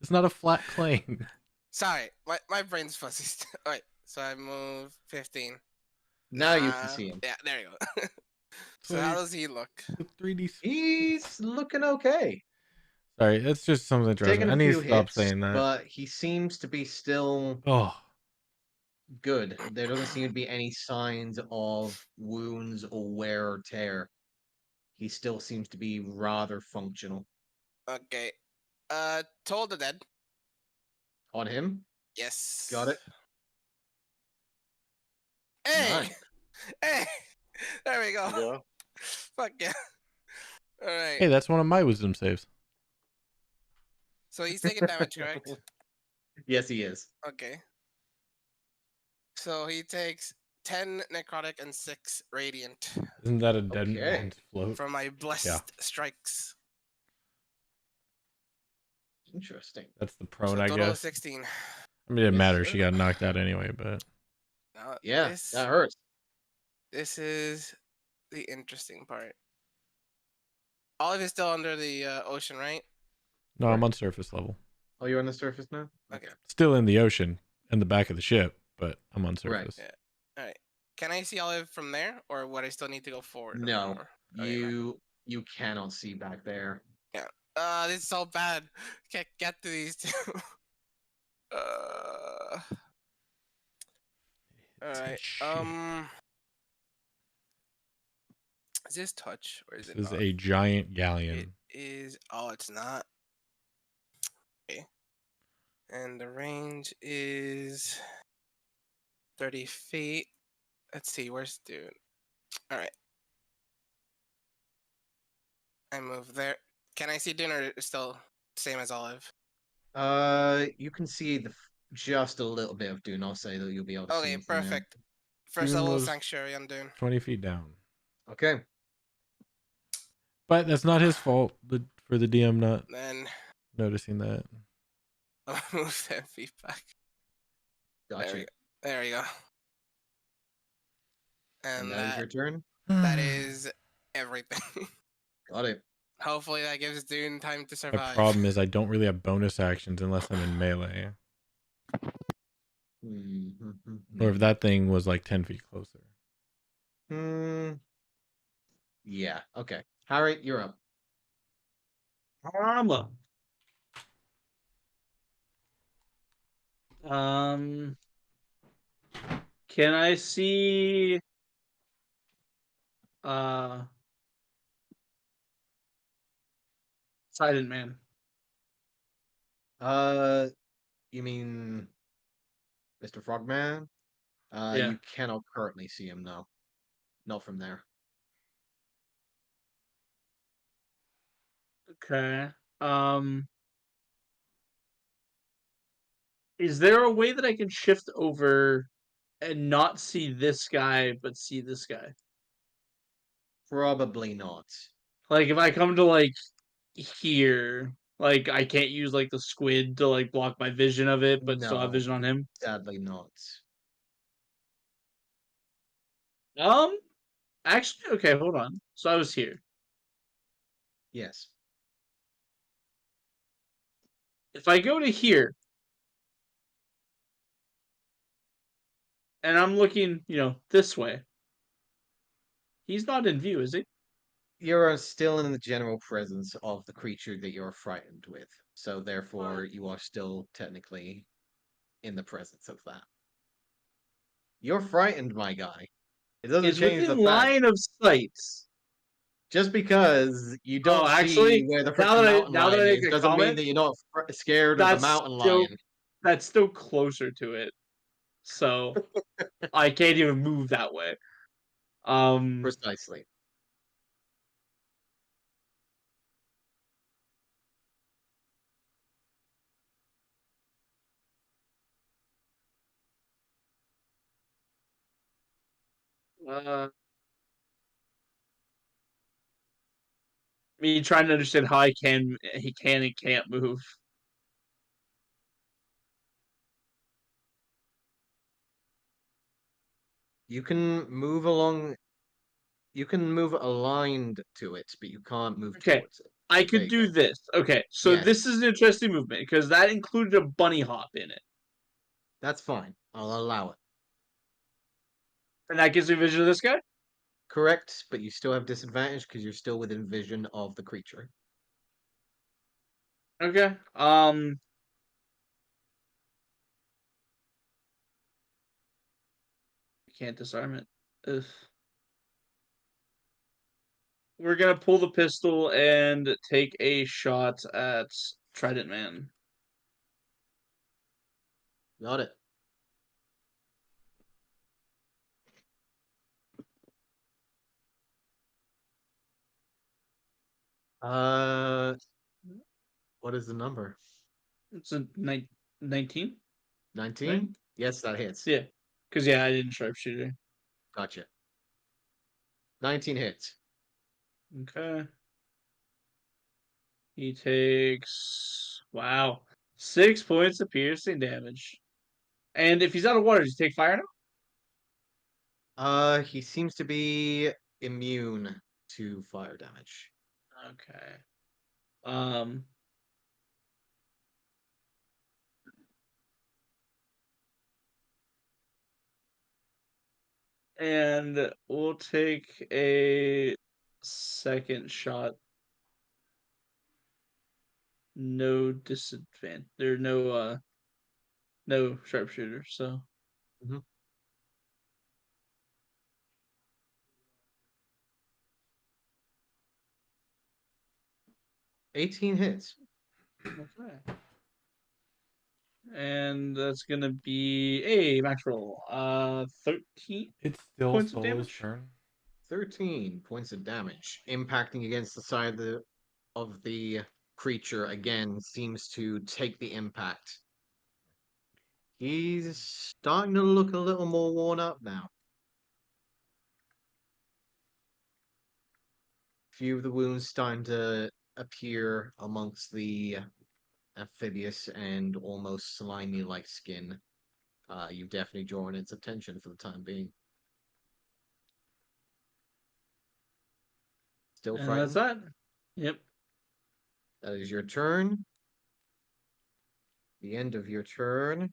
It's not a flat plane. Sorry, my brain's fuzzy still. Alright, so I move 15. Now you can see him. Yeah, there you go. So So how does he look? 3D. He's looking okay. Sorry, it's just something that drives me. Taking I a need few to stop hits, saying that. but he seems to be still Oh, good. There doesn't seem to be any signs of wounds or wear or tear. He still seems to be rather functional. Okay. Toll the dead. On him? Yes. Got it. Hey! Nice. Hey! There we go. Go. Fuck yeah. Alright. hey, that's one of my wisdom saves. So he's taking damage, correct? Yes, he is. Okay. So he takes 10 necrotic and 6 radiant Isn't that a dead Okay. man's float? from my blessed strikes. Interesting. That's the So prone, I total is guess. 16. I mean, it didn't Yes, matter. sir. She got knocked out anyway, but Now Yeah, this that hurts. this is the interesting part. Olive is still under the ocean, right? no, I'm on surface level. Oh, you're on the surface now? Okay. Still in the ocean, in the back of the ship, but I'm on Right. surface. Yeah. All right. Can I see Olive from there, or would I still need to go forward? No, Or... Okay, fine. you cannot see back there. This is so bad. Can't get to these two. All right. Shit. Is this touch or is This it is not? a giant It galleon. is. Oh, it's not. Okay. And the range is 30 feet. Let's see. Where's dude? All right. I move there. Can I see Dune or it's still same as Olive? You can see just a little bit of Dune. I'll say that you'll be able to see Okay, him from there. perfect. First Dune level was sanctuary on Dune. 20 feet down. Okay. But that's not his fault for the DM not Then noticing that. I'll move 10 feet back. There we Gotcha. go. There we go. And And that is your turn? that is everything. Got it. Hopefully that gives Dune time to My survive. problem is I don't really have bonus actions unless I'm in melee. Or if that thing was like 10 feet closer. Yeah, okay. Harry, you're up. I'm up. Can I see Silent Man? You mean Mr. Frogman? Yeah. You cannot currently see him, no. Not from there. Okay. Is there a way that I can shift over and not see this guy, but see this guy? Probably not. Like, if I come to, like, here, like, I can't use, like, the squid to, like, block my vision of it, but still have No, vision on him? sadly not. Actually, okay, hold on. So I was here. Yes. If I go to here, and I'm looking, this way, he's not in view, is he? You're still in the general presence of the creature that you're frightened with. So therefore, you are still technically in the presence of that. You're frightened, my guy. It doesn't Is change the within fact. line of sight. Just because you don't Oh, see actually, where the now freaking that I mountain now that I lion make is, a doesn't mean comment, that you're not scared of the that's mountain still lion. that's still closer to it. So I can't even move that way. Precisely. Uh, me trying to understand how he can and can't move. You can move along. You can move aligned to it, but you can't move Okay, towards it. I There could you do go. this. Okay, so Yes. this is an interesting movement because that included a bunny hop in it, That's fine. I'll allow it. and that gives me vision of this guy. Correct, but you still have disadvantage because you're still within vision of the creature. Okay. Can't disarm it. Ugh. We're gonna pull the pistol and take a shot at Trident Man. Got it. Uh, what is the number? It's a 19? 19? Right? Yes, that hits. Yeah. Because, I didn't sharpshooter. Gotcha. 19 hits. Okay. He takes, wow, 6 points of piercing damage. And if he's out of water, does he take fire now? He seems to be immune to fire damage. Okay. Um, and we'll take a second shot. No disadvantage. There's no sharpshooter, so. Mhm. 18 hits. Okay. And that's gonna be a max roll. 13 It's still points of Solo's damage. turn. 13 points of damage. Impacting against the side of the creature again seems to take the impact. He's starting to look a little more worn up now. Few of the wounds starting to appear amongst the amphibious and almost slimy like skin. You've definitely drawn its attention for the time being. Still And that's frightened? that. Yep. That is your turn. The end of your turn.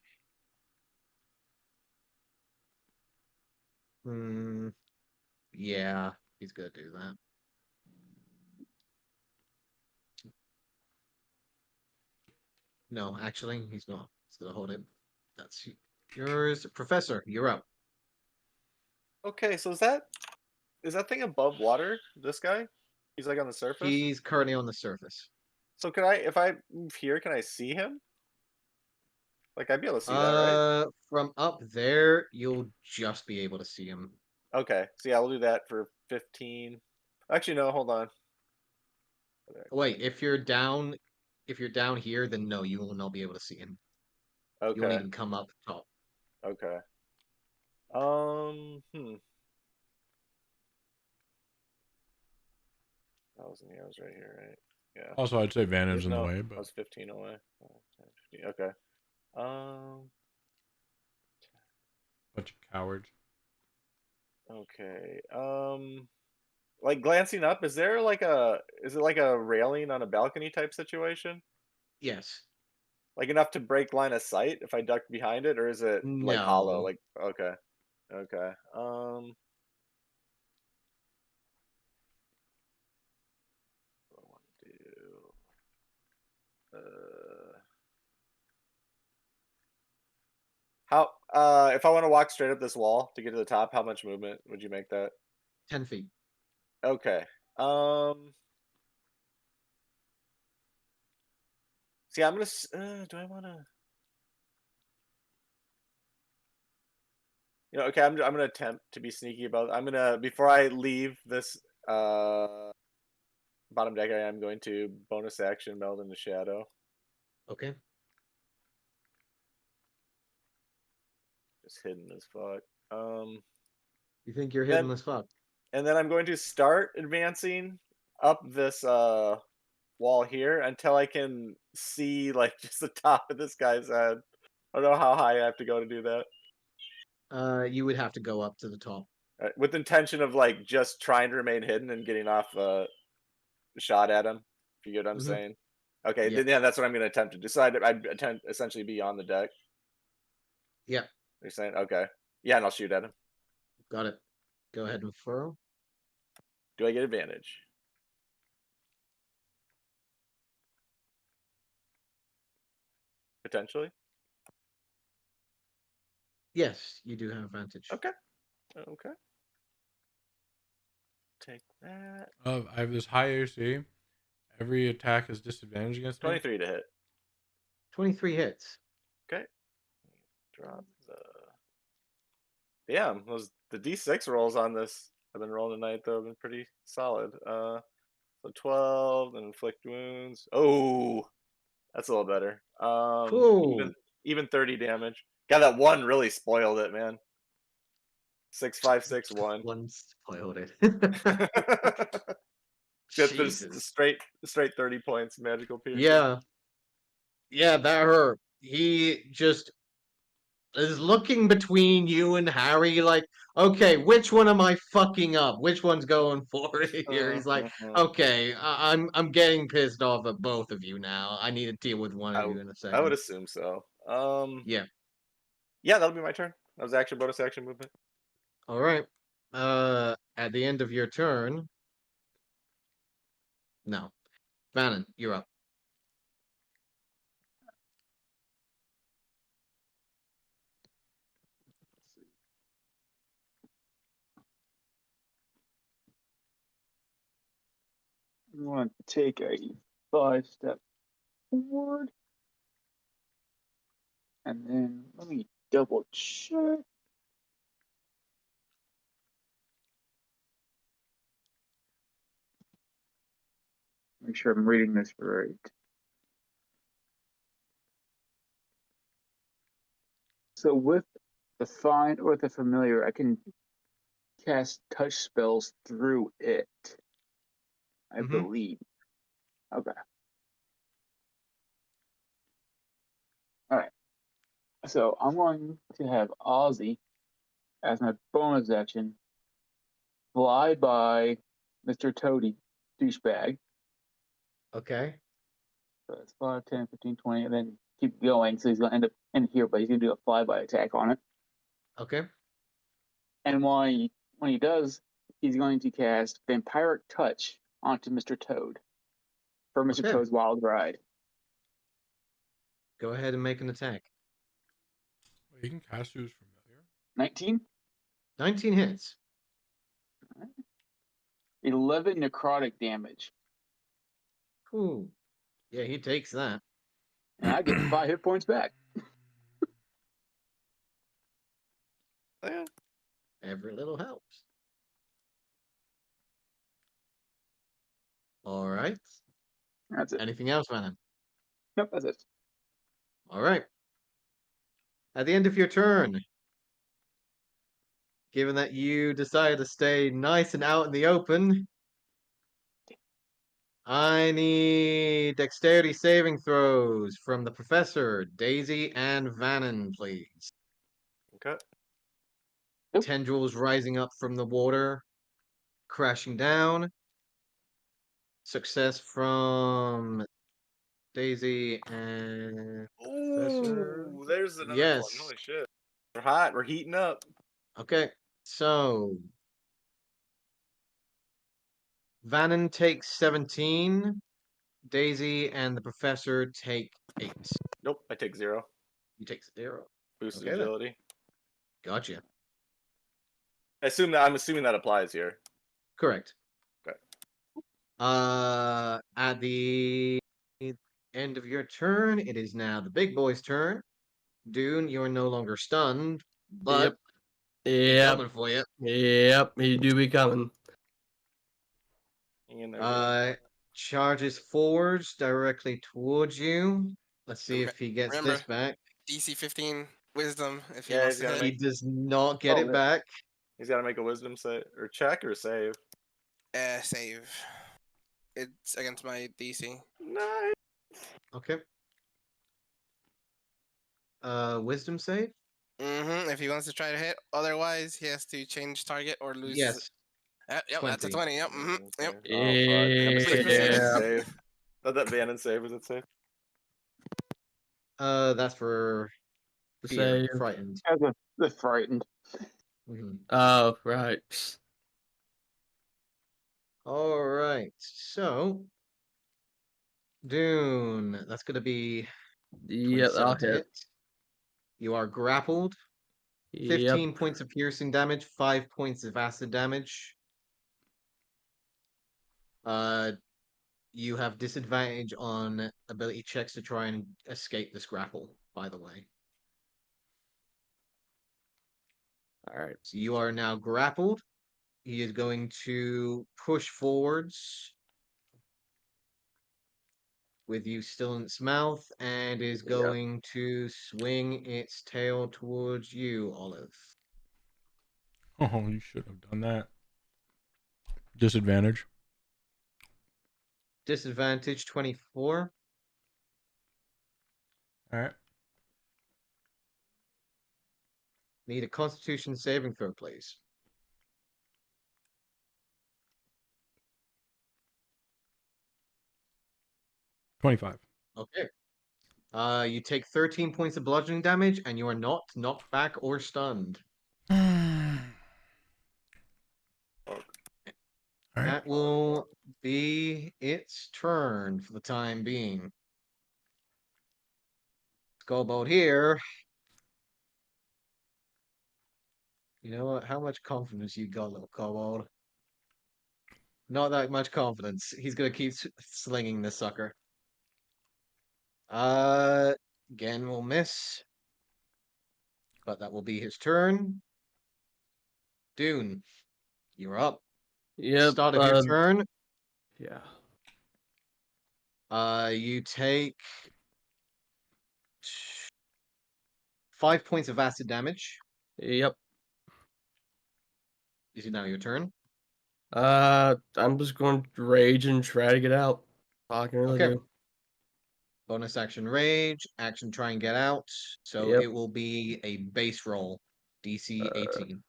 Yeah, he's gonna do that. No, actually, he's not. He's gonna hold it. That's yours. Professor, you're up. Okay, so is that thing above water? This guy? He's like on the surface. He's currently on the surface. So if I move here, can I see him? Like I'd be able to see that, right? From up there, you'll just be able to see him. Okay, so yeah, we'll do that for 15. Actually, no, hold on. Wait, if you're down here, then no, you will not be able to see him. You won't Okay. even come up top. Okay. 1,000 arrows right here, right? Yeah. Also, I'd say Vanna's in the No, way, I but was 15 away. 10, 15. Okay. bunch of cowards. Okay. Like glancing up, is it like a railing on a balcony type situation? Yes. Like enough to break line of sight if I duck behind it, or is it like hollow? No. Like okay. Okay. What I want to do. How if I want to walk straight up this wall to get to the top, how much movement would you make that? 10 feet. Okay. See, I'm gonna. Do I want to? Okay. I'm gonna attempt to be sneaky about. I'm gonna before I leave this bottom deck. I am going to bonus action meld into shadow. Okay. Just hidden as fuck. You think you're Then hidden as fuck? and then I'm going to start advancing up this wall here until I can see like just the top of this guy's head. I don't know how high I have to go to do that. You would have to go up to the top. With intention of like just trying to remain hidden and getting off a shot at him. If you get what I'm Mhm. saying. Okay, Yeah. then yeah, that's what I'm going to attempt to decide. I attempt essentially be on the deck. Yeah. You're saying okay, yeah, and I'll shoot at him. Got it. Go ahead and furrow. Do I get advantage? Potentially. Yes, you do have advantage. Okay. Okay. Take that. I have this high AC. Every attack is disadvantage against me. 23 to hit. 23 hits. Okay. Drop the. Damn, the D6 rolls on this I've been rolling tonight though have been pretty solid. So 12 and inflict wounds. Oh, that's a little better. Cool. Even 30 damage. God, that one really spoiled it, man. 6, 5, 6, 1. One spoiled it. Just Jesus. straight 30 points magical piercing. Yeah. Yeah, that hurt. He just is looking between you and Harry like, okay, which one am I fucking up? Which one's going for it here? He's like, okay, I'm getting pissed off at both of you now. I need to deal with one of you in a I would second. assume so. Yeah. Yeah, that'll be my turn. That was action bonus action movement. All right. At the end of your turn. No. Vannon, you're up. I'm going to take a 5-step forward. And then let me double check. Make sure I'm reading this right. So with the find or the familiar, I can cast touch spells through it. I believe. Okay. Alright. So I'm going to have Ozzy as my bonus action fly by Mr. Toady, douchebag. Okay. So that's 5, 10, 15, 20, and then keep going. So he's going to end up in here, but he's going to do a flyby attack on it. Okay. And when he does, he's going to cast Vampiric Touch onto Mr. Toad for Mr. Okay. Toad's Wild Ride. Go ahead and make an attack. You can cast who's familiar. 19? 19 hits. 11 necrotic damage. Ooh. Yeah, he takes that. And I get 5 hit points back. Yeah. Every little helps. All right. That's it. Anything else, Vannon? Nope, that's it. All right. At the end of your turn, given that you decided to stay nice and out in the open, I need dexterity saving throws from the professor, Daisy, and Vannon, please. Okay. Nope. Tendrils rising up from the water, crashing down. Success from Daisy and Professor. Ooh, there's another Yes. one. Holy shit. We're hot. We're heating up. Okay, so Vannon takes 17. Daisy and the professor take 8. Nope, I take 0. You take 0. Boosted Okay, then. agility. Gotcha. I'm assuming that applies here. Correct. Okay. At the end of your turn, it is now the big boy's turn. Dune, you're no longer stunned, but he's Yep. coming for you. Yep. He do be coming. Hang in there, dude. Charges forwards directly towards you. Let's see if he gets Remember, this back. DC 15 Wisdom if he Yeah, wants he's to gotta hit. He does not get Oh, it yeah. back. He's got to make a wisdom save or check or save. Save. It's against my DC. Nice. Okay. Wisdom save? If he wants to try to hit, otherwise he has to change target or lose. Yes. Yep, that's a 20. 20. Yep. Yep. Oh fuck. Please proceed. Yeah. Save. Not that Vannon save. Was it save? That's for fear, Save. frightened. They're frightened. Mhm. Oh, right. All right. So, Dune, that's going to be Yep, 27 I'll to hit. hit. You are grappled. Yep. 15 points of piercing damage, 5 points of acid damage. You have disadvantage on ability checks to try and escape this grapple, by the way. All right. So you are now grappled. He is going to push forwards with you still in its mouth and is Yep. going to swing its tail towards you, Olive. Oh, you should have done that. Disadvantage. Disadvantage 24. All right. Need a constitution saving throw, please. 25. Okay. You take 13 points of bludgeoning damage and you are not knocked back or stunned. All right. That will be its turn for the time being. Skullbolt here. You know what? How much confidence you got, little kobold? Not that much confidence. He's gonna keep slinging this sucker. Again, we'll miss. But that will be his turn. Dune, you're up. Yep. Start of your turn. Yeah. You take 5 points of acid damage. Yep. Is it now your turn? I'm just going to rage and try to get out. All I can really Okay. do. Bonus action rage, action try and get out. So Yep. it will be a base roll, DC 18.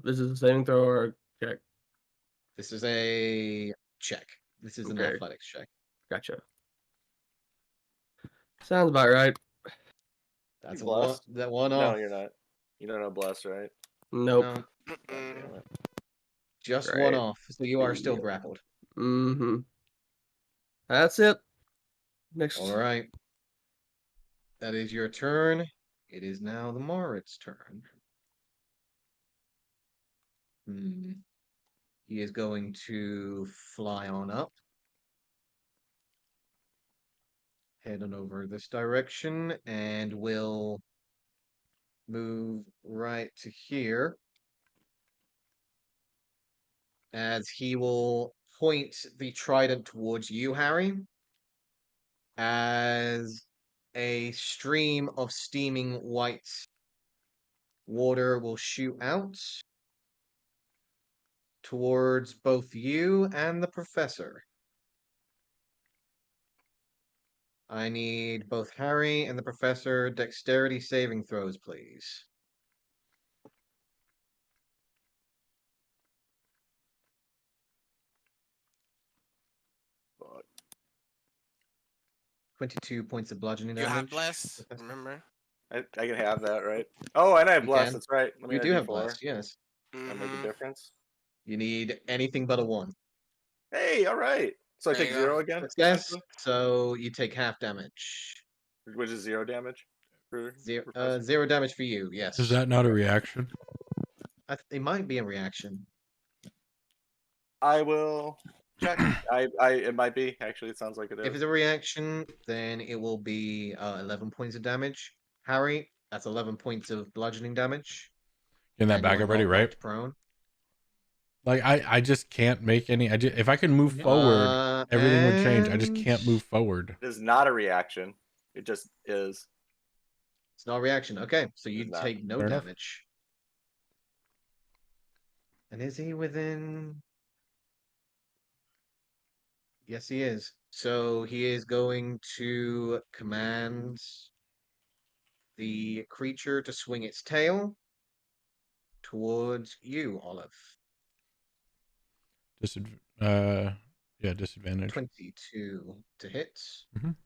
This is a saving throw or check. This is a check. This is an Okay. athletics check. Gotcha. Sounds about right. That's You a one. blessed? That one No, off. you're not. You don't know bless, right? Nope. No, God damn it. just Great. one off. So you are still Yep. grappled. Mm-hmm. That's it. Next. All right. That is your turn. It is now the Moritz turn. He is going to fly on up. Head on over this direction and will move right to here. As he will point the trident towards you, Harry. As a stream of steaming white water will shoot out towards both you and the professor. I need both Harry and the professor dexterity saving throws, please. Fuck. 22 points of bludgeoning You have damage. bless, Professor. remember? I can have that, right? Oh, and I have You bless. can. That's right. Let me You add do have D4. bless, yes. That'll make a Mm-hmm. difference. You need anything but a 1. Hey, all right. So I There take you go. 0 again, Success, essentially? so you take half damage. Which is 0 damage for Zero, Professor. 0 damage for you, yes. Is that not a reaction? It might be a reaction. I will check. It might be. Actually, it sounds like it If is. it's a reaction, then it will be 11 points of damage. Harry, that's 11 points of bludgeoning damage. Getting that And you back are already, not right? knocked prone. Like I just can't make any. If I can move forward, everything would change. I just And can't move forward. It is not a reaction. It just is. It's not a reaction. Okay, so you It's not. take no Fair enough. damage. And is he within? Yes, he is. So he is going to command the creature to swing its tail towards you, Olive. Disadvantage. 22 to hit. Mhm.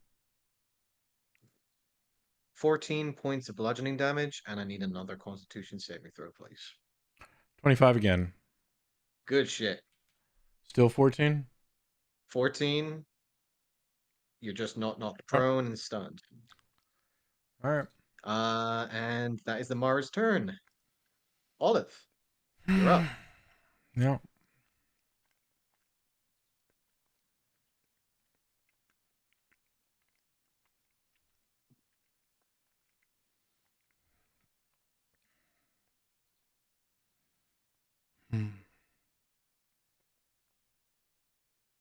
14 points of bludgeoning damage, and I need another Constitution saving throw, please. 25 again. Good shit. Still 14. 14. You're just not knocked Oh. prone and stunned. All right. And that is the Mara's turn. Olive, you're up. Yeah.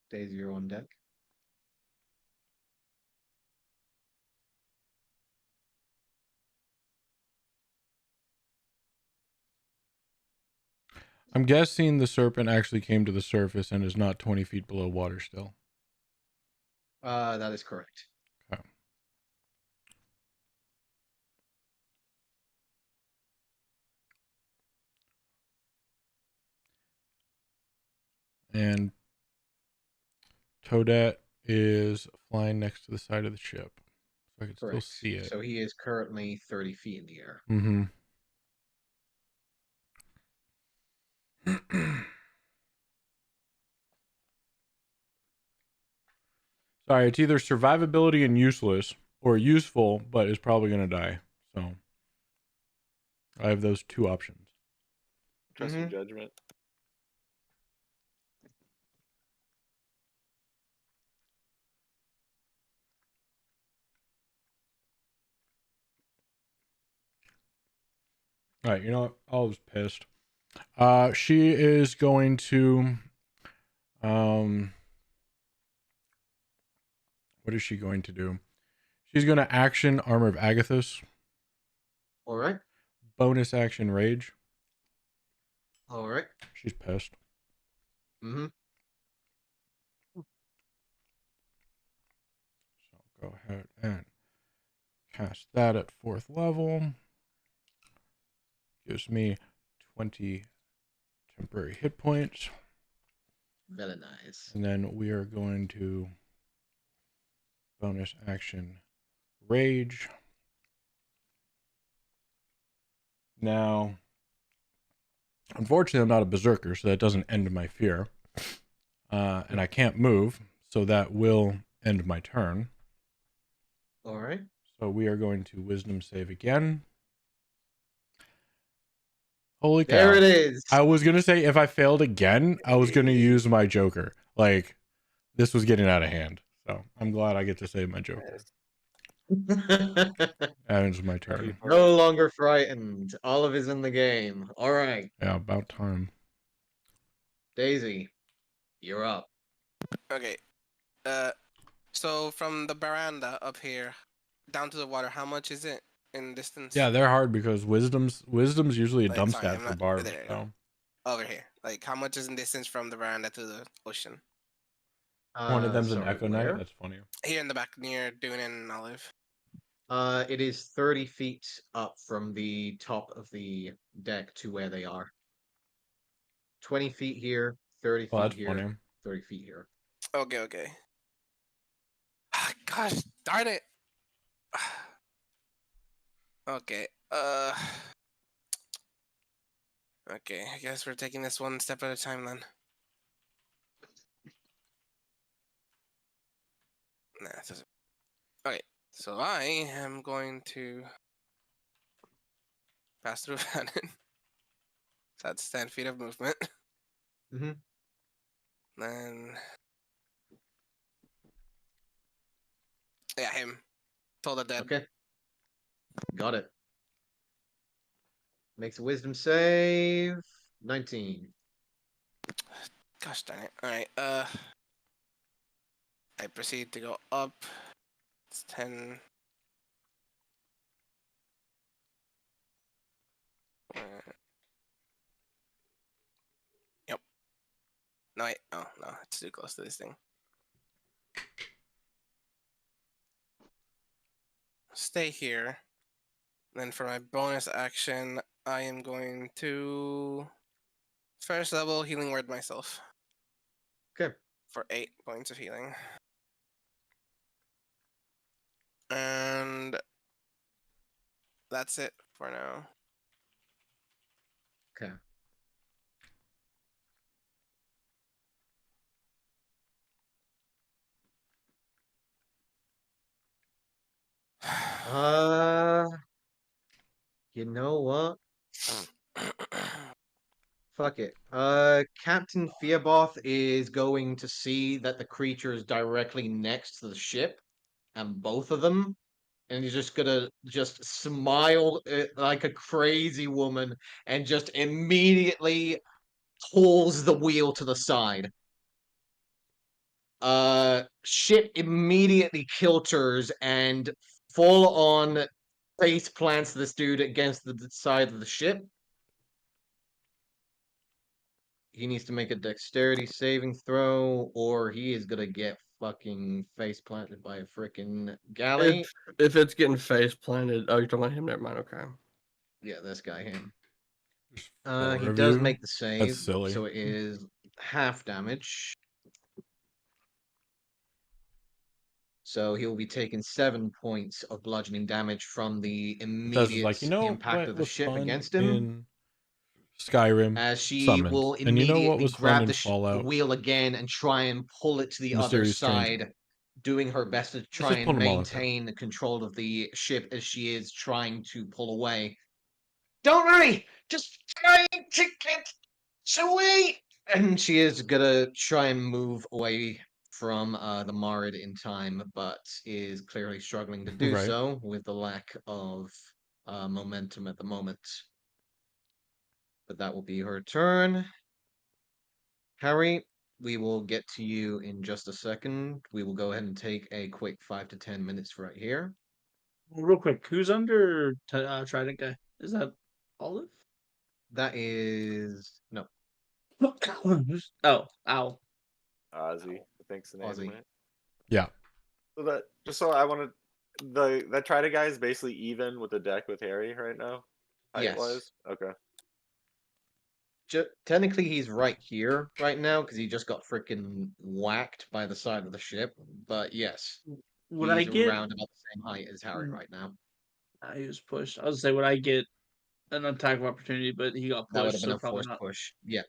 Daisy, you're on deck. I'm guessing the serpent actually came to the surface and is not 20 feet below water still. That is correct. Okay. And Toadette is flying next to the side of the ship, so I can Correct. still see it. So he is currently 30 feet in the air. Mm-hmm. Sorry, it's either survivability and useless, or useful but is probably going to die. So I have those two options. Trust your judgment. All right, you know what? I was pissed. She is going to, what is she going to do? She's going to action Armor of Agathis. All right. Bonus action Rage. All right. She's pissed. Mm-hmm. So go ahead and cast that at 4th level. Gives me 20 temporary hit points. Very nice. And then we are going to bonus action Rage. Now, unfortunately, I'm not a berserker, so that doesn't end my fear. And I can't move, so that will end my turn. All right. So we are going to wisdom save again. Holy cow. There it is. I was going to say if I failed again, I was going to use my Joker. Like, this was getting out of hand. So I'm glad I get to save my Joker. And it's my turn. No longer frightened. Olive is in the game. All right. Yeah, about time. Daisy, you're up. Okay. So from the veranda up here, down to the water, how much is it in distance? Yeah, they're hard because wisdom's usually a Wait, dumb sorry, stat I'm for not barbs. there. So Over here. Like, how much is in distance from the veranda to the ocean? one of them's an Sorry, Echo Knight. where? That's funny. Here in the back, near Dune and Olive. It is 30 feet up from the top of the deck to where they are. 20 feet here, 30 Well, feet that's here, funny. 30 feet here. Okay, okay. Gosh, darn it. Okay. Okay, I guess we're taking this one step at a time then. Nah, it doesn't. Okay, so I am going to pass through Fannin. So that's 10 feet of movement. Mm-hmm. Then. Yeah, him. Told the dead. Okay. Got it. Makes a wisdom save. 19. Gosh darn it. Alright, I proceed to go up. It's 10. Yep. No, wait. Oh, no. It's too close to this thing. Stay here. Then for my bonus action, I am going to first level healing word myself. Okay. For 8 points of healing. And that's it for now. Okay. You know what? Fuck it. Captain Fearboth is going to see that the creature is directly next to the ship, and both of them, and he's just gonna just smile like a crazy woman, and just immediately pulls the wheel to the side. Ship immediately kilters and full on face plants this dude against the side of the ship. He needs to make a dexterity saving throw, or he is gonna get fucking face planted by a freaking galley. If it's getting face planted, oh, you're talking about him. Never mind. Okay. Yeah, this guy, him. Four He of does you. make the save, That's silly. so it is half damage. So he'll be taking 7 points of bludgeoning damage from the Tess is immediate like, you know impact what of the was ship fun against him. in Skyrim? As she Summons. will And you know what immediately was fun grab in the Fallout? wheel again and try and pull it to the other Mysterious Stranger. side, doing her best to Let's try just and put them all in there. maintain the control of the ship as she is trying to pull away. Don't worry, just trying to get away. And she is gonna try and move away from the Marid in time, but is clearly struggling to do Right. so with the lack of momentum at the moment. But that will be her turn. Harry, we will get to you in just a second. We will go ahead and take a quick 5 to 10 minutes right here. Real quick, who's under Trident guy? Is that Olive? That is no Oh, ow. Ozzy, I think's the name, Ozzy. right? Yeah. So that just so I want to that Trident guy is basically even with the deck with Harry right now, height Yes. wise. Okay. Technically, he's right here right now because he just got freaking whacked by the side of the ship. But yes, Would I he's get? around about the same height as Harry right now. He was pushed. I was gonna say, would I get an attack of opportunity? But he got That would have pushed, been so a probably forced not. push. Yeah.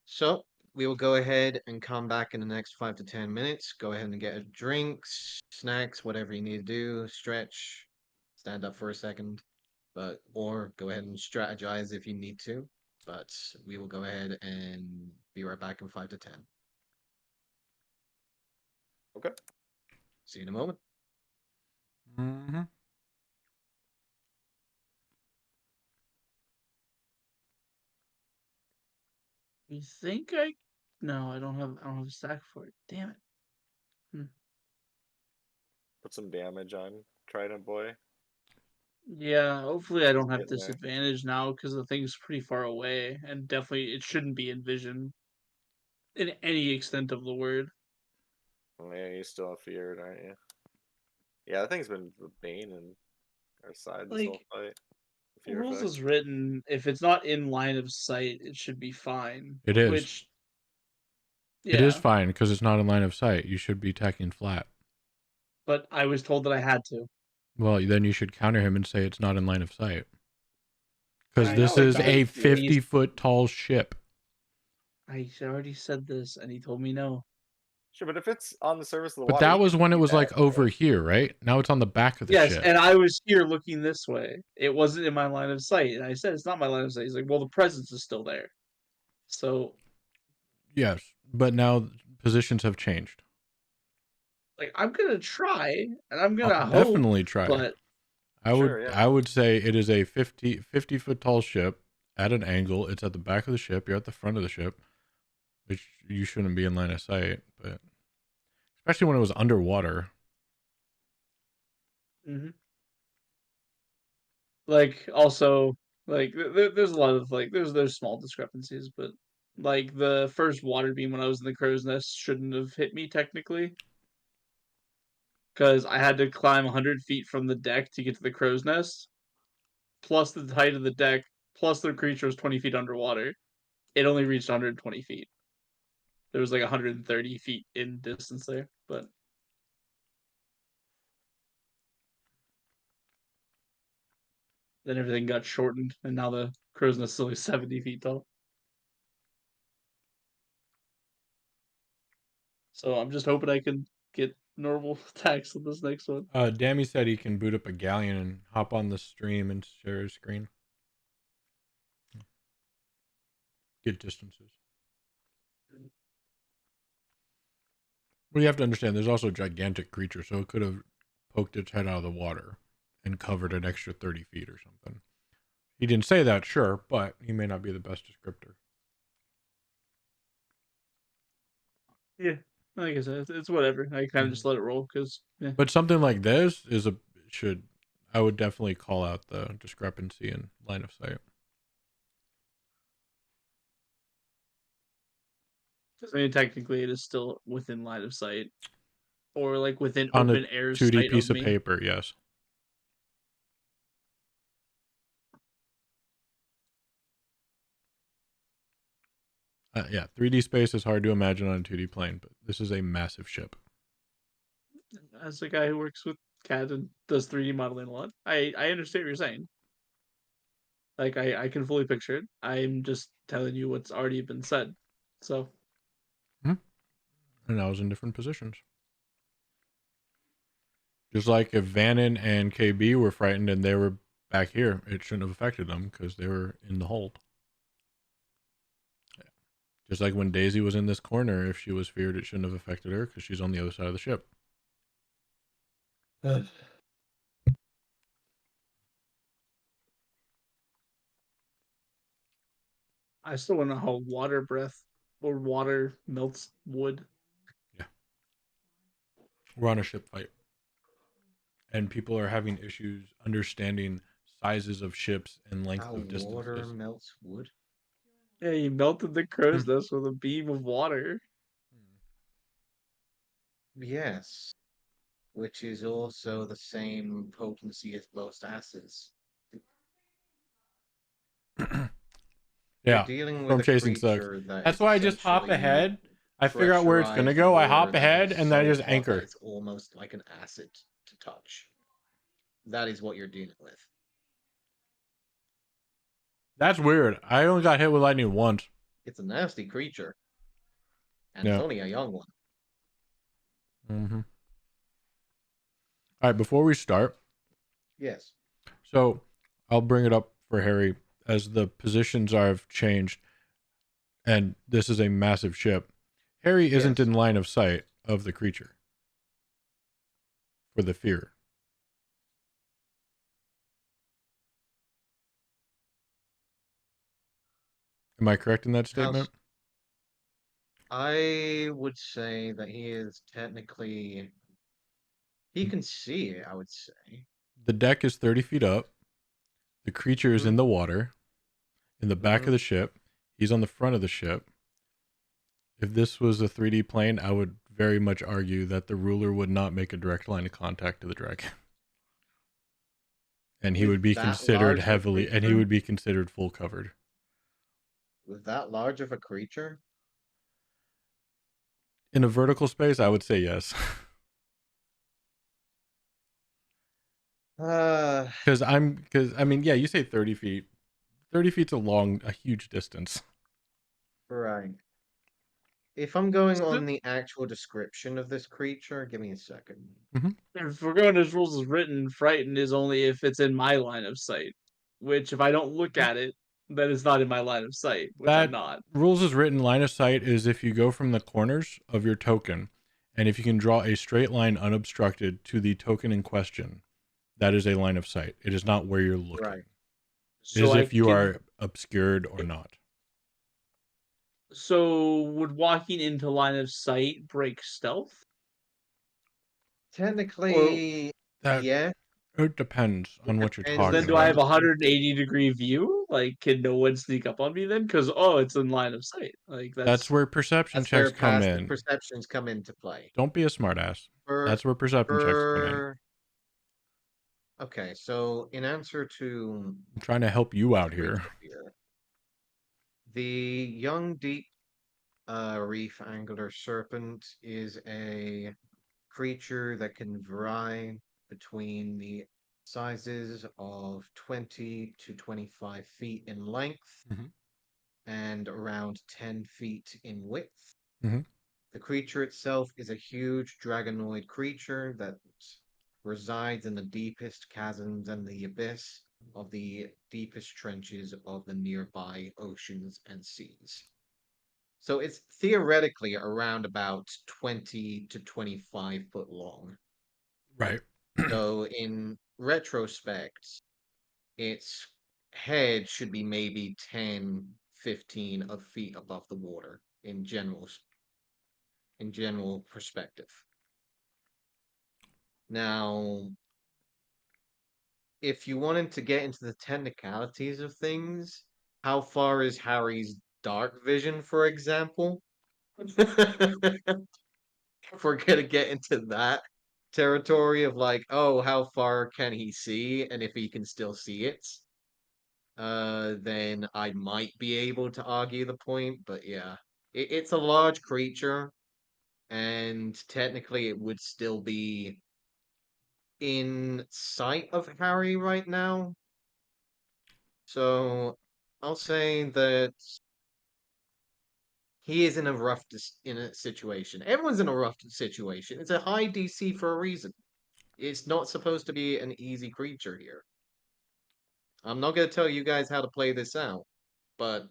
So we will go ahead and come back in the next 5 to 10 minutes. Go ahead and get a drinks, snacks, whatever you need to do. Stretch, stand up for a second, or go ahead and strategize if you need to. But we will go ahead and be right back in 5 to 10. Okay. See you in a moment. Mm-hmm. You think I? No, I don't have. I don't have a stack for it. Damn it. put some damage on Trident Boy. Yeah, hopefully I don't have Getting there. disadvantage now because the thing's pretty far away, and definitely it shouldn't be in vision in any extent of the word. Oh, yeah, you're still feared, aren't you? Yeah, that thing's been the bane in our side this whole Like, fight. The fear rules effect. is written, if it's not in line of sight, it should be fine. It is. Which, It is yeah, fine because it's not in line of sight. You should be attacking flat. but I was told that I had to. Well, then you should counter him and say it's not in line of sight. Because I this know, is a he's- 50-foot tall ship. I already said this, and he told me no. Sure, but if it's on the surface of the But water, that you was can when it see was that, like over here, right? Now it's on the back of the Yes, ship. and I was here looking this way. It wasn't in my line of sight, and I said it's not my line of sight. He's like, well, the presence is still there. So, Yes, but now positions have changed. like, I'm gonna try, and I'm gonna I'll hope, definitely try. but Sure, yeah. I would say it is a 50-foot tall ship at an angle. It's at the back of the ship. You're at the front of the ship, which you shouldn't be in line of sight, but especially when it was underwater. mhm. Like, also, like, there's a lot of like, there's small discrepancies, but like the first water beam when I was in the crow's nest shouldn't have hit me technically, because I had to climb 100 feet from the deck to get to the crow's nest, plus the height of the deck, plus the creature was 20 feet underwater. It only reached 120 feet. There was like 130 feet in distance there, but then everything got shortened, and now the crow's nest is only 70 feet tall. So I'm just hoping I can get normal attacks on this next one. Dammy said he can boot up a galleon and hop on the stream and share his screen. Get distances. Well, you have to understand, there's also a gigantic creature, so it could have poked its head out of the water and covered an extra 30 feet or something. He didn't say that, sure, but he may not be the best descriptor. Yeah, like I said, it's whatever. I kind of just let it roll because yeah. But something like this I would definitely call out the discrepancy in line of sight. I mean, technically, it is still within line of sight, or like within On open a air 2D sight piece of of me. paper, yes. Yeah, 3D space is hard to imagine on a 2D plane, but this is a massive ship. As a guy who works with CAD and does 3D modeling a lot, I understand what you're saying. Like I can fully picture it. I'm just telling you what's already been said. So And I was in different positions. Just like if Vannon and KB were frightened and they were back here, it shouldn't have affected them because they were in the hold. Yeah. Just like when Daisy was in this corner, if she was feared, it shouldn't have affected her because she's on the other side of the ship. I still want to know how water breath or water melts wood. Yeah. We're on a ship fight. And people are having issues understanding sizes of ships and length How of distances. water melts wood? Yeah, you melted the crow's nest with a beam of water. Yes. Which is also the same potency as most acids. Yeah, We're dealing Storm with a chasing sucks. creature that That's is why I just hop essentially ahead. I figure out where it's gonna pressurized go. I water hop that ahead is and then I so just hot that anchor. it's almost like an acid to touch. That is what you're dealing with. That's weird. I only got hit with lightning once. It's a nasty creature. And Yeah. it's only a young one. Mm-hmm. All right, before we start, Yes. so I'll bring it up for Harry as the positions have changed, and this is a massive ship. Harry isn't Yes. in line of sight of the creature for the fear. Am I correct in that statement? I would say that he is technically He can see it, I would say. The deck is 30 feet up. The creature is in the water, in the back of the ship. He's on the front of the ship. If this was a 3D plane, I would very much argue that the ruler would not make a direct line of contact to the dragon. And he With would be that considered large of a heavily, and he creature? would be considered full covered. With that large of a creature? In a vertical space, I would say yes. Because I mean, yeah, you say 30 feet. 30 feet's a huge distance. Right. If I'm going on the actual description of this creature, give me a second. If we're going as rules as written, frightened is only if it's in my line of sight. Which, if I don't look at it, then it's not in my line of sight, which I'm not. Rules is written line of sight is if you go from the corners of your token, and if you can draw a straight line unobstructed to the token in question, that is a line of sight. It is not where you're looking. Right. It is if you are obscured or not. So, would walking into line of sight break stealth? Technically, yeah. It depends on what you're Depends. talking Then do about. I have a 180-degree view? Like, can no one sneak up on me then? Because, it's in line of sight. Like, That's where perception that's where checks come passive in. perceptions come into play. Don't be a smartass. That's where perception checks come in. Okay, so in answer to I'm trying to help you out here. the young deep reef angular serpent is a creature that can vary between the sizes of 20 to 25 feet in length and around 10 feet in width. The creature itself is a huge dragonoid creature that resides in the deepest chasms and the abyss of the deepest trenches of the nearby oceans and seas. So it's theoretically around about 20 to 25 foot long. Right. So in retrospect, its head should be maybe 10, 15 of feet above the water in general perspective. Now, if you wanted to get into the technicalities of things, how far is Harry's dark vision, for example? If we're gonna get into that territory of like, oh, how far can he see, and if he can still see it, then I might be able to argue the point. But yeah, it's a large creature, and technically it would still be in sight of Harry right now. So I'll say that he is in a situation. Everyone's in a rough situation. It's a high DC for a reason. It's not supposed to be an easy creature here. I'm not going to tell you guys how to play this out, but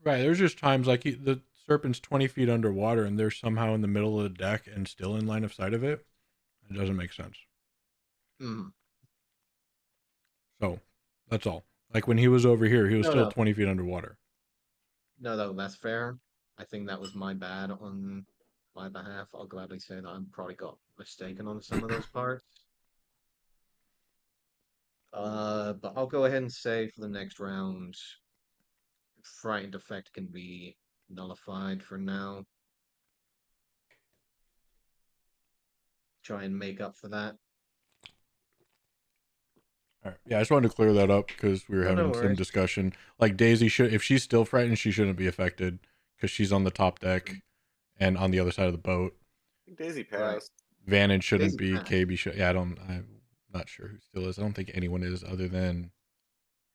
right, there's just times like the serpent's 20 feet underwater and they're somehow in the middle of the deck and still in line of sight of it. It doesn't make sense. So that's all. Like when he was over here, he was still 20 feet underwater. No, that's fair. I think that was my bad on my behalf. I'll gladly say that I probably got mistaken on some of those parts. But I'll go ahead and say for the next round, frightened effect can be nullified for now. Try and make up for that. All right. Yeah, I just wanted to clear that up because we were having some discussion. Like Daisy should, if she's still frightened, she shouldn't be affected because she's on the top deck and on the other side of the boat. Daisy passed. Vannon shouldn't be. KB should. Yeah, I'm not sure who still is. I don't think anyone is other than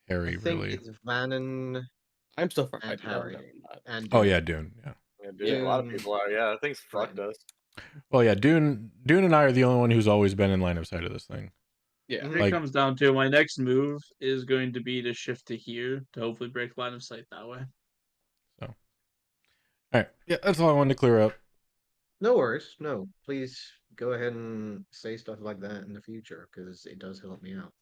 Harry. I think really, it's Vannon. I'm still for and Harry. And Dune. Oh yeah, Dune. Yeah. Dune. A lot of people are. Yeah, things fucked us. Well, yeah, Dune and I are the only one who's always been in line of sight of this thing. Yeah, it comes down to my next move is going to be to shift to here to hopefully break line of sight that way. So, all right, yeah, that's all I wanted to clear up. No worries. No, please go ahead and say stuff like that in the future because it does help me out.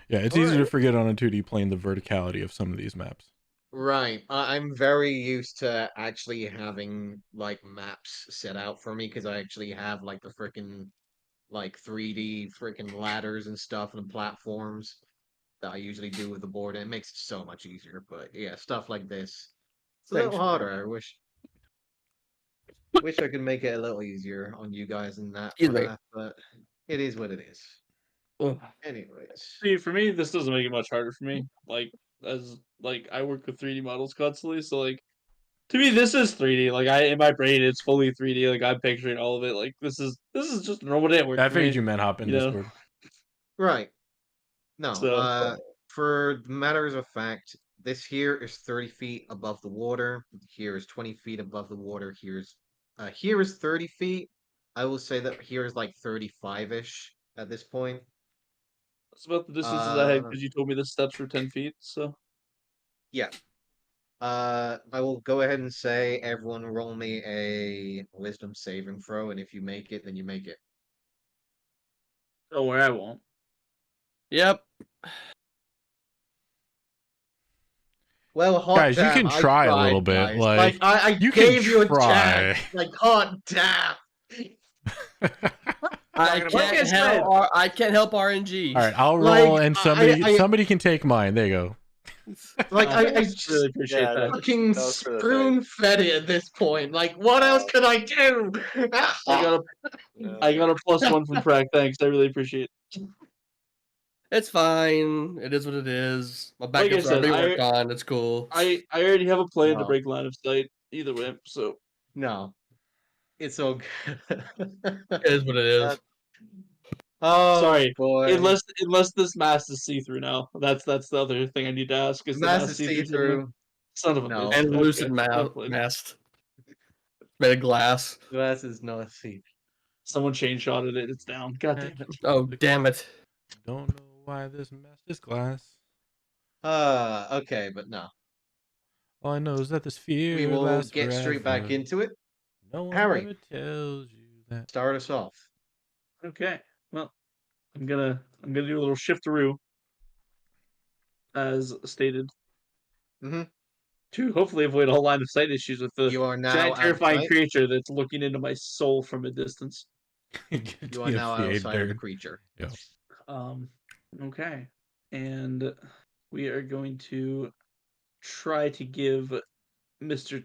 Yeah, it's easy to forget on a 2D plane the verticality of some of these maps. Right. I'm very used to actually having like maps set out for me because I actually have like the freaking like 3D freaking ladders and stuff and platforms that I usually do with the board, and it makes it so much easier. But yeah, stuff like this, it's a little Thanks. harder. I wish I could make it a little easier on you guys and that for Either way. that, but it is what it is. Ugh. Anyways, See, for me, this doesn't make it much harder for me. Like, as like I work with 3D models constantly, so like to me, this is 3D. Like in my brain, it's fully 3D. Like I'm picturing all of it. Like this is just a normal day at work I for me. figured you meant hop in You know, Discord. right. No, so for matters of fact, this here is 30 feet above the water. Here is 20 feet above the water. Here is 30 feet. I will say that here is like 35-ish at this point. that's about the distances I had Uh, because you told me the steps were 10 feet. So yeah. I will go ahead and say everyone roll me a wisdom saving throw, and if you make it, then you make it. don't worry, I won't. Yep. Well, hot Guys, you damn, can I try a tried, little bit, guys. like, I you can gave you a try. chance. Like, hot damn. I Talking can't about- help. I can't help RNG. All right, I'll Like, roll, and somebody can take mine. There you go. Like, I really just appreciate Yeah, that. fucking that was for the thing. spoon fed it at this point. Like, what else could I do? I got a +1 from Frack. Thanks, I really appreciate it. It's fine. It is what it is. My Like I backups are said, being worked on. It's cool. I already have a plan to No. break line of sight either way. So No, it's all good. It is what it is. Oh, sorry. boy. Unless this mask is see through now. That's the other thing I need to ask. Is the Mass mask is see through? see-through. Son of a No. bitch. And Okay, lucid well played. mast. Made of glass. Mass is not see. Someone chain shotted it. It's down. God damn it. Oh damn it. Don't know why this mess is glass. Okay, but no. All I know is that this fear We will lasts get straight back forever. into it. No one Harry. ever tells you that. Start us off. Okay. Well, I'm gonna do a little shiftaroo, as stated, Mhm. to hopefully avoid all line of sight issues with the You are now giant terrifying outside. creature that's looking into my soul from a distance. You are now outside of the creature. Yeah. Okay. And we are going to try to give Mr.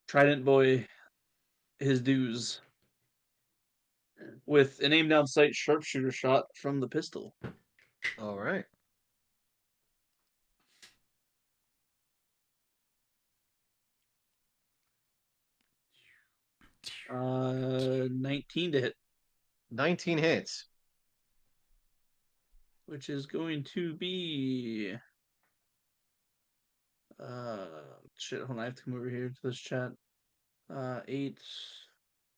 Trident Boy his dues with an aim down sight sharpshooter shot from the pistol. All right. Uh, 19 to hit, 19 hits. which is going to be shit, hold on, I have to come over here to this chat. 8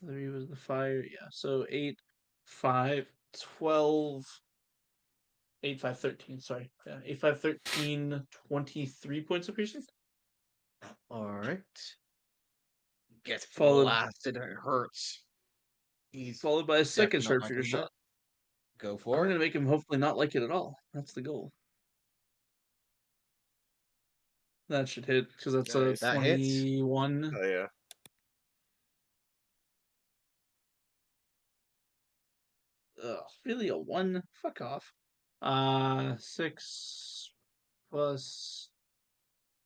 3 was the fire, yeah, so 8 5 12 8 5 13, sorry, yeah, 8 5 13 23 points of piercing. All right. Gets Followed- blasted. It hurts. He's Followed by a second definitely not sharpshooter liking that. shot. Go I'm for gonna it. make him hopefully not like it at all. That's the goal. That should hit because that's Nice. a That hits. 21. Oh yeah. Ugh, really a 1? Fuck off. 6 plus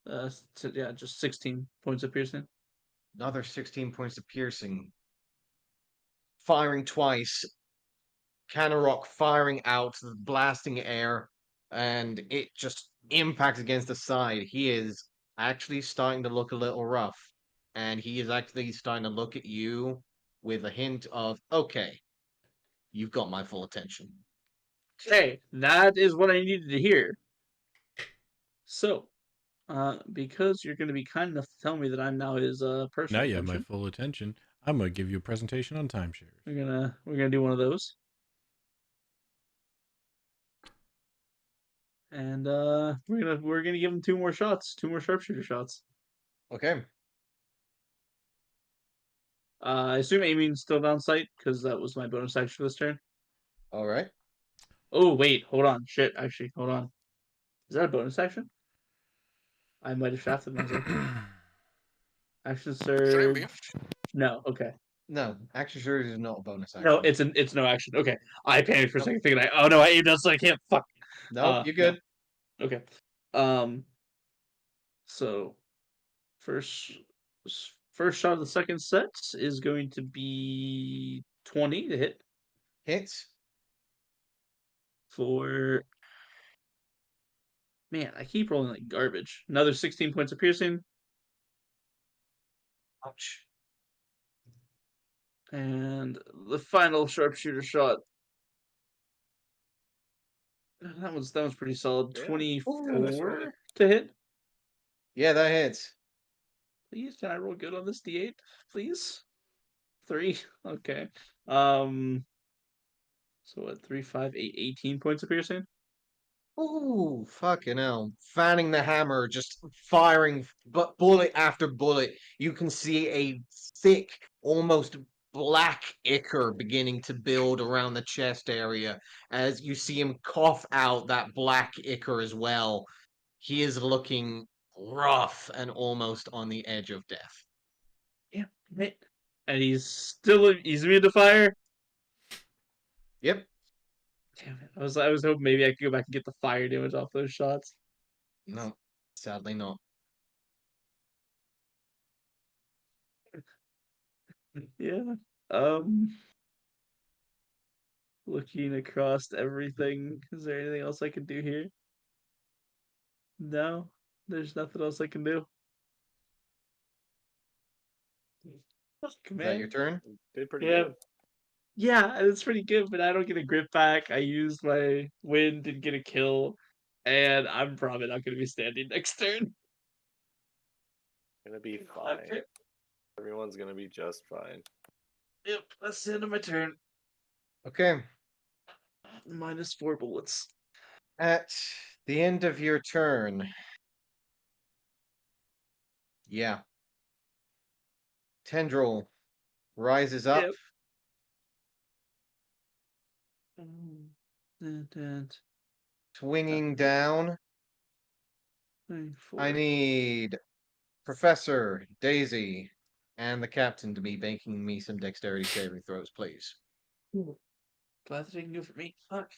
yeah, just 16 points of piercing. Another 16 points of piercing. Firing twice. Canarok firing out, blasting air, and it just impacts against the side. He is actually starting to look a little rough. And he is actually starting to look at you with a hint of, okay, you've got my full attention. Okay, that is what I needed to hear. So, because you're going to be kind enough to tell me that I'm now his personal Now you have my attention, full attention. I'm gonna give you a presentation on timeshares. we're gonna do one of those. And we're gonna give him 2 more shots, 2 more sharpshooter shots. Okay. I assume aiming's still down sight because that was my bonus action for this turn. All right. Oh wait, hold on, shit. Actually, hold on. Is that a bonus action? I might have shafted myself. Action Shouldn't be. surge. No, okay. No, action surge is not a bonus action. No, it's no action. Okay. I panicked for a second thinking oh no, I aimed out so I can't fuck. Nope, you're good. No. Okay. So first shot of the second set is going to be 20 to hit Hits. for man, I keep rolling like garbage. Another 16 points of piercing. Ouch. And the final sharpshooter shot. That was pretty solid. Yeah. 24 to hit. Yeah, that hits. Please, can I roll good on this D8? Please? 3. Okay. So what, 3, 5, 8, 18 points of piercing? Ooh, fucking hell. Fanning the hammer, just firing but bullet after bullet. You can see a thick, almost black ichor beginning to build around the chest area as you see him cough out that black ichor as well. He is looking rough and almost on the edge of death. Yeah. And he's immune to fire? Yep. Damn it. I was hoping maybe I could go back and get the fire damage off those shots. No, sadly not. Yeah. Looking across everything. Is there anything else I can do here? No, there's nothing else I can do. Fuck, Is that man. your turn? Did pretty Yeah. good. Yeah, it's pretty good, but I don't get a grip back. I used my wind and get a kill, and I'm probably not going to be standing next turn. Gonna be I'm fine. pit- Everyone's gonna be just fine. Yep, that's the end of my turn. Okay. -4 bullets. At the end of your turn. Yeah. Tendril rises up, Yep. And swinging down. 24. I need Professor, Daisy, and the captain to be making me some dexterity saving throws, please. Ooh. Glad that didn't go for me. Fuck.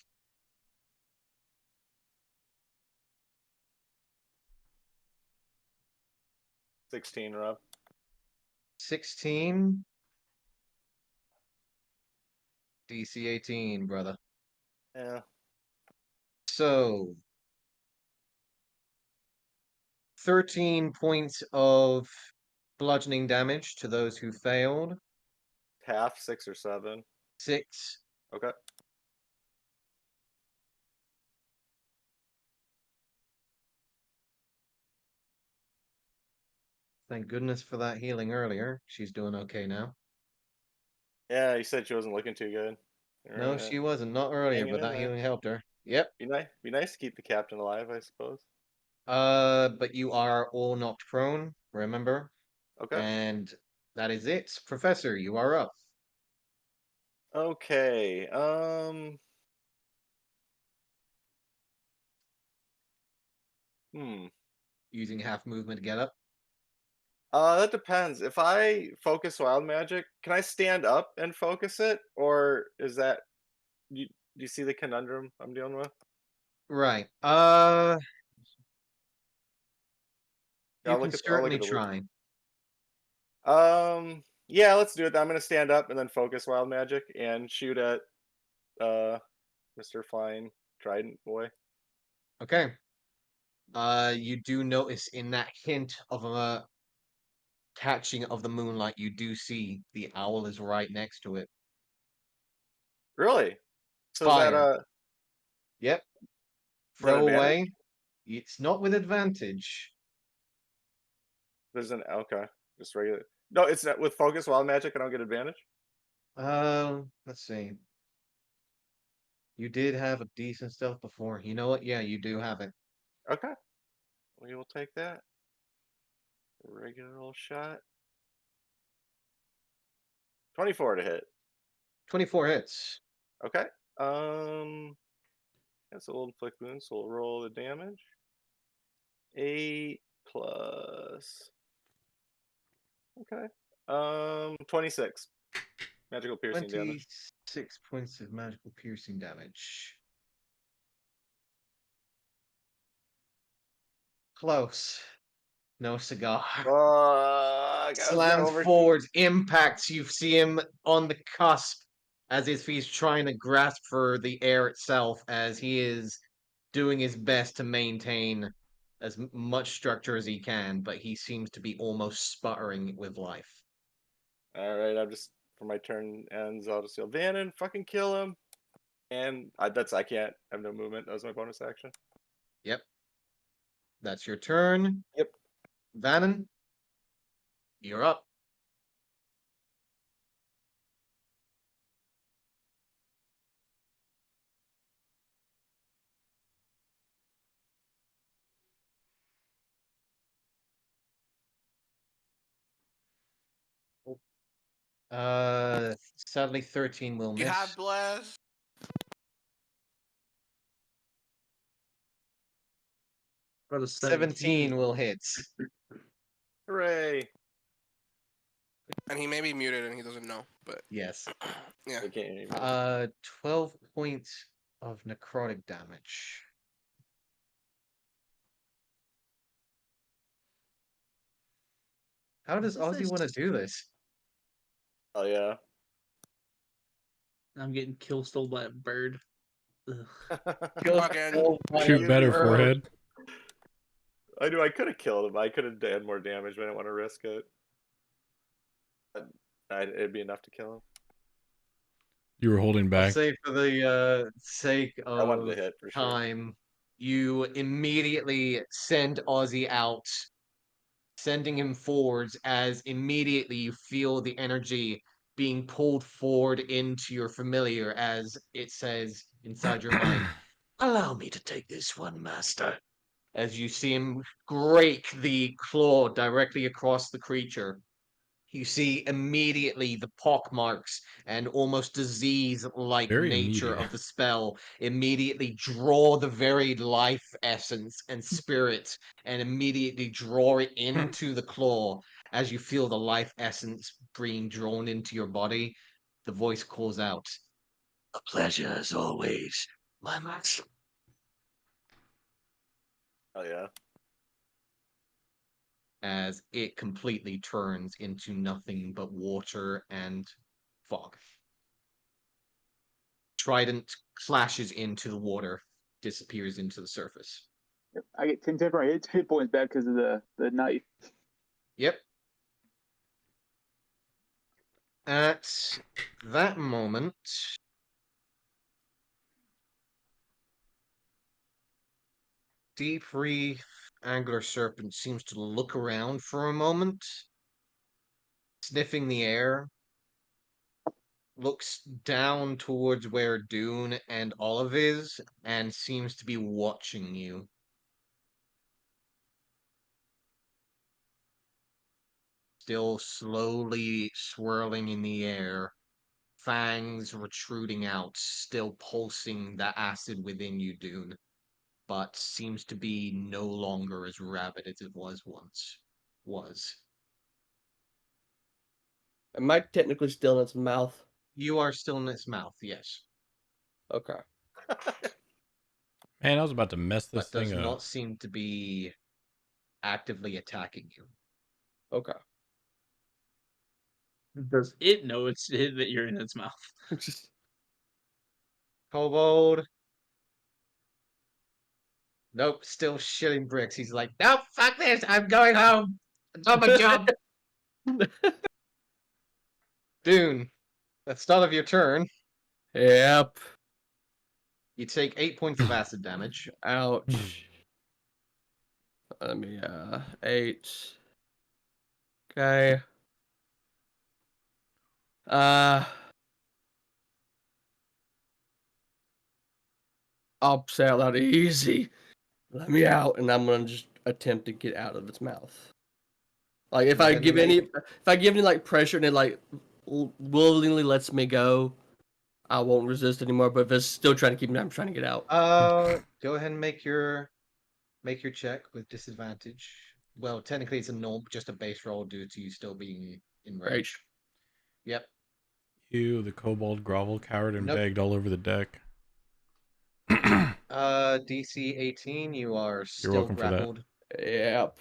16, Rob. 16. DC 18, brother. Yeah. So 13 points of bludgeoning damage to those who failed. Half, 6 or 7. 6. Okay. Thank goodness for that healing earlier. She's doing okay now. Yeah, you said she wasn't looking too good. No, Alright. she wasn't. Not earlier, Hanging but in that there. healing helped her. Yep. Be nice to keep the captain alive, I suppose. But you are all knocked prone, remember? Okay. And that is it. Professor, you are up. Okay. Using half movement to get up. That depends. If I focus wild magic, can I stand up and focus it, or is that do you see the conundrum I'm dealing with? Right. I'll You look can at I'll look certainly at the list. try. Yeah, let's do it. I'm gonna stand up and then focus wild magic and shoot at Mr. Flying Trident Boy. Okay. You do notice in that hint of a catching of the moonlight, you do see the owl is right next to it. Really? So is that Fire. Yep. is that Throw advantage? away. It's not with advantage. There's an okay. Just regular. No, it's not with focus wild magic. I don't get advantage. Let's see. You did have a decent stuff before. You know what? Yeah, you do have it. Okay, we will take that. Regular old shot. 24 to hit. 24 hits. Okay. That's a little inflict wound, so we'll roll the damage. 8, plus. Okay. 26 magical piercing damage. 26 points of magical piercing damage. Close. No cigar. Fuck, I was gonna Slams over- forward, impacts. You see him on the cusp as if he's trying to grasp for the air itself, as he is doing his best to maintain as much structure as he can, but he seems to be almost sputtering with life. All right, I'm just for my turn ends. I'll just yell, Vannon, fucking kill him. And I can't. I have no movement. That was my bonus action. Yep. That's your turn. Yep. Vannon, you're up. Sadly 13 will You miss. have blessed. Got a 17 will hit. Hooray! And he may be muted and he doesn't know, but Yes. yeah. I can't even. 12 points of necrotic damage. How does What is Ozzy want to this? do this? Oh yeah. I'm getting kill stole by a bird. Ugh. Fucking Shoot better, forehead. I knew I could have killed him. I could have done more damage, but I didn't want to risk it. It'd be enough to kill him. You were holding I'll back. say for the sake I wanted of to hit for sure. time, you immediately send Ozzy out, sending him forwards as immediately you feel the energy being pulled forward into your familiar as it says inside your mind, allow me to take this one, master. As you see him break the claw directly across the creature. You see immediately the pock marks and almost disease-like Very nature immediate. of the spell immediately draw the very life essence and spirit and immediately draw it into the claw. As you feel the life essence being drawn into your body, the voice calls out, "A pleasure as always, my master." Oh yeah. As it completely turns into nothing but water and fog. Trident clashes into the water, disappears into the surface. I get 10 temporary hit points back because of the knife. Yep. At that moment, Deep Reef Angler Serpent seems to look around for a moment, sniffing the air, looks down towards where Dune and Olive is, and seems to be watching you. Still slowly swirling in the air, fangs protruding out, still pulsing the acid within you, Dune, but seems to be no longer as rabid as it was once. Am I technically still in its mouth? You are still in its mouth, yes, Okay. Man, I was about to mess this but does thing up. not seem to be actively attacking you. Okay. Does it know that you're in its mouth? Kobold. Nope, still shitting bricks. He's like, nope, fuck this. I'm going home. I done my job. Dune, at the start of your turn, Yep. you take 8 points of acid damage. Ouch. Let me 8. Okay. I'll say out loud, easy. Let me out, and I'm gonna just attempt to get out of its mouth. Like if I Then give make- any like pressure and it like willingly lets me go, I won't resist anymore. But if it's still trying to keep me, I'm trying to get out. Go ahead and make your check with disadvantage. Well, technically, it's just a base roll due to you still being in range. Right. Yep. You, the kobold, grovel, cowered, and Nope. begged all over the deck. DC 18. You are You're still welcome for that. grappled. Yep.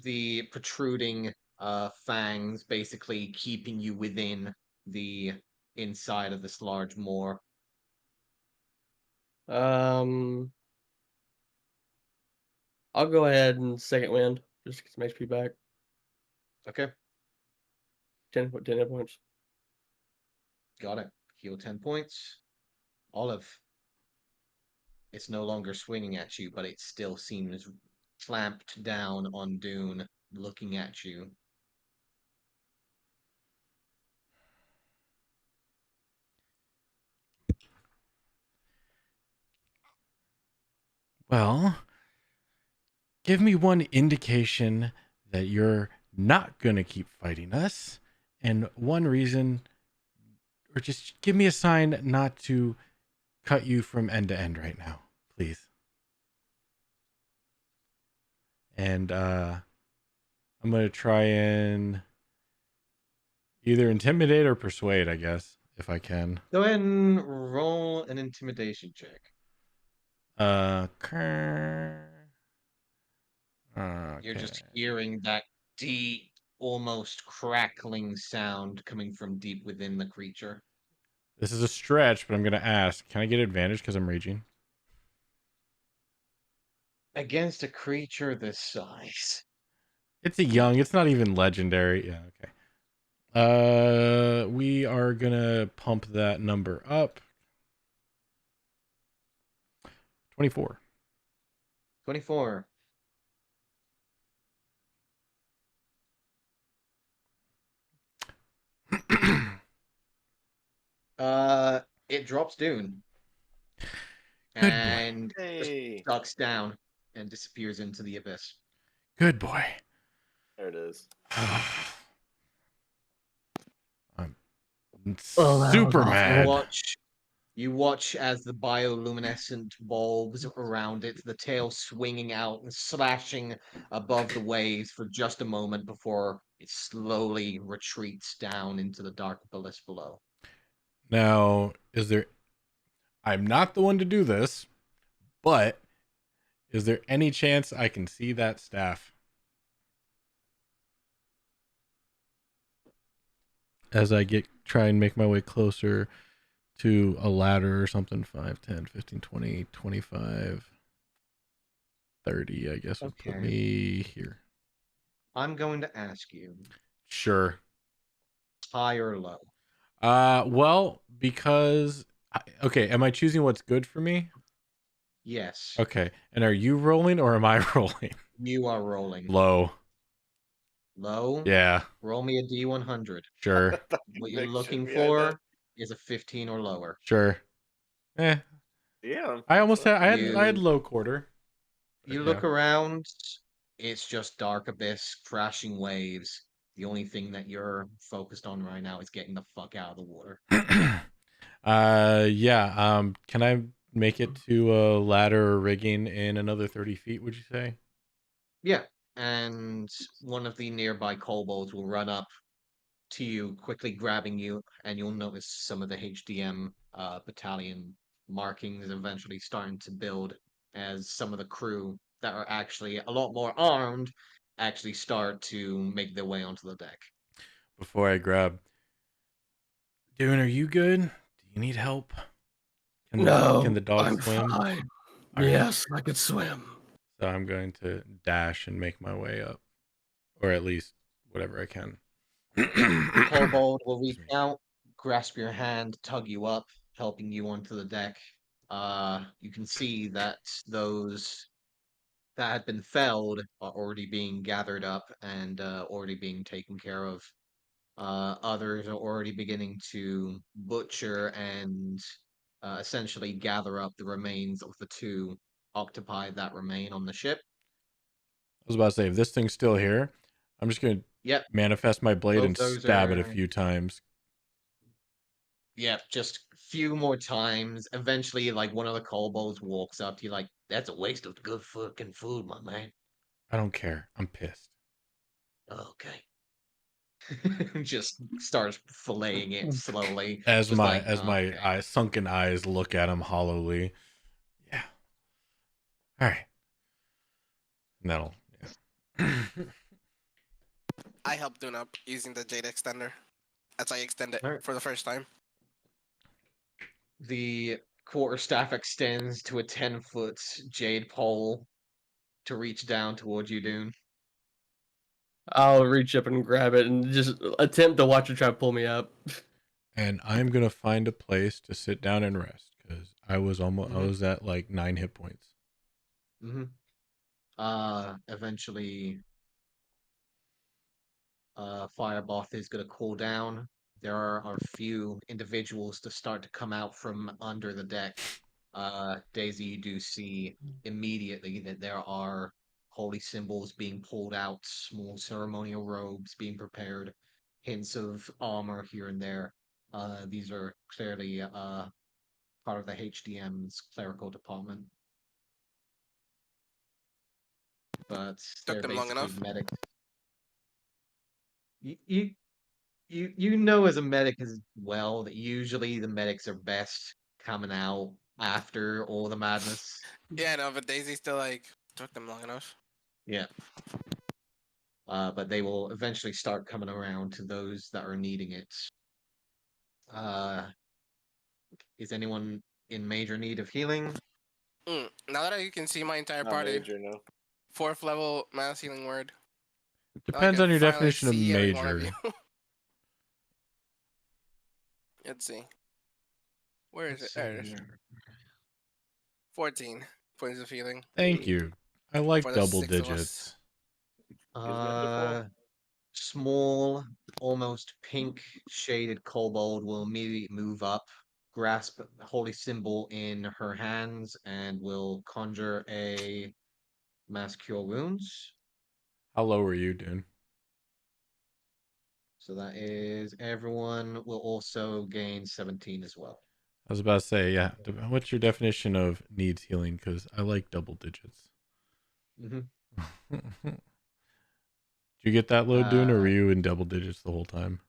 The protruding fangs basically keeping you within the inside of this large moor. I'll go ahead and second wind. Just get some HP back. Okay, 10 hit points. got it. Heal 10 points. Olive. It's no longer swinging at you, but it still seems clamped down on Dune, looking at you. Well, give me one indication that you're not going to keep fighting us, and one reason, or just give me a sign not to cut you from end to end right now, please. And I'm going to try and either intimidate or persuade, I guess, if I can. Go ahead and roll an intimidation check. You're just hearing that deep, almost crackling sound coming from deep within the creature. This is a stretch, but I'm going to ask. Can I get advantage because I'm raging? Against a creature this size. It's a young. It's not even legendary. Yeah, okay. We are going to pump that number up. 24. 24. It drops Dune. Good boy. And just Hey, ducks down and disappears into the abyss. Good boy. there it is. I'm Oh, that was super awful. mad. You watch as the bioluminescent bulbs around it, the tail swinging out and slashing above the waves for just a moment before it slowly retreats down into the dark abyss below. Now, I'm not the one to do this, but is there any chance I can see that staff? As I try and make my way closer to a ladder or something. 5, 10, 15, 20, 25, 30, I guess would put Okay. me here. I'm going to ask you, Sure. high or low? Well, because okay, am I choosing what's good for me? Yes. Okay. And are you rolling or am I rolling? You are rolling. Low. Low? Yeah, Roll me a D100. sure. What you're Conviction looking behind for is a 15 or lower. Sure. that. Yeah. I almost had I had You low quarter. you Yeah. look around, it's just dark abyss, crashing waves. The only thing that you're focused on right now is getting the fuck out of the water. Yeah. Can I make it to a ladder or rigging in another 30 feet, would you say? Yeah, and one of the nearby kobolds will run up to you, quickly grabbing you, and you'll notice some of the HDM battalion markings eventually starting to build as some of the crew that are actually a lot more armed actually start to make their way onto the deck. Before I grab. Dune, are you good? Do you need help? Can the dog I'm swim? fine. All right. Yes, I could swim. So I'm going to dash and make my way up. Or at least whatever I can. The kobold will reach Excuse me. out, grasp your hand, tug you up, helping you onto the deck. You can see that those that had been felled are already being gathered up and already being taken care of. Others are already beginning to butcher and essentially gather up the remains of the two octopi that remain on the ship. I was about to say, if this thing's still here, I'm just going to Yep, manifest my blade both and those stab it a are. few times. Yep, just a few more times. Eventually, like one of the kobolds walks up to you, like, "That's a waste of good fucking food, my man." I don't care. I'm pissed. Okay. Just starts filleting it slowly. As Just my like, my okay. eyes, sunken eyes look at him hollowly. Yeah. All right. And that'll. Yeah. I helped Dune up using the Jade extender. As I extend it Alright. for the first time. The quarterstaff extends to a 10-foot jade pole to reach down toward you, Dune. I'll reach up and grab it and just attempt to watch her try to pull me up. And I'm gonna find a place to sit down and rest because I was I Mhm. was at like 9 hit points. Mm-hmm. Eventually, Fireboth is going to cool down. There are a few individuals to start to come out from under the deck. Daisy, you do see immediately that there are holy symbols being pulled out, small ceremonial robes being prepared, hints of armor here and there. These are clearly part of the HDM's clerical department, but Took they're them long basically enough. medics. You you know as a medic as well that usually the medics are best coming out after all the madness. Yeah, no, but Daisy's still like, took them long enough. Yeah. But they will eventually start coming around to those that are needing it. Uh, is anyone in major need of healing? Now that you can see my entire Not party, major, no. 4th level mass healing word. Now I Depends can on your finally definition of see every one of major. you. Let's see. Where is it? Let's There see it is. here. 14 points of healing Thank you. I like for the double 6 of us. digits. Isn't it before? Small, almost pink shaded kobold will immediately move up, grasp the holy symbol in her hands, and will conjure a mass cure wounds. How low are you, Dune? So that is everyone will also gain 17 as well. I was about to say, yeah. What's your definition of needs healing? Because I like double digits. Mm-hmm. Did you get that low, Dune, or were Uh, you in double digits the whole time?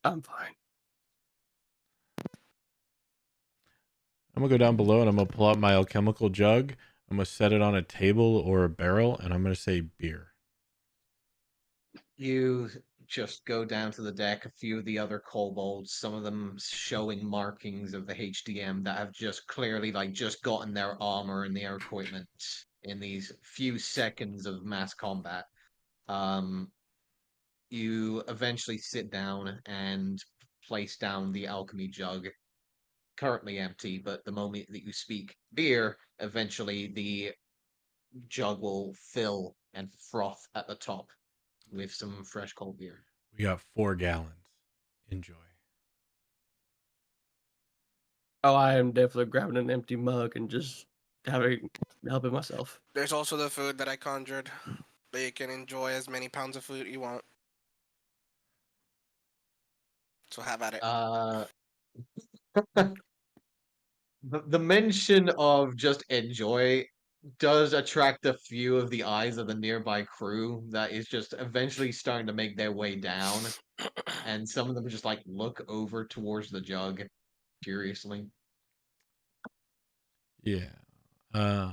I'm fine. I'm gonna go down below and I'm gonna pull out my alchemical jug. I'm gonna set it on a table or a barrel, and I'm gonna say beer. you just go down to the deck. A few of the other kobolds, some of them showing markings of the HDM that have just clearly just gotten their armor and their equipment in these few seconds of mass combat. Um, you eventually sit down and place down the alchemy jug, currently empty, but the moment that you speak beer, eventually the jug will fill and froth at the top with some fresh cold beer. We got 4 gallons. Enjoy. Oh, I am definitely grabbing an empty mug and just helping myself. There's also the food that I conjured that you can enjoy as many pounds of food you want. So have at it. The mention of just enjoy does attract a few of the eyes of the nearby crew that is just eventually starting to make their way down, and some of them just look over towards the jug curiously. Yeah. Uh,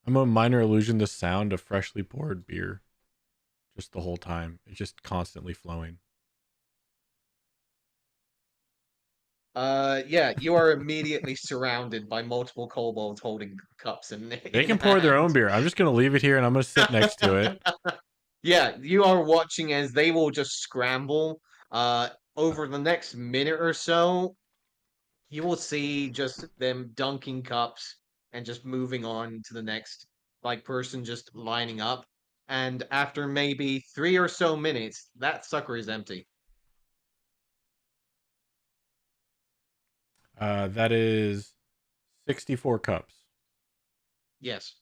I'm a minor illusion the sound of freshly poured beer just the whole time. It's just constantly flowing. Yeah, you are immediately surrounded by multiple kobolds holding cups They in can pour their own hand. beer. I'm just gonna leave it here and I'm gonna sit next to it. Yeah, you are watching as they will just scramble. Over the next minute or so, you will see just them dunking cups and just moving on to the next person just lining up. And after maybe 3 or so minutes, that sucker is empty. That is 64 cups. Yes.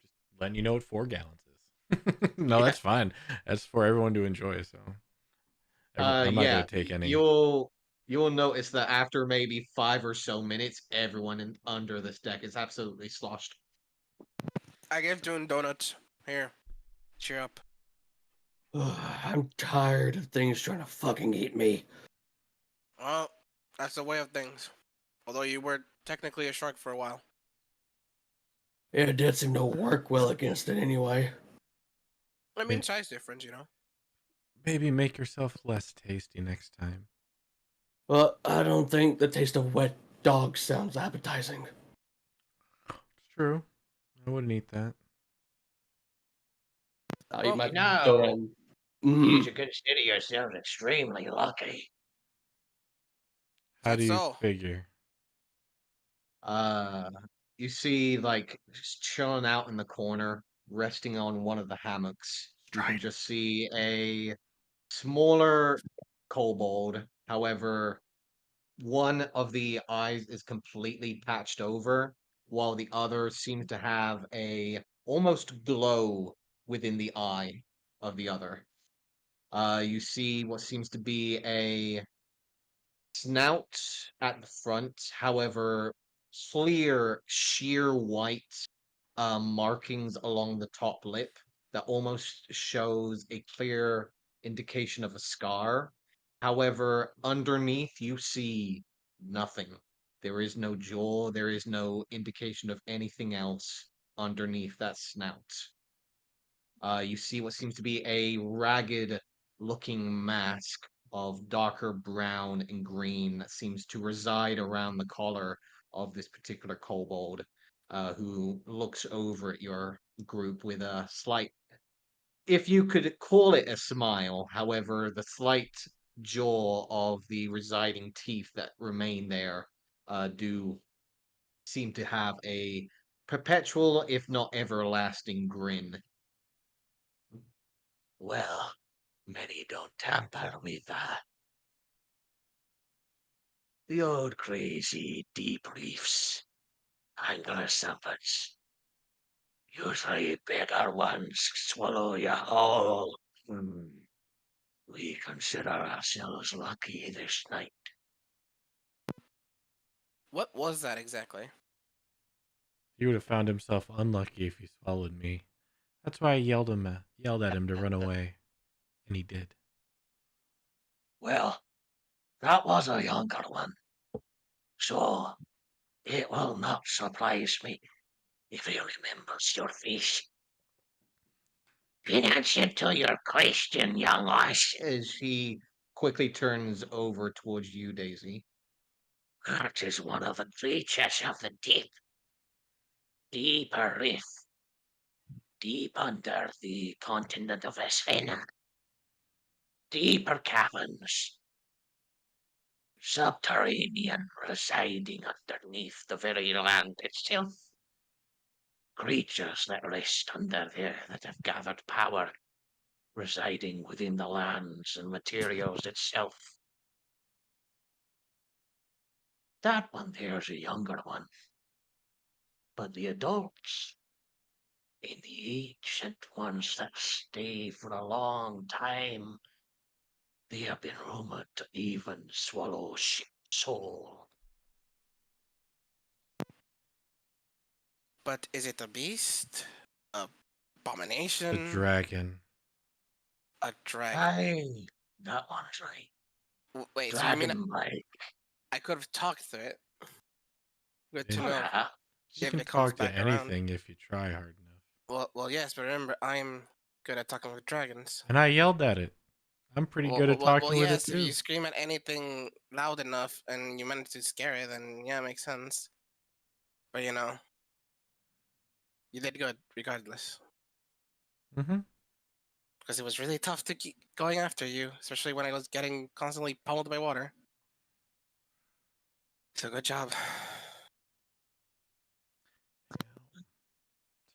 Just letting you know what 4 gallons is. No, Yeah. that's fine. That's for everyone to enjoy. So I'm not Yeah. gonna take any. You'll you will notice that after maybe 5 or so minutes, everyone under this deck is absolutely sloshed. I give Dune donuts. Here, cheer up. I'm tired of things trying to fucking eat me. Well, that's the way of things. Although you were technically a shark for a while. It did seem to work well against it anyway. I mean, size difference, you know. Maybe make yourself less tasty next time. Well, I don't think the taste of wet dog sounds appetizing. It's true. I wouldn't eat that. I'll Well, eat my No, donut. you should consider yourself extremely lucky. How That's do you so. figure? You see, like, just chilling out in the corner, resting on one of the hammocks. You can just see a smaller kobold. However, one of the eyes is completely patched over, while the other seems to have a almost glow within the eye of the other. You see what seems to be a snout at the front, however, clear, sheer white markings along the top lip that almost shows a clear indication of a scar. However, underneath you see nothing. There is no jaw, there is no indication of anything else underneath that snout. You see what seems to be a ragged looking mask of darker brown and green that seems to reside around the collar of this particular kobold, who looks over at your group with a slight, if you could call it a smile, however, the slight jaw of the residing teeth that remain there do seem to have a perpetual, if not everlasting, grin. Well, many don't tamper with the old crazy deep reefs, angler serpents. Usually bigger ones swallow you whole. We consider ourselves lucky this night. What was that exactly? He would have found himself unlucky if he swallowed me. That's why I yelled at him to run away, and he did. Well, that was a younger one, so it will not surprise me if he remembers your face. In answer to your question, young lass, As he quickly turns over towards you, Daisy. that is one of the creatures of the deep. Deeper rift, deep under the continent of Essrena. Deeper caverns, subterranean, residing underneath the very land itself. Creatures that rest under there that have gathered power, residing within the lands and materials itself. That one there's a younger one. But the adults, and the ancient ones that stay for a long time, they have been rumored to even swallow ship's soul. But is it a beast? A The abomination? dragon. A dragon? Aye, that one's right. Wait, so you mean Dragon-like. I could have talked to it? Good to Yeah. know. Perhaps. You If can it comes talk to back around. anything if you try hard enough. Well, yes, but remember, I'm good at talking with dragons. And I yelled at it. I'm pretty good at talking with it yes, if too. you scream at anything loud enough and you manage to scare it, then yeah, it makes sense. But you know, you did good regardless. Mm-hmm. Because it was really tough to keep going after you, especially when I was getting constantly pummeled by water. So good job.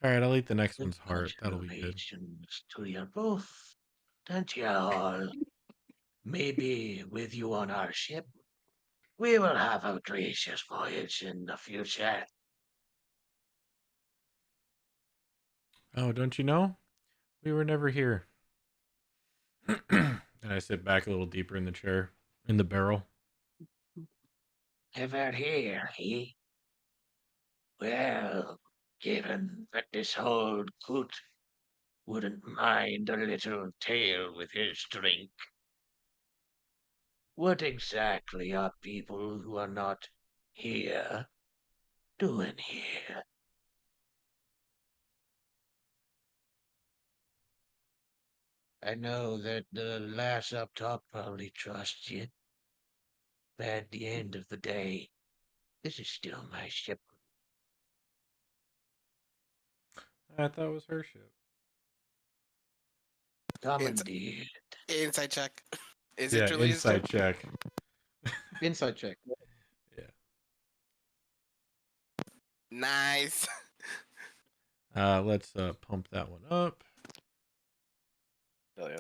All right, I'll eat the next The one's heart. That'll be good. congratulations to you both. Don't you all? Maybe with you on our ship, we will have a gracious voyage in the future. Oh, don't you know? We were never here. And I sit back a little deeper in the chair, in the barrel. Ever here, eh? Well, given that this old coot wouldn't mind a little tale with his drink, what exactly are people who are not here doing here? I know that the lass up top probably trusts you, but at the end of the day, this is still my ship. I thought it was her ship. Commandeered. Inside check. Is Yeah, it truly his ship? inside check. Inside check. Yeah. Nice. Let's pump that one up. Hell yeah.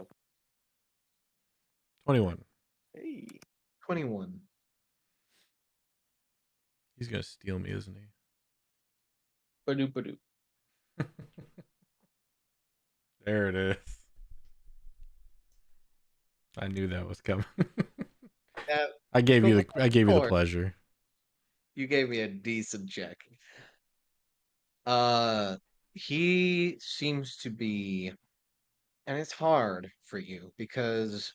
21. Hey. 21. He's gonna steal me, isn't Ba-doop, ba-doop. he? There it is. I knew that was coming. Yeah, I gave you the course. pleasure. you gave me a decent check. He seems to be, and it's hard for you because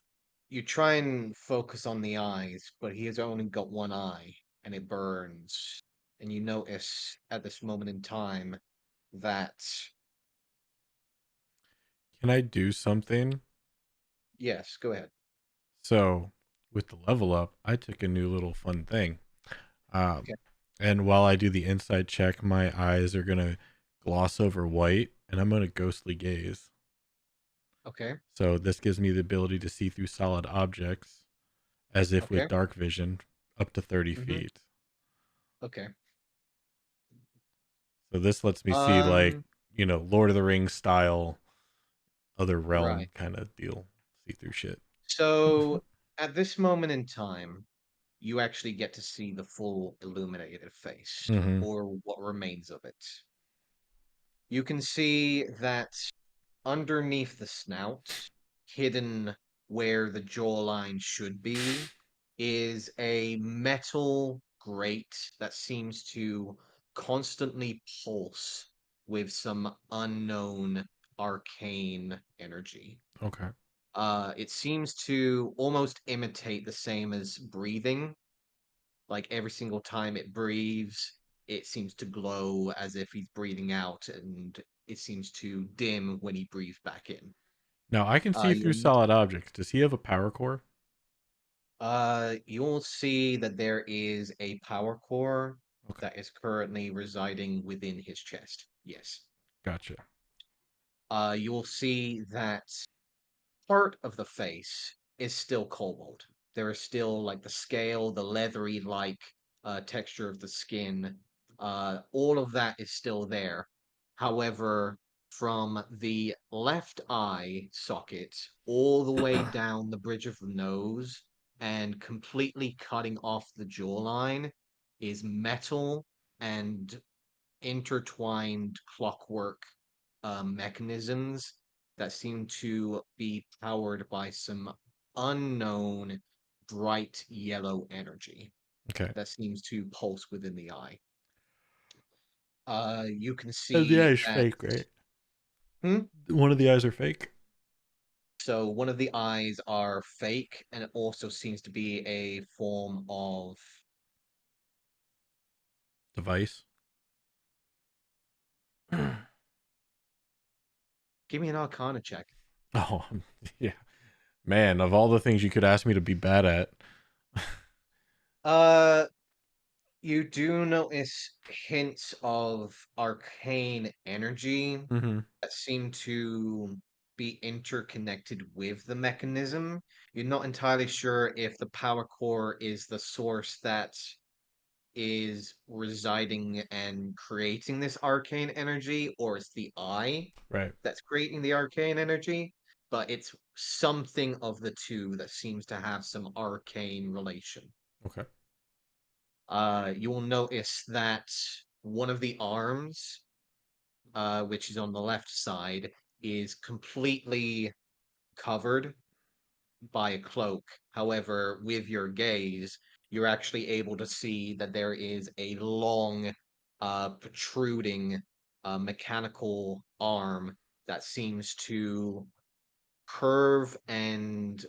you try and focus on the eyes, but he has only got one eye and it burns. And you notice at this moment in time that, Can I do something? yes, go ahead. So, with the level up, I took a new little fun thing. Okay. And while I do the inside check, my eyes are gonna gloss over white, and I'm gonna ghostly gaze. Okay. So this gives me the ability to see through solid objects, as if Okay. with dark vision, up to 30 Mhm. feet. Okay. So this lets me see, like, Um, Lord of the Rings style, other realm right. kind of deal, see through shit. So at this moment in time, you actually get to see the full illuminated face, Mm-hmm. or what remains of it. You can see that underneath the snout, hidden where the jawline should be, is a metal grate that seems to constantly pulse with some unknown arcane energy. Okay. It seems to almost imitate the same as breathing. Like every single time it breathes, it seems to glow as if he's breathing out, and it seems to dim when he breathes back in. Now I can see through You'll solid objects. Does he have a power core? you'll see that there is a power core Okay. that is currently residing within his chest. Yes. Gotcha. You'll see that part of the face is still cobalt. There is still like the scale, the leathery like texture of the skin. All of that is still there. However, from the left eye socket all the way down the bridge of the nose and completely cutting off the jawline is metal and intertwined clockwork mechanisms that seem to be powered by some unknown bright yellow energy Okay. that seems to pulse within the eye. You can And the see eye's that. fake, right? Hmm? One of the eyes are fake. So one of the eyes are fake, and it also seems to be a form of. Device. Give me an Arcana check. Oh, yeah. Man, of all the things you could ask me to be bad at. Uh, you do notice hints of arcane energy Mm-hmm. that seem to be interconnected with the mechanism. You're not entirely sure if the power core is the source that is residing and creating this arcane energy, or it's the eye Right. that's creating the arcane energy, but it's something of the two that seems to have some arcane relation. Okay. You will notice that one of the arms, which is on the left side, is completely covered by a cloak. However, with your gaze, you're actually able to see that there is a long, protruding, mechanical arm that seems to curve and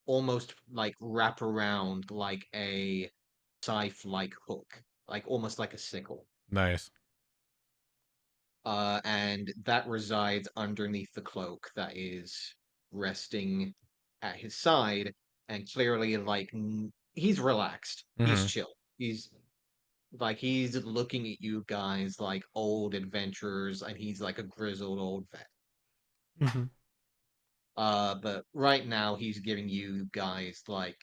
almost like wrap around like a scythe-like hook, like almost like a sickle. Nice. And that resides underneath the cloak that is resting at his side, and clearly, like, he's relaxed. He's Mm-hmm. chill. He's looking at you guys like old adventurers, and he's like a grizzled old vet. Mm-hmm. But right now he's giving you guys like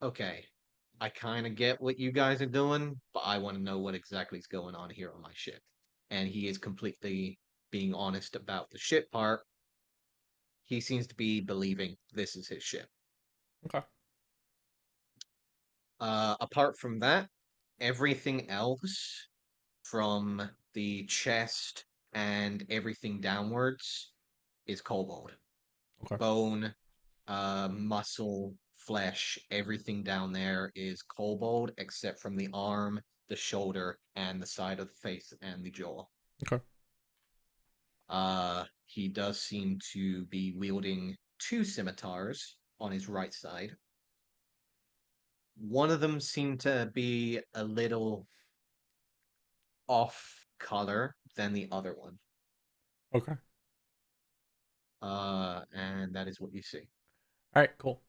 okay, I kind of get what you guys are doing, but I want to know what exactly is going on here on my ship. And he is completely being honest about the ship part. He seems to be believing this is his ship. Okay. Apart from that, everything else from the chest and everything downwards is kobold. Okay. Bone, muscle, flesh, everything down there is kobold except from the arm, the shoulder, and the side of the face and the jaw. Okay. He does seem to be wielding 2 scimitars on his right side. One of them seemed to be a little off color than the other one. Okay. And that is what you see. All right. Cool.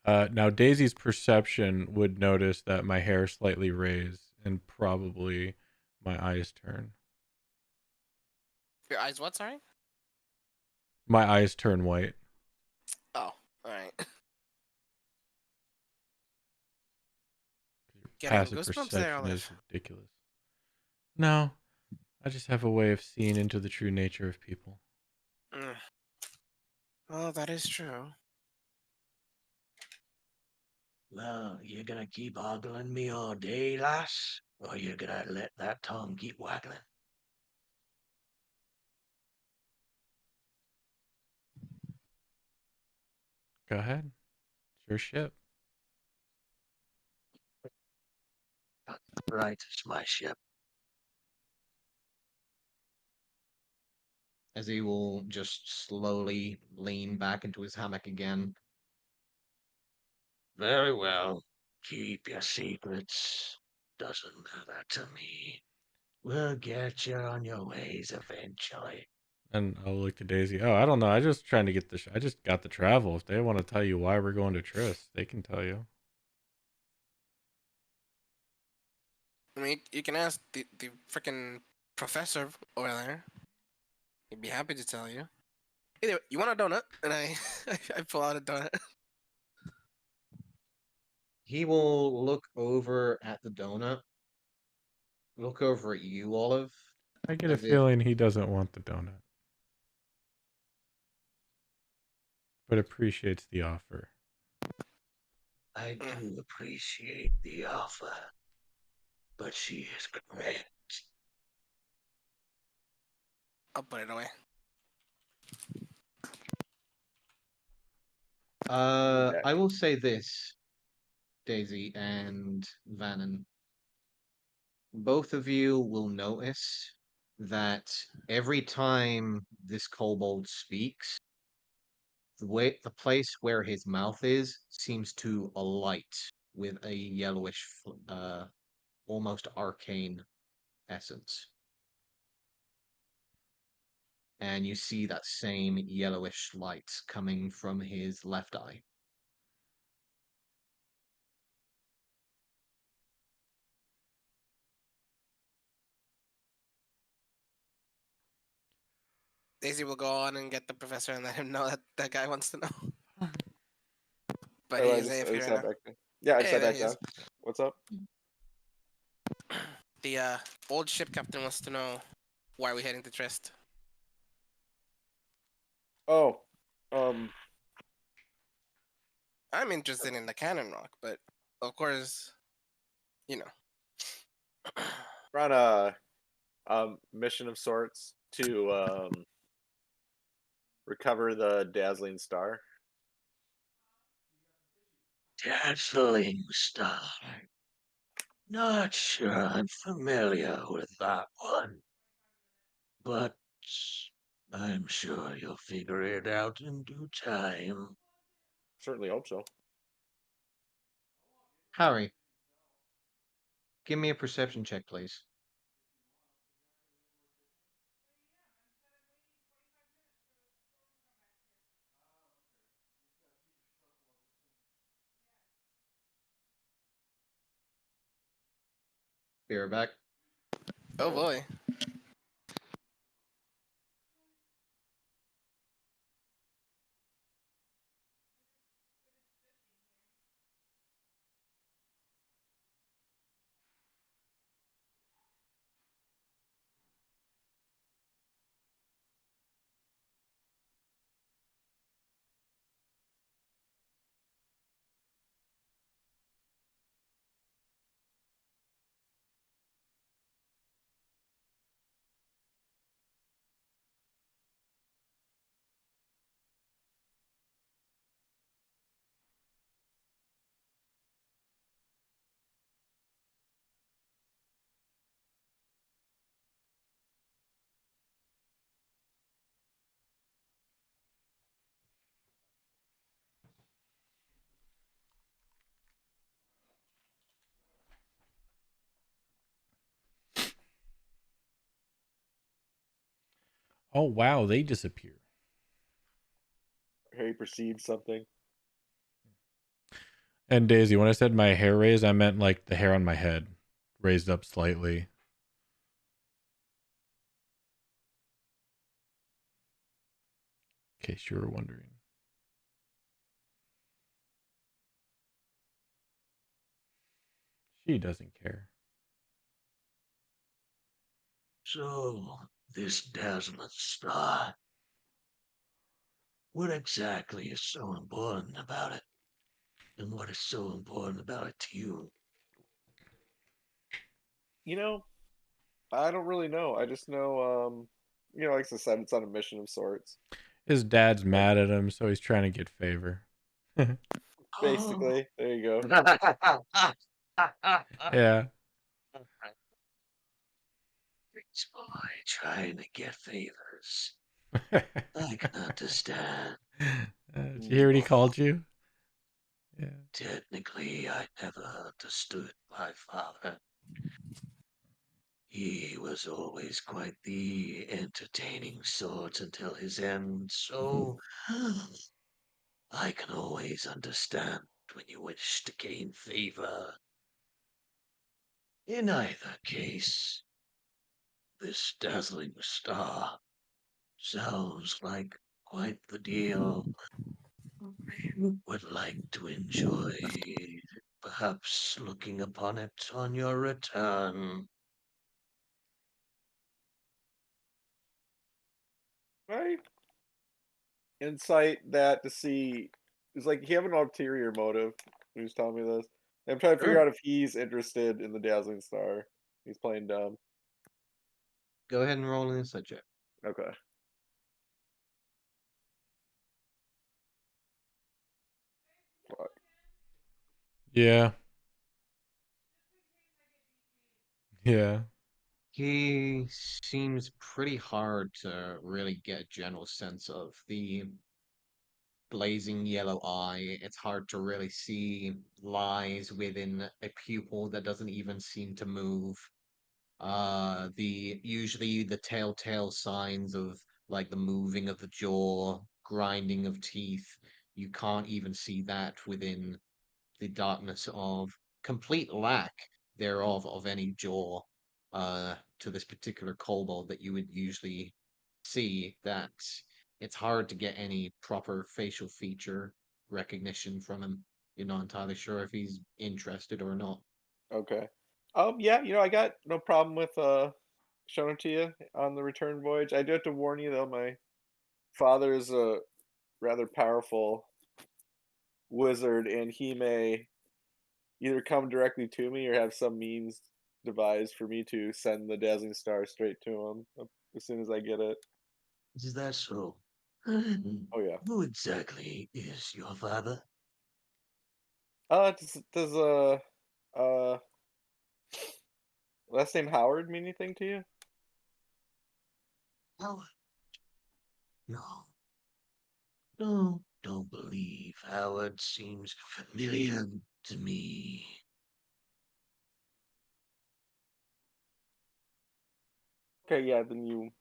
Now Daisy's perception would notice that my hair slightly raised and probably my eyes turn. Your eyes what, sorry? My eyes turn white. Oh, alright. Your Getting passive goosebumps there, perception is Olive. ridiculous. No, I just have a way of seeing into the true nature of people. Well, that is true. Well, you gonna keep ogling me all day, lass? Or you gonna let that tongue keep waggling? Go ahead. It's your ship. Right, it's my ship. As he will just slowly lean back into his hammock again. Very well. Keep your secrets. Doesn't matter to me. We'll get you on your ways eventually. And I'll look to Daisy. Oh, I don't know. I just trying to get the. I just got the travel. If they want to tell you why we're going to Tris, they can tell you. I mean, you can ask the freaking professor over there. He'd be happy to tell you. Either you want a donut, and I pull out a donut. He will look over at the donut, look over at you, Olive, I get a as if feeling he doesn't want the donut, but appreciates the offer. I do appreciate the offer, but she is correct. I'll put it away. I will say this, Daisy and Vannon. Both of you will notice that every time this kobold speaks, the place where his mouth is seems to alight with a yellowish, almost arcane essence. And you see that same yellowish light coming from his left eye. Daisy will go on and get the professor and let him know that that guy wants to know. But Oh, he I is just, I AFK just right sat now. back down. Yeah, I Hey, sat there back he down. is. What's up? The old ship captain wants to know why are we heading to Trist. Oh, I'm interested in the cannon rock, but of course, you know. we're on a mission of sorts to recover the dazzling star. Dazzling star. Not sure I'm familiar with that one, but I'm sure you'll figure it out in due time. Certainly hope so. Harry, give me a perception check, please. Be right back. Oh boy. Oh wow, they disappear. Harry perceived something. And Daisy, when I said my hair raised, I meant like the hair on my head raised up slightly. In case you were wondering. She doesn't care. So, this dazzling star. What exactly is so important about it? And what is so important about it to you? You know, I don't really know. I just know, like I said, it's on a mission of sorts. His dad's mad at him, so he's trying to get favor. Basically, there you go. Yeah. Rich boy trying to get favors. I can understand. Did you hear what he called you? Yeah. Technically, I never understood my father. He was always quite the entertaining sort until his end, so I can always understand when you wish to gain favor. In either case, this dazzling star sounds like quite the deal. Would like to enjoy perhaps looking upon it on your return. Right? Insight that to see. It's like he have an ulterior motive. Who's telling me this? I'm trying to figure Sure. out if he's interested in the Dazzling Star. He's playing dumb. Go ahead and roll an insight check. Okay. Fuck. Yeah. Yeah. He seems pretty hard to really get a general sense of the blazing yellow eye. It's hard to really see lies within a pupil that doesn't even seem to move. The usually the telltale signs of like the moving of the jaw, grinding of teeth, you can't even see that within the darkness of complete lack thereof of any jaw to this particular kobold that you would usually see, that it's hard to get any proper facial feature recognition from him. You're not entirely sure if he's interested or not. Okay. Yeah, I got no problem with showing it to you on the return voyage. I do have to warn you though, my father is a rather powerful wizard, and he may either come directly to me or have some means devised for me to send the Dazzling Star straight to him as soon as I get it. Is that so? Oh yeah. Who exactly is your father? Does last name Howard mean anything to you? Howard? No. No, don't believe. Howard seems familiar to me. Okay, yeah, then you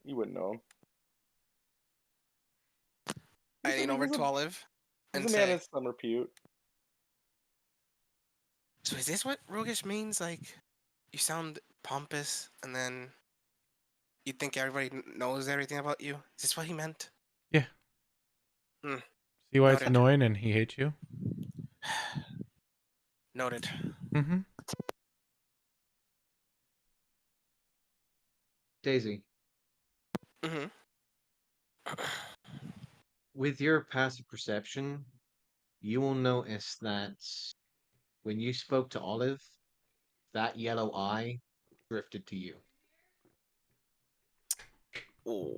wouldn't know him. I lean over to Olive He's and a man say, in some repute. so is this what roguish means? Like, you sound pompous, and then you think everybody knows everything about you? Is this what he meant? Yeah. Hmm. See why it's Noted. annoying and he hates you? Noted. Mm-hmm. Daisy, Mm-hmm. with your passive perception, you will notice that when you spoke to Olive, that yellow eye drifted to you. Oh.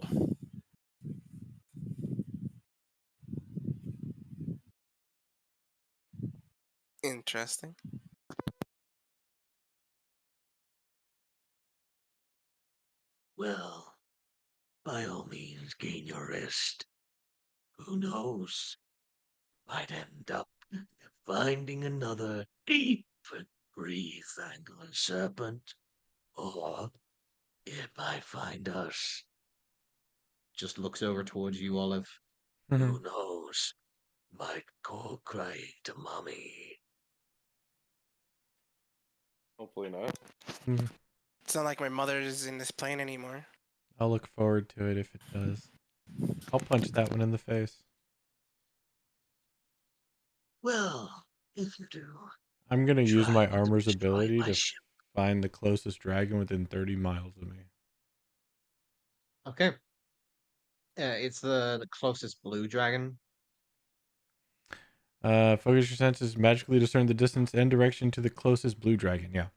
Interesting. Well, by all means, gain your rest. Who knows? Might end up finding another deep and free-fangling serpent. Or it might find us. Just looks over towards you, Olive. Mm-hmm. Who knows? Might go crying to mommy. Hopefully not. Mm-hmm. It's not like my mother is in this plane anymore. I'll look forward to it if it does. I'll punch that one in the face. Well, if you do, I'm gonna use try my not to armor's destroy ability my to ship. find the closest dragon within 30 miles of me. Okay. It's the closest blue dragon. Focus your senses, magically discern the distance and direction to the closest blue dragon. Yeah.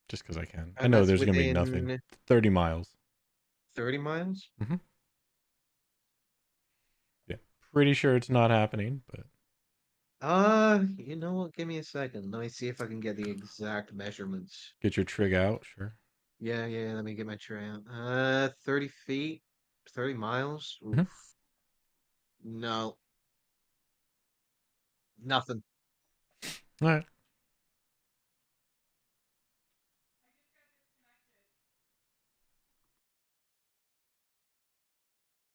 Just because I can. I And know that's there's gonna be nothing. within 30 miles. 30 miles? Mm-hmm. Yeah. Pretty sure it's not happening, but You know what? Give me a second. Let me see if I can get the exact measurements. get your trig out, sure. Yeah, let me get my tray out. 30 feet, 30 miles? Oof. Mhm. No, nothing. All right.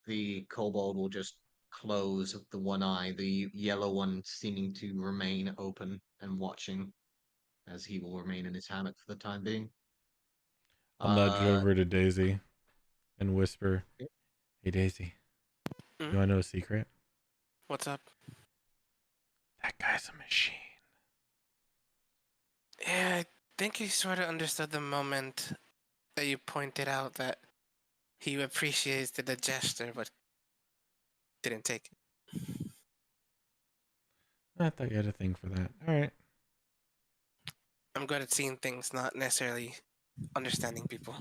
The kobold will just close the one eye, the yellow one seeming to remain open and watching as he will remain in his hammock for the time being. I'll nudge Uh, over to Daisy and whisper, Yep. "Hey Daisy, Mhm. you wanna know a secret? What's up? That guy's a machine." Yeah, I think he sort of understood the moment that you pointed out that he appreciated the gesture, but didn't take it. I thought you had a thing for that. All right. I'm good at seeing things, not necessarily understanding people.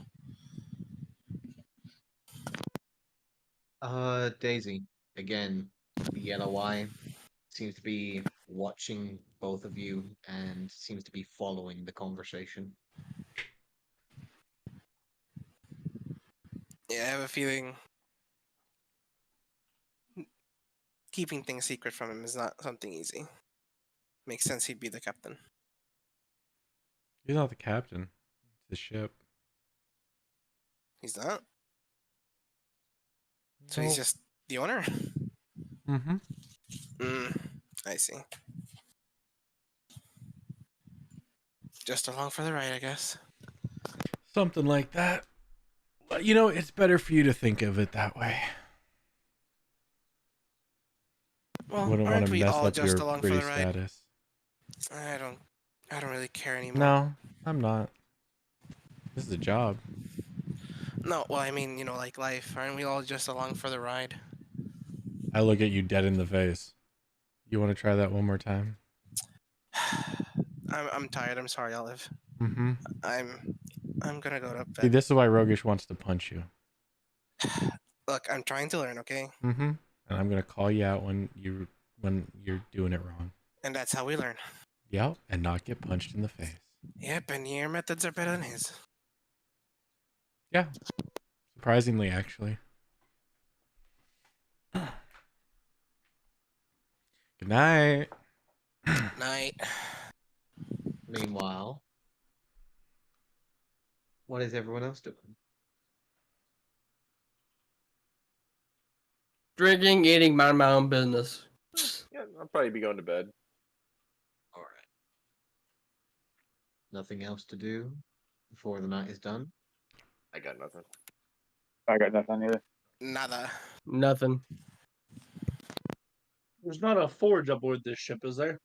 Daisy, again, the yellow eye seems to be watching both of you and seems to be following the conversation. Yeah, I have a feeling keeping things secret from him is not something easy. Makes sense he'd be the captain. He's not the captain. It's the ship. He's not? So he's just the owner? Mm-hmm. I see. Just along for the ride, I guess. Something like that. But, you know, it's better for you to think of it that way. Well, Wouldn't want aren't to we mess all up just your along for pretty the ride? status. I don't really care anymore. No, I'm not. This is a job. No, well, I mean, like life. Aren't we all just along for the ride? I look at you dead in the face. You want to try that one more time? I'm tired. I'm sorry, Olive. Mm-hmm. I'm gonna go to See, bed. this is why Rogish wants to punch you. Look, I'm trying to learn, okay? Mm-hmm. and I'm gonna call you out when you're doing it wrong. And that's how we learn. Yep, and not get punched in the face. Yep, and your methods are better than his. Yeah, surprisingly, actually. Good night. Night. Meanwhile, what is everyone else doing? Drinking, eating, mind my own business. Yeah, I'll probably be going to bed. All right. Nothing else to do before the night is done. I got nothing. I got nothing either. Nada. Nothing. There's not a forge aboard this ship, is there?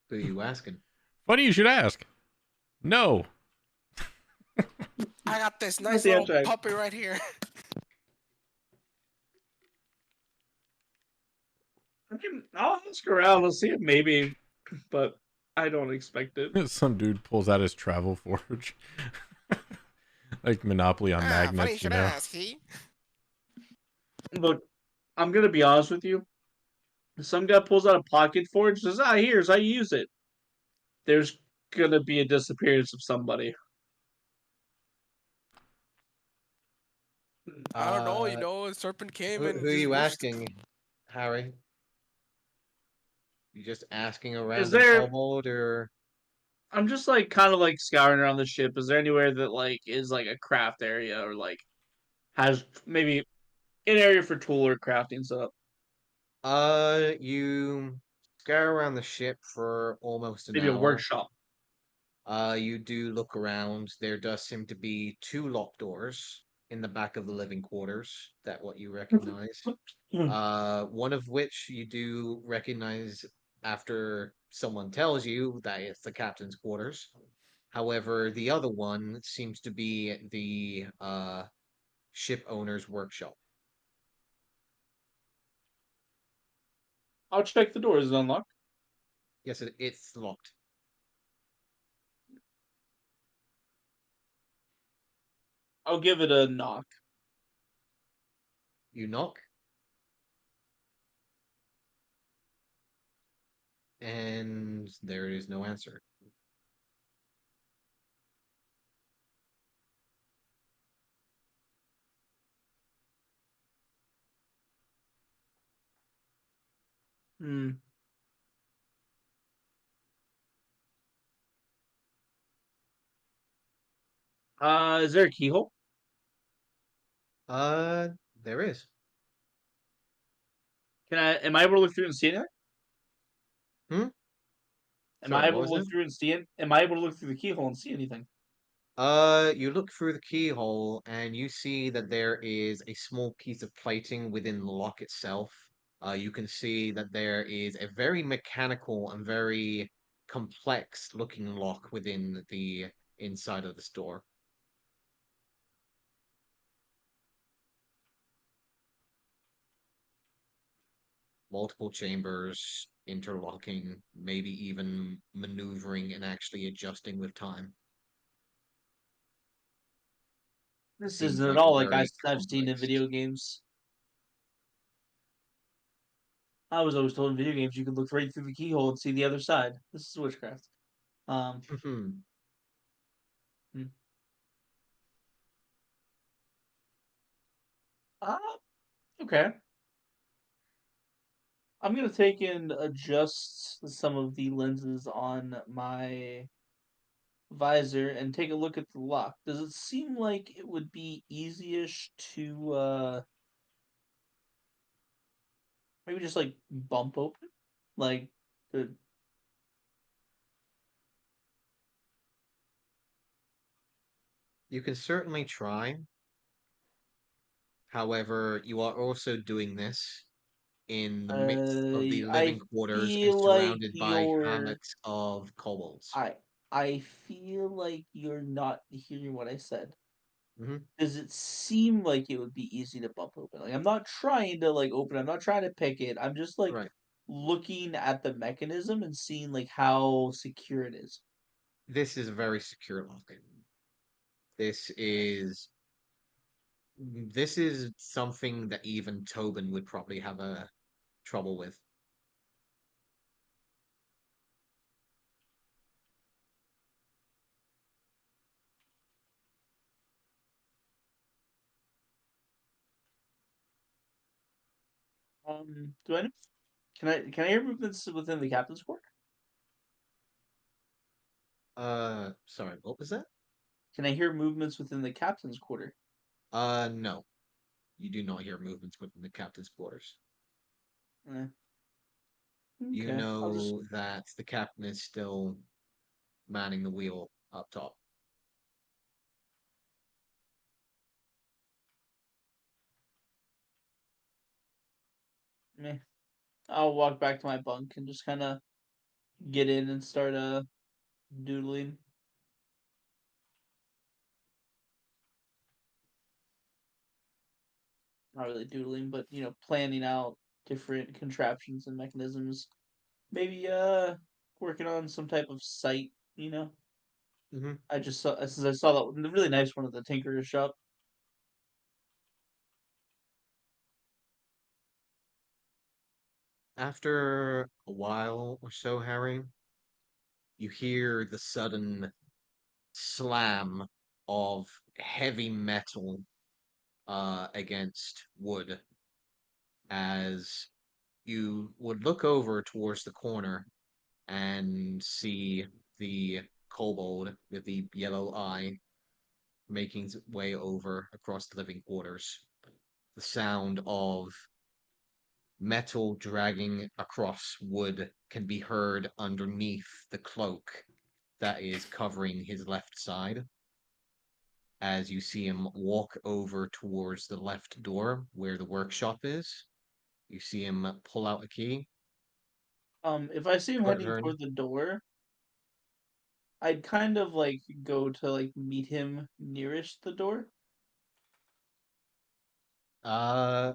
Who are you asking? Funny you should ask. No. I got this nice the little answer. puppy right here. I mean, I'll ask around. I'll see if maybe, but I don't expect it. Some dude pulls out his travel forge. Like Monopoly on Funny you magnets, you should know. ask. He. Look, I'm gonna be honest with you. Some guy pulls out a pocket forge, says, here's how you use it. There's gonna be a disappearance of somebody. I don't know. You know, a serpent came Who and. are just you whooshed. asking, Harry? You just asking around Is the there- kobold, or I'm just like kind of like scouring around the ship. Is there anywhere that like is like a craft area or like has maybe an area for tool or crafting setup? you scour around the ship for almost an Maybe a hour. workshop. You do look around. There does seem to be 2 locked doors in the back of the living quarters. That what you recognize. One of which you do recognize after someone tells you that it's the captain's quarters. However, the other one seems to be the ship owner's workshop. I'll check the door. Is it unlocked? Yes, it's locked. I'll give it a knock. You knock, and there is no answer. Hmm. Is there a keyhole? There is. Am I able to look through and see anything? Hmm? Am Sorry, I what able to was look that? through and see it? Am I able to look through the keyhole and see anything? You look through the keyhole and you see that there is a small piece of plating within the lock itself. You can see that there is a very mechanical and very complex looking lock within the inside of the door. Multiple chambers, interlocking, maybe even maneuvering and actually adjusting with time. This Seems isn't at like a all like very I've seen in complex. video games. I was always told in video games you could look right through the keyhole and see the other side. This is witchcraft. Hmm. Uh, okay. I'm gonna take and adjust some of the lenses on my visor and take a look at the lock. Does it seem like it would be easyish to maybe just like bump open? Like the You can certainly try. However, you are also doing this in the midst of the I living quarters and feel like surrounded by you're hammocks of kobolds. I feel like you're not hearing what I said. Hmm. Does it seem like it would be easy to bump open? Like I'm not trying to like open. I'm not trying to pick it. I'm just like Right. looking at the mechanism and seeing like how secure it is. This is a very secure lock. This is This is something that even Tobin would probably have a trouble with. Do I know? Can I hear movements within the captain's quarter? Sorry, what was that? Can I hear movements within the captain's quarter? No. You do not hear movements within the captain's quarters. Eh. You Okay, I'll just. know that the captain is still manning the wheel up top. Meh. I'll walk back to my bunk and just kind of get in and start doodling. Not really doodling, but planning out different contraptions and mechanisms. Maybe working on some type of site. Mm-hmm. I just saw since I saw that the really nice one at the tinkerer's shop. After a while or so, Harry, you hear the sudden slam of heavy metal against wood as you would look over towards the corner and see the kobold with the yellow eye making its way over across the living quarters. The sound of metal dragging across wood can be heard underneath the cloak that is covering his left side. As you see him walk over towards the left door where the workshop is, you see him pull out a key. If I see him Your heading turn. toward the door, I'd kind of like go to like meet him nearest the door. Uh,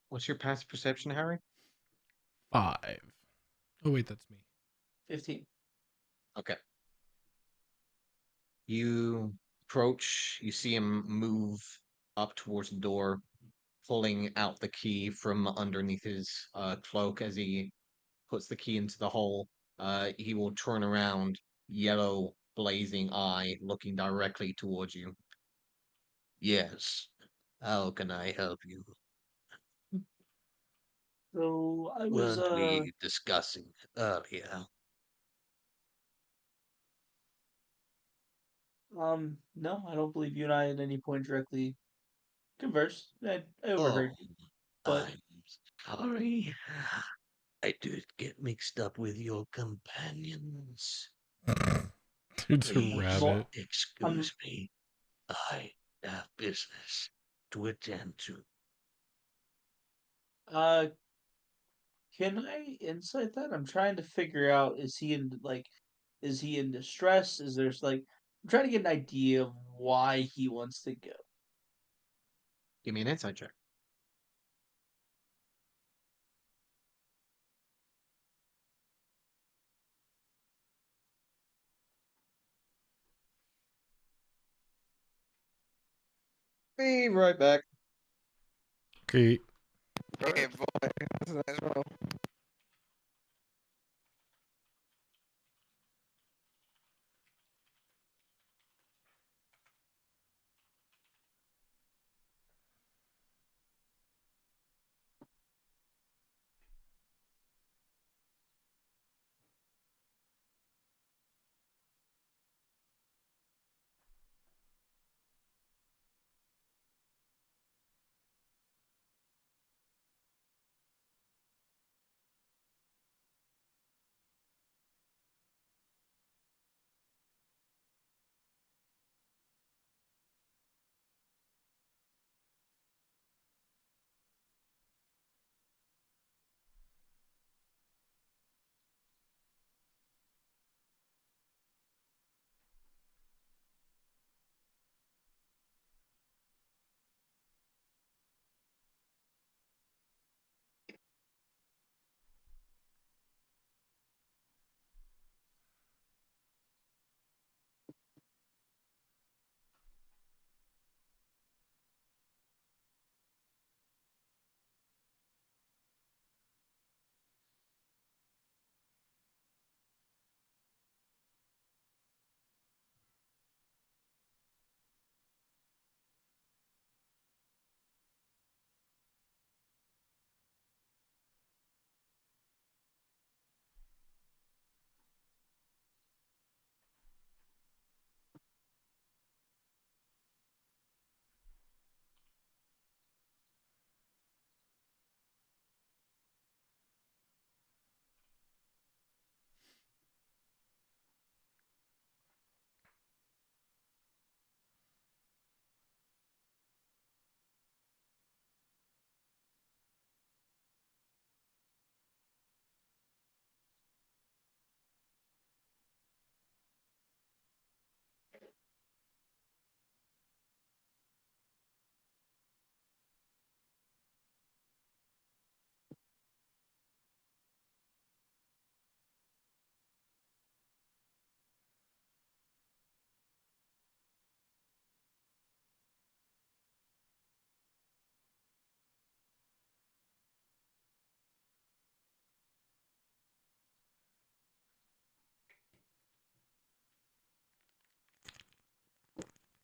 what's your passive perception, Harry? 5. Oh wait, that's me. 15. Okay. You approach, you see him move up towards the door, pulling out the key from underneath his cloak as he puts the key into the hole. He will turn around, yellow blazing eye looking directly towards you. Yes. How can I help you? So I was Weren't we discussing earlier? no, I don't believe you and I at any point directly conversed. I Oh, overheard you, but I'm sorry. I did get mixed up with your companions. It's a Please well, rabbit. I'm excuse me. I have business to attend to. uh can I insight that? I'm trying to figure out is he in distress? Is there's like I'm trying to get an idea of why he wants to go. Give me an insight check. Be right back. Okay. Hey boy, that's a nice roll.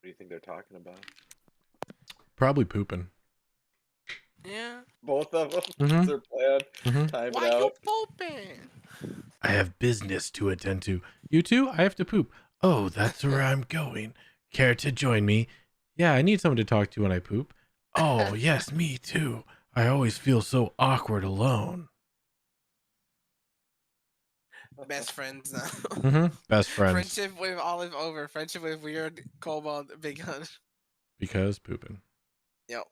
do you think they're talking about? Probably pooping. Yeah. Both of them. Mhm. That's their plan. Mhm. Time Why it you out. pooping? I have business to attend to. You too? I have to poop. Oh, that's where I'm going. Care to join me? Yeah, I need someone to talk to when I poop. Oh, yes, me too. I always feel so awkward alone. Best friends now. Best friends. Friendship with Olive over. Friendship with weird Kobold Big Hun. Because pooping. Yo.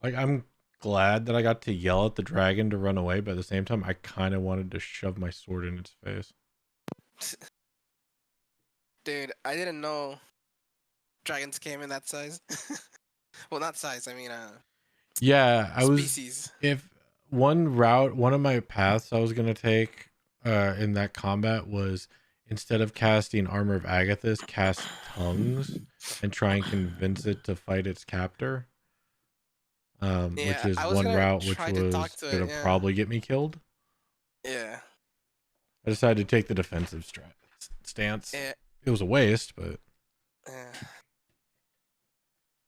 Like, I'm glad that I got to yell at the dragon to run away, but at the same time, I kind of wanted to shove my sword in its face. Dude, I didn't know dragons came in that size. Well, not size, I mean Yeah, I was. species. If one of my paths I was gonna take in that combat was, instead of casting Armor of Agathis, cast Tongues and try and convince it to fight its captor. Which Yeah, is I was one gonna route which try to talk was to gonna it, yeah. probably get me killed. Yeah. I decided to take the defensive stance. Yeah. It was a waste, but Yeah.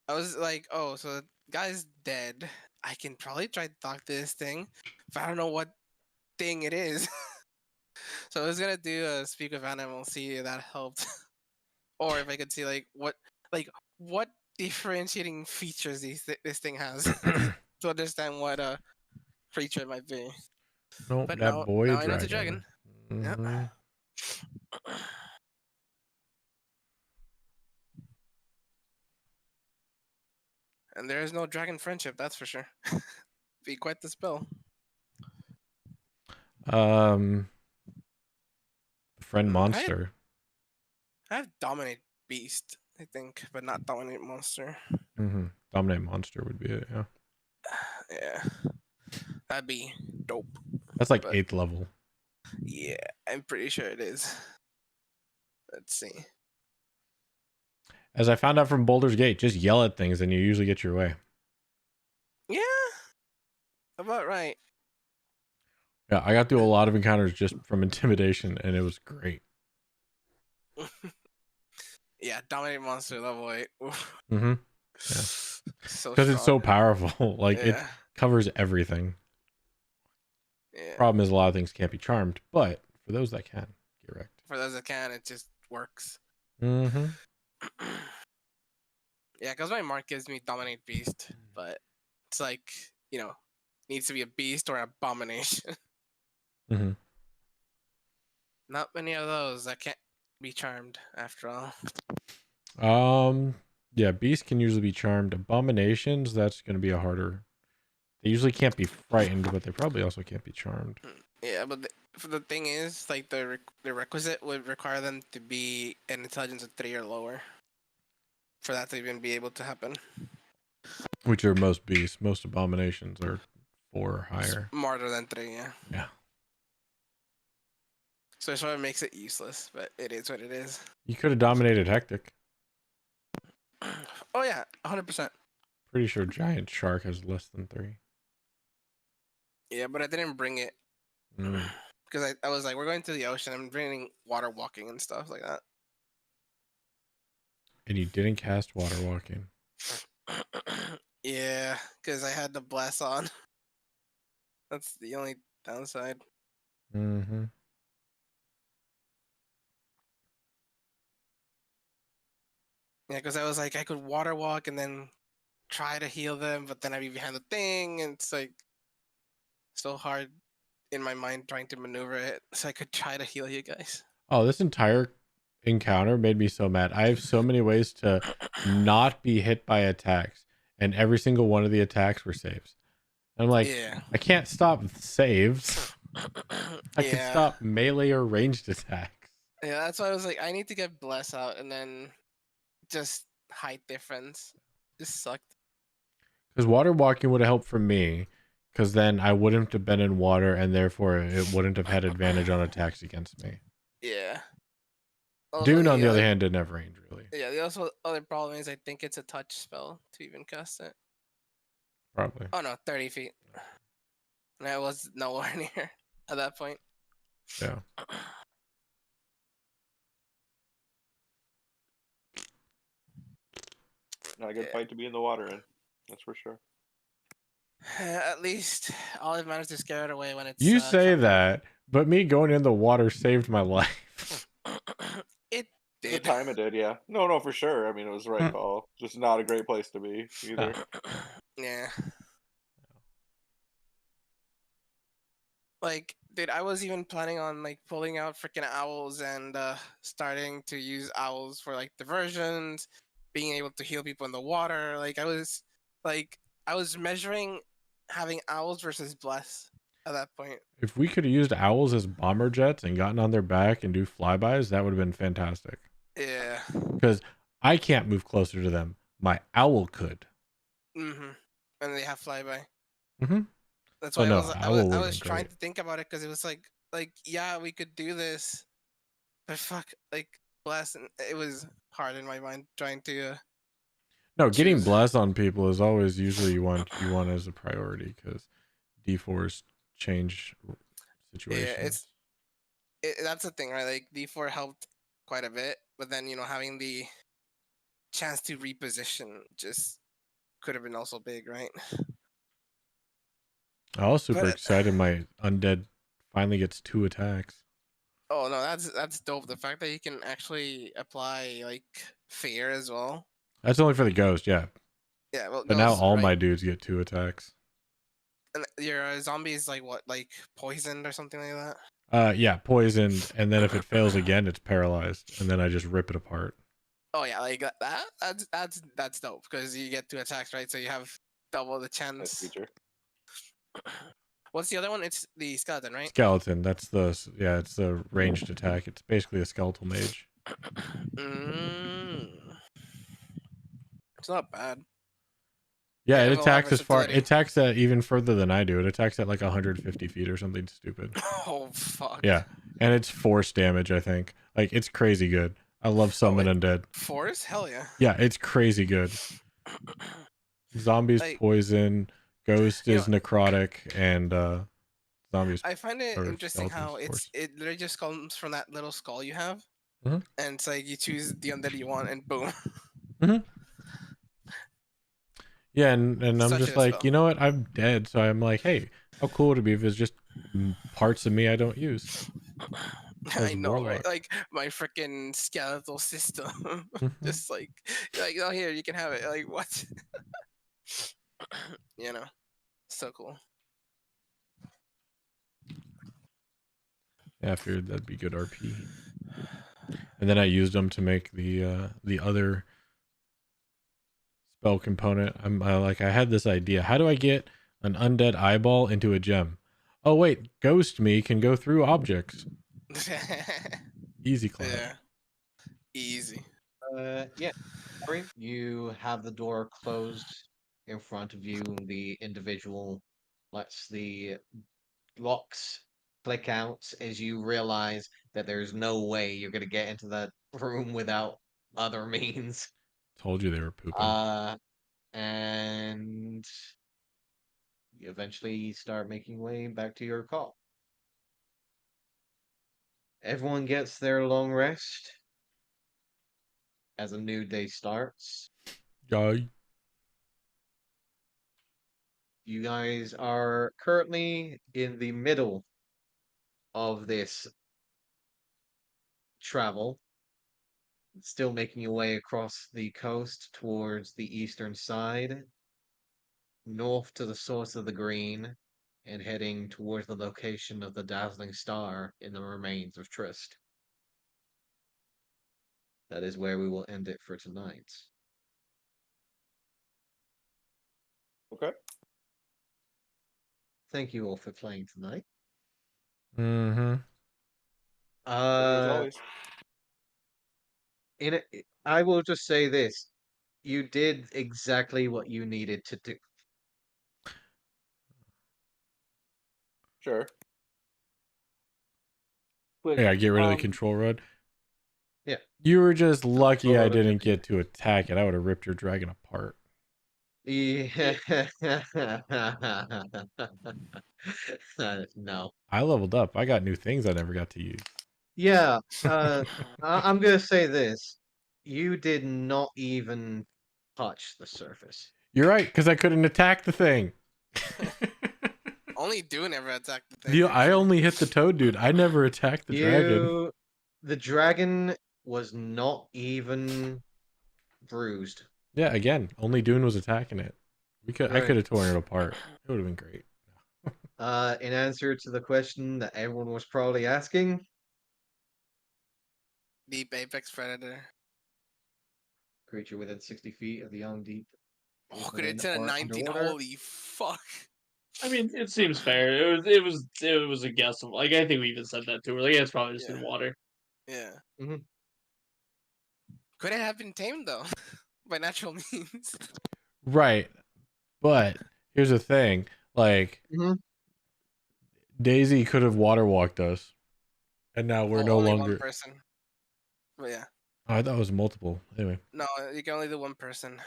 I was like, oh, so the guy's dead. I can probably try to talk to this thing, but I don't know what thing it is. So I was gonna do a speak with animal, see if that helped, or if I could see what differentiating features this thing has to understand what a creature it might be. nope, But that now boy I know it's a dragon. dragon. Mhm. Yep. And there is no dragon friendship, that's for sure. Be quite the spell. Friend I monster. have dominate beast, I think, but not dominate monster. Dominate monster would be it. Yeah, Yeah, that'd be dope. that's like But 8th level. yeah, I'm pretty sure it is. Let's see. As I found out from Boulder's Gate, just yell at things and you usually get your way. Yeah, about right. Yeah, I got through a lot of encounters just from intimidation, and it was great. Yeah, dominate monster level 8. Oof. Mm-hmm. So Because it's so strong. powerful. Like, it Yeah, covers everything. yeah. Problem is, a lot of things can't be charmed, but for those that can, get wrecked. For those that can, it just works. Mm-hmm. Yeah, because my mark gives me dominate beast, but it's like, needs to be a beast or an abomination. Mm-hmm. Not many of those that can't be charmed after all. Yeah, beasts can usually be charmed. Abominations, that's going to be a harder. They usually can't be frightened, but they probably also can't be charmed. Yeah, but the thing is, like the requisite would require them to be an intelligence of 3 or lower for that to even be able to happen. Which are most beasts. Most abominations are 4 or higher. Smarter than 3, yeah. Yeah. So it sort of makes it useless, but it is what it is. You could have dominated Hectic. Oh yeah, 100%. Pretty sure Giant Shark has less than 3. Yeah, but I didn't bring it because I was like, we're going to the ocean. I'm bringing water walking and stuff like that. And you didn't cast Water Walking. Yeah, because I had the bless on. That's the only downside. Mm-hmm. Yeah, because I was like, I could water walk and then try to heal them, but then I'd be behind the thing, and it's like so hard in my mind trying to maneuver it, so I could try to heal you guys. Oh, this entire encounter made me so mad. I have so many ways to not be hit by attacks, and every single one of the attacks were saves. I'm like, Yeah. I can't stop saves. I can Yeah. stop melee or ranged attacks. Yeah, that's why I was like, I need to get bless out and then just height difference. Just sucked. Because water walking would have helped for me, because then I wouldn't have been in water, and therefore it wouldn't have had advantage on attacks against me. Yeah. Also, Dune, on the other hand, didn't have range really. Yeah, the also other problem is I think it's a touch spell to even cast it. Probably. Oh no, 30 feet. And I was nowhere near at that point. Yeah. Not a good fight to be in the water in. That's for sure. At least Olive managed to scare it away when it's. You say coming. that, but me going in the water saved my life. It The did. time it did, yeah. No, for sure. I mean, it was the right call. Just not a great place to be either. Yeah. Like, dude, I was even planning on like pulling out freaking owls and starting to use owls for like diversions, being able to heal people in the water. Like I was measuring having owls versus bless at that point. If we could have used owls as bomber jets and gotten on their back and do flybys, that would have been fantastic. Yeah. Because I can't move closer to them. My owl could. And they have flyby. Mm-hmm. That's why no, I was trying to think about it because it was like yeah, we could do this, but fuck, like bless, and it was hard in my mind trying to. No, getting choose. bless on people is always usually you want as a priority, because D4s change situations. Yeah, that's the thing, right? Like D4 helped quite a bit, but then having the chance to reposition just could have been also big, right? I was super excited my undead finally gets 2 attacks. Oh no, that's dope. The fact that you can actually apply like fear as well. That's only for the ghost, yeah. Yeah, well, but now ghosts, all right? my dudes get 2 attacks. And your zombie is like what, like poisoned or something like that? Yeah, poisoned, and then if it fails again, it's paralyzed, and then I just rip it apart. Oh yeah, like that's dope because you get 2 attacks, right? So you have double the chance. Nice feature. What's the other one? It's the skeleton, right? Skeleton. That's it's a ranged attack. It's basically a skeletal mage. It's not bad. Yeah, it attacks as far. It attacks at even further than I do. It attacks at like 150 feet or something stupid. Oh fuck. Yeah, and it's force damage. I think like it's crazy good. I love summon undead. Force? Hell yeah. Yeah, it's crazy good. Zombies poison. Ghost is necrotic, and zombies. I find it interesting how it literally just comes from that little skull you have, and it's like you choose the undead you want, and boom. Yeah, and I'm just like, you know what? I'm dead, so I'm like, hey, how cool would it be if it's just parts of me I don't use? I know, right? Like my freaking skeletal system, just like oh here you can have it. Like what? So cool. Yeah, I figured that'd be good RP. And then I used them to make the other spell component. I had this idea. How do I get an undead eyeball into a gem? Oh wait, ghost me can go through objects. Easy clap. Yeah. Easy. Yeah. You have the door closed in front of you. The individual lets the locks click out as you realize that there's no way you're gonna get into that room without other means. Told you they were pooping. And you eventually start making way back to your call. Everyone gets their long rest as a new day starts. Yay. You guys are currently in the middle of this travel, still making your way across the coast towards the eastern side, north to the source of the green, and heading towards the location of the dazzling star in the remains of Trist. That is where we will end it for tonight. Okay. Thank you all for playing tonight. Mm-hmm. As always. I will just say this. You did exactly what you needed to do. Sure. Quick. Yeah, get rid of the control rod. Yeah. You were just lucky control I rod is didn't good. get to attack it. I would have ripped your dragon apart. Yeah. No. I leveled up. I got new things I never got to use. Yeah. I'm gonna say this. You did not even touch the surface. You're right, because I couldn't attack the thing. Only Dune ever attacked the thing. I actually. only hit the toad dude. I never attacked the dragon. The dragon was not even bruised. Yeah, again, only Dune was attacking it. I Right. could have torn it apart. It would have been great. In answer to the question that everyone was probably asking, Deep apex predator. creature within 60 feet of the young deep. Oh, could it hit a or 19? underwater. Holy fuck! I mean, it seems fair. It was a guess. Like I think we even said that too. We're like, yeah, it's probably just in Yeah. water. Yeah. Mhm. Could it have been tamed though, by natural means? Right. But here's the thing. Like, Mhm. Daisy could have water walked us. And now we're no only longer. one person. But yeah. Oh, I thought it was multiple. Anyway. No, you can only do one person.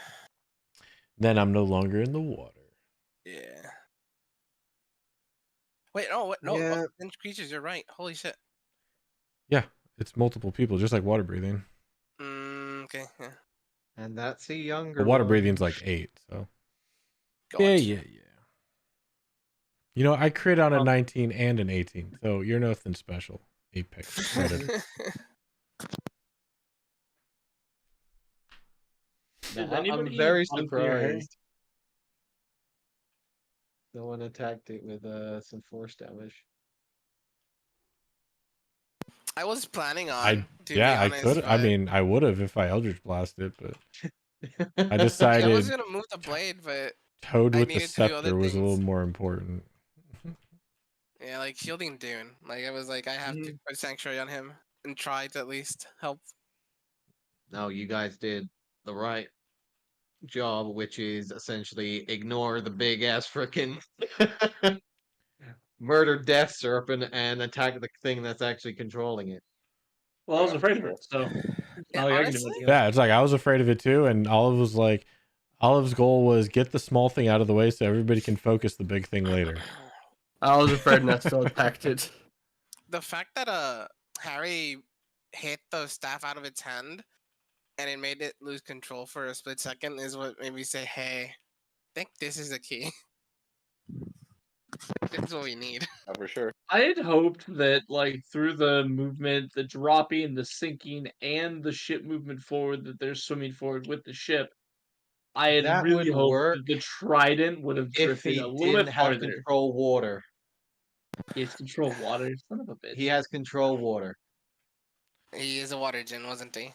Then I'm no longer in the water. Yeah. Wait, no, what? No, Yeah. 10 creatures. You're right. Holy shit. Yeah. It's multiple people, just like water breathing. Okay. Yeah. And that's a younger But water one. breathing's like 8, so. Gotcha. Yeah. You know, I crit on a Um, 19 and an 18, so you're nothing special. Apex predator. No, Is I'm anybody very unclear, Harry? surprised. No one attacked it with some force damage. I was planning on. I to be honest, could. I but- mean, I would have if I Eldritch blasted, but I Like, I was decided gonna move the blade, but Toad I with the needed to do other scepter was a little things. more important. yeah, like shielding Dune. Like I was like, I have to put sanctuary on him and try to at least help. No, you guys did the right job, which is essentially ignore the big ass frickin' murder death serpent and attack the thing that's actually controlling it. Well, I was afraid of it, so. Yeah, Oh, yeah, I can do honestly, it. Yeah, it's like I was afraid of it too, and Olive was like, Olive's goal was get the small thing out of the way so everybody can focus the big thing later. I was afraid and I still attacked it. the fact that Harry hit the staff out of its hand and it made it lose control for a split second is what made me say, "Hey, I think this is the key. This is what we need." For sure. I had hoped that, like, through the movement, the dropping, the sinking, and the ship movement forward, that they're swimming forward with the ship, I had That really would hoped work that the trident would have if drifted he a little didn't bit have farther. control water. He has control of water, son of a bitch. He has control water. He is a water djinn, wasn't he?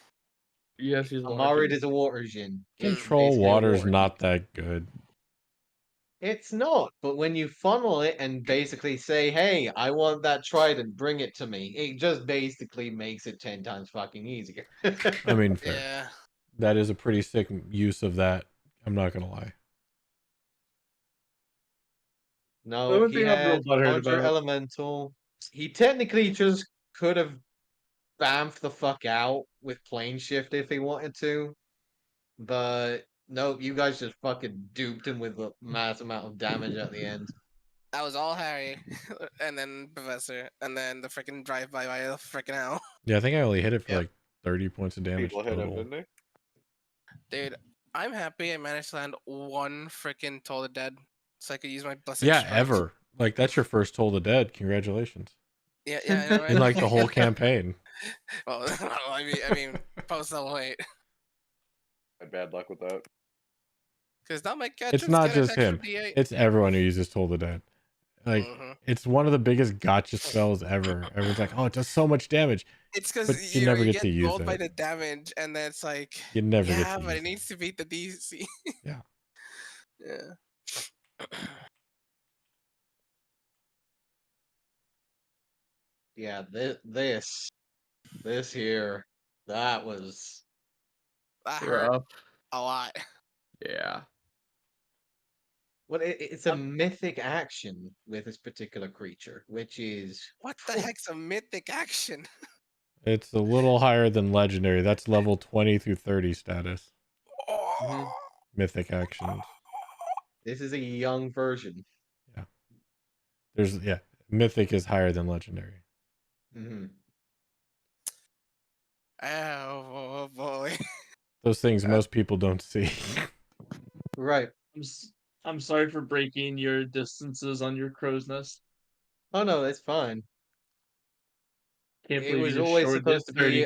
Yes, he's Amarid is a water djinn. It's Control basically a water's water not that good. It's not, but when you funnel it and basically say, "Hey, I want that trident, bring it to me," it just basically makes it 10 times fucking easier. I mean, fair. Yeah. That is a pretty sick use of that. I'm not gonna lie. The No, only he thing I'm real had butthurt Conjure about- Elemental. He technically just could have bamfed the fuck out with Plane Shift if he wanted to, but nope, you guys just fucking duped him with a mass amount of damage at the end. That was all Harry, and then Professor, and then the freaking drive-by by the freaking hell. Yeah, I think I only hit it for Yep. like 30 points of damage People hit him, total. didn't they? Dude, I'm happy I managed to land one freaking Toll the Dead, so I could use my blessed Yeah, strike. ever. Like that's your first Toll the Dead. Congratulations. Yeah, I know, right? In like the whole campaign. Well, I mean, post level 8. Had bad luck with that. Because now my It's not just him. It's everyone who uses Toll the Dead. Like it's one of the biggest gotcha spells ever. Everyone's like, "Oh, it does so much damage." It's because But you never get to use rolled by it. the damage, and then it's like, You never get yeah, to but use it needs to beat the DC. Yeah. Yeah. Yeah, this here, that was That You're hurt. up. a lot. Yeah. Well, it's a mythic action with this particular creature, which is What the heck's a mythic action? It's a little higher than legendary. That's level 20 through 30 status. Mhm. Mythic actions. This is a young version. Mythic is higher than legendary. Hmm Oh boy. Those things most people don't see. Right. I'm sorry for breaking your distances on your crow's nest. Oh no, that's fine. Can't It believe was you just always shortened it supposed to be